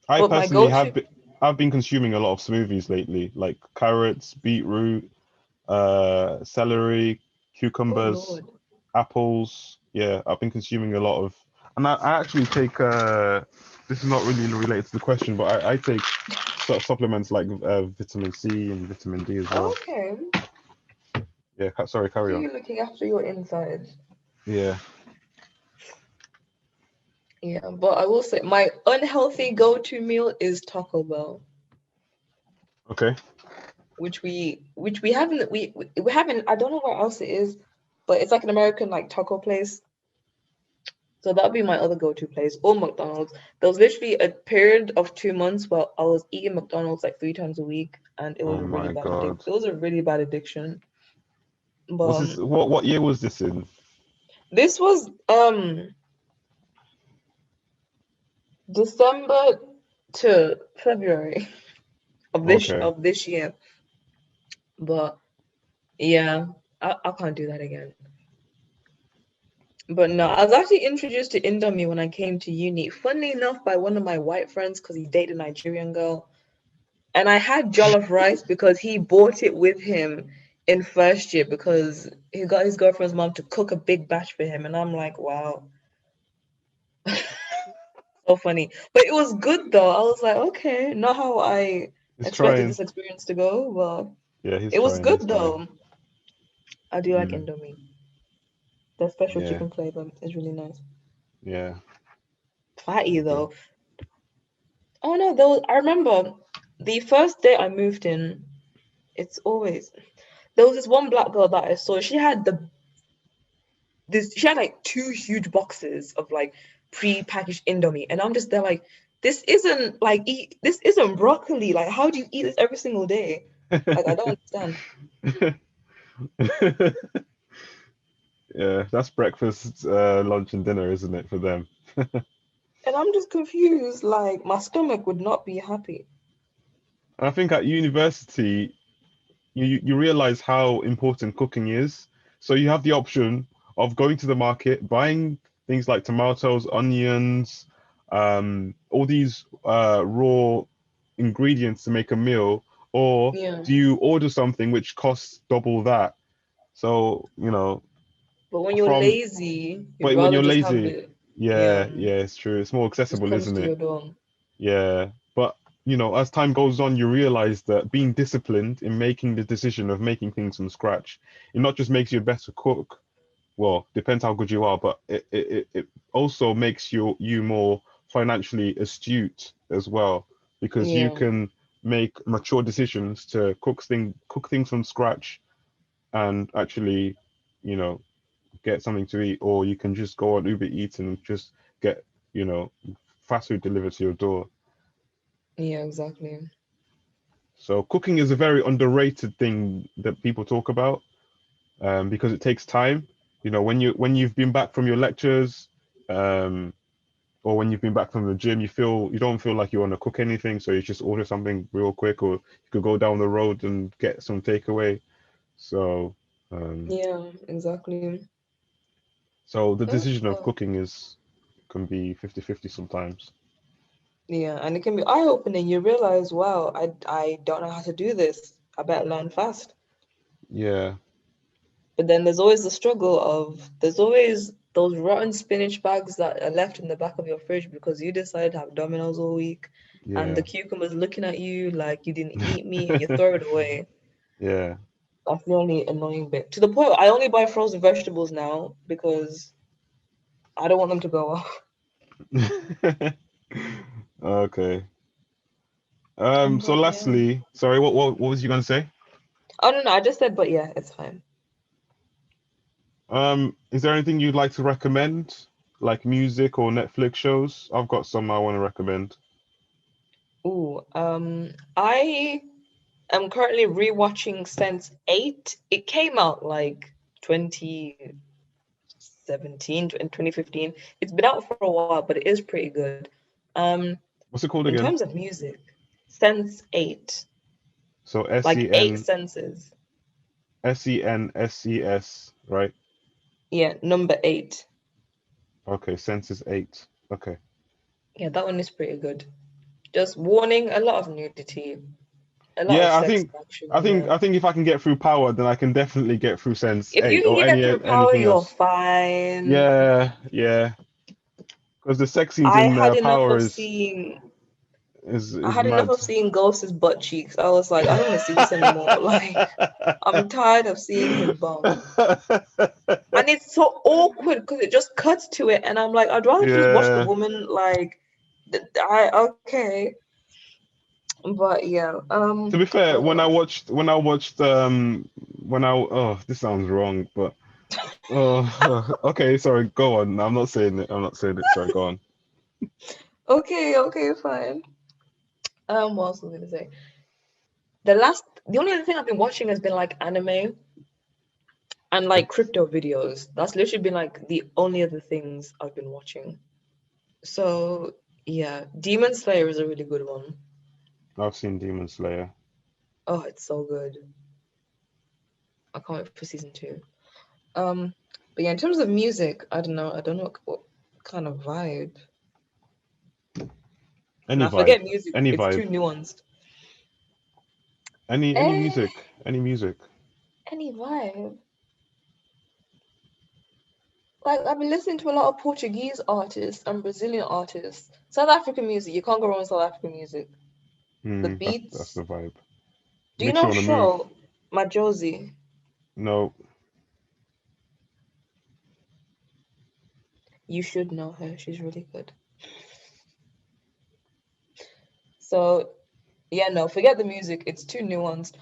I But my personally go-to, I've been consuming a lot of smoothies lately, like carrots, beetroot, celery, oh cucumbers, Lord. apples. Yeah, I've been consuming a lot of, and I actually take this is not really related to the question, but I take sort of supplements like vitamin C and vitamin D as well. Okay. Yeah, sorry, carry on. You looking after your insides. Yeah. Yeah, but I will say my unhealthy go-to meal is Taco Bell, Okay. which we haven't we haven't, I don't know where else it is, but it's like an American like taco place. So that'd be my other go-to place, or McDonald's. There was literally a period of 2 months where I was eating McDonald's like 3 times a week, and it Oh was a really my bad God. it was a really bad addiction. But Was this what year was this in? this was December to February of this Okay. year. But yeah, I can't do that again. But no, I was actually introduced to Indomie when I came to uni. Funnily enough, by one of my white friends because he dated a Nigerian girl. And I had jollof rice because he bought it with him in first year because he got his girlfriend's mom to cook a big batch for him. And I'm like, wow, so funny. But it was good though. I was like, okay, not how I He's expected trying. this experience to go, but Yeah, he's it was trying. He's good trying. though. I do like Mm, Indomie. The special yeah. chicken flavor is really nice. Yeah. Fatty Okay. though. Oh no, I remember the first day I moved in, it's always there was this one black girl that I saw. She had like two huge boxes of like pre-packaged Indomie, and I'm just there like, this isn't like this isn't broccoli. Like, how do you eat this every single day? Like, I don't understand. Yeah, that's breakfast, lunch, and dinner, isn't it, for them? And I'm just confused. Like, my stomach would not be happy. I think at university, you realize how important cooking is. So you have the option of going to the market, buying things like tomatoes, onions, all these raw ingredients to make a meal, or Yeah. do you order something which costs double that? So, But when you're from lazy, you'd but when rather you're just have lazy, it. Yeah, yeah, yeah, it's true. It's more just accessible, comes isn't to it? your door. Yeah, but as time goes on, you realize that being disciplined in making the decision of making things from scratch, it not just makes you a better cook. Well, depends how good you are, but it also makes you more financially astute as well, because you Yeah, can make mature decisions to cook things from scratch and actually, you know, get something to eat, or you can just go on Uber Eats and just get, you know, fast food delivered to your door. yeah, exactly. So cooking is a very underrated thing that people talk about, because it takes time. When you've been back from your lectures, um, or when you've been back from the gym, you don't feel like you want to cook anything, so you just order something real quick, or you could go down the road and get some takeaway. So, um, Yeah, exactly. so the Oh, decision of well. cooking is can be 50-50 sometimes. Yeah, and it can be eye-opening. You realize, wow, I don't know how to do this. I better learn fast. Yeah, But then there's always the struggle of there's always those rotten spinach bags that are left in the back of your fridge because you decided to have Domino's all week, and the yeah, cucumber's looking at you like you didn't eat me, and you throw it away. yeah. That's the only annoying bit. To the point where I only buy frozen vegetables now because I don't want them to go off. Okay. So But yeah. lastly, sorry, what was you gonna say? Oh no, no, I just said, but yeah, it's fine. Is there anything you'd like to recommend, like music or Netflix shows? I've got some I want to recommend. Ooh, I am currently rewatching Sense 8. It came out like 2017 and 2015. It's been out for a while, but it is pretty good. Um, What's it called in again? terms of music, Sense 8, So S like E eight N senses. SENSES, right? Yeah, number 8. Okay, Census 8. Okay. Yeah, that one is pretty good. Just warning, a lot of nudity, a lot of Yeah, sex action I in think there. I think if I can get through Power, then I can definitely get through Sense If you 8 can or get through Power, anything you're else. fine. Yeah, yeah. Because the sex scenes I in had enough Power of is seeing is I is had enough mad. of seeing Ghost's butt cheeks. I was like, I don't want to see this anymore. Like, I'm tired of seeing his bum. And it's so awkward because it just cuts to it, and I'm like, I'd rather just watch the Yeah. woman. Like, okay, but yeah, To be fair, what else? this sounds wrong, but okay, sorry, go on. I'm not saying it. I'm not saying it. Sorry, go on. Okay, okay, fine. What else was I gonna say? The only other thing I've been watching has been like anime and like crypto videos. That's literally been like the only other things I've been watching. So Yeah, Demon Slayer is a really good one. I've seen Demon Slayer. Oh, it's so good. I can't wait for season 2. But yeah, in terms of music, I don't know what kind of vibe. Any Nah, vibe. forget music. Any It's too vibe. nuanced. Any Eh, music. Any music. any vibe. Like I've been listening to a lot of Portuguese artists and Brazilian artists. South African music, you can't go wrong with South African music. The That's beats. the vibe. Do you Makes you know want to move. Show Majosi? No. You should know her. She's really good. So yeah, no, forget the music. It's too nuanced.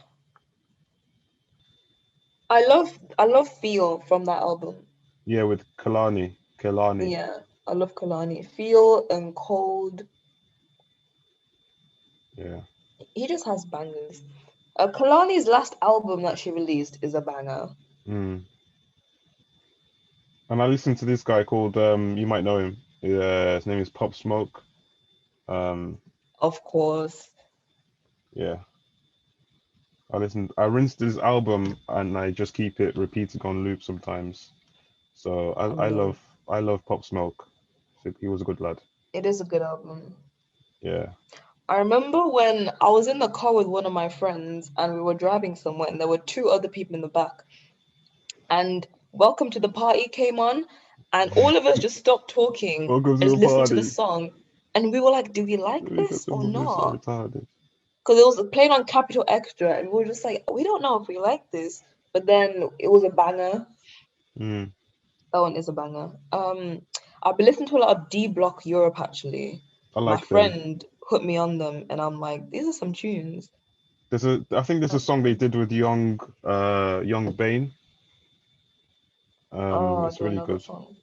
I love Feel from that album. Yeah, with Kalani. Yeah, I love Kalani. Feel and Cold. Yeah. He just has bangers. Kalani's last album that she released is a banger. Mm. And I listened to this guy called you might know him. His name is Pop Smoke. Of course. Yeah. I rinsed his album and I just keep it repeating on loop sometimes. So I Love. love Pop Smoke. So he was a good lad. It is a good album. Yeah. I remember when I was in the car with one of my friends and we were driving somewhere and there were 2 other people in the back. And Welcome to the Party came on and all of us just stopped talking Welcome and to just the listened to the party. song. And we were like, do we like this or not? Retarded. Because it was playing on Capital Extra and we were just like, we don't know if we like this. But then it was a banger. Mm. That one is a banger. I've been listening to a lot of D Block Europe actually. I My like them. friend put me on them and I'm like, these are some tunes. I think there's a song they did with Young Bane. Oh, I It's don't really know the good. song.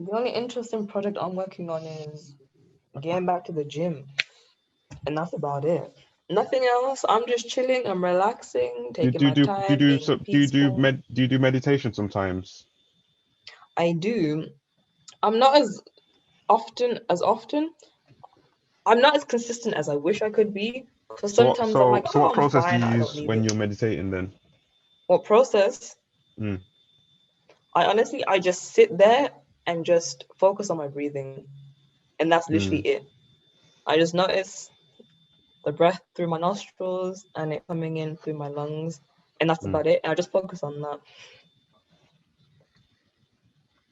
The only interesting project I'm working on is getting back to the gym. And that's about it. Nothing else. I'm just chilling, I'm relaxing, taking my time, being peaceful. Do you do meditation sometimes? I do. I'm not as often. I'm not as consistent as I wish I could be. Because sometimes I'm like, So oh, what I'm process do fine, you I don't use need when it. you're meditating then? What process? Mm. I just sit there and just focus on my breathing. And that's literally Mm. it. I just notice the breath through my nostrils and it coming in through my lungs. And that's Mm. about it. And I just focus on that.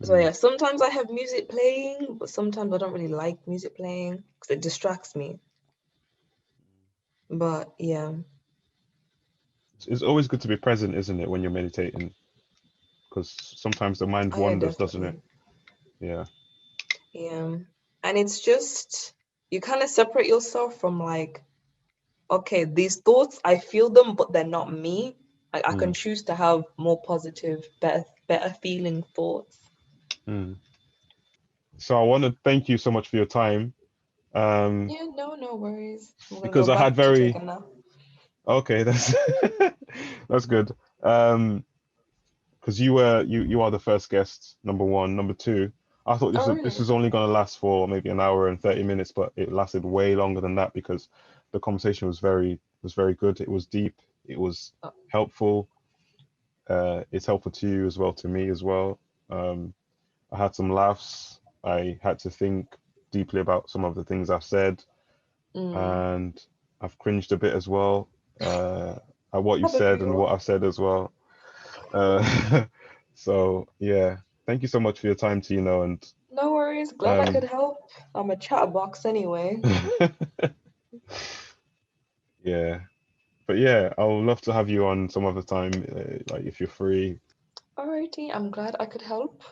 So Mm. yeah, sometimes I have music playing, but sometimes I don't really like music playing because it distracts me. But yeah, It's always good to be present, isn't it, when you're meditating? Because sometimes the mind oh yeah, wanders, doesn't it? definitely. Yeah. Yeah. And it's just you kind of separate yourself from like, okay, these thoughts, I feel them, but they're not me. Like I can Mm. choose to have more positive, better feeling thoughts. Mm. So I want to thank you so much for your time. Yeah, no worries. I'm gonna go Because I had back to take a very nap. okay, that's that's good. Because you are the first guest, number one. Number two, I thought Oh this really? was only gonna last for maybe an hour and 30 minutes, but it lasted way longer than that because the conversation was very good. It was deep. It was Oh, helpful. It's helpful to you as well, to me as well. Um, I had some laughs. I had to think deeply about some of the things I've said, mm. and I've cringed a bit as well at what you Probably said we and what all. I've said as well. Uh, so yeah, thank you so much for your time, Tino. And No worries. Glad I could um, help. I'm a chatterbox anyway. yeah, but yeah, I would love to have you on some other time, like if you're free. Alrighty, I'm glad I could help.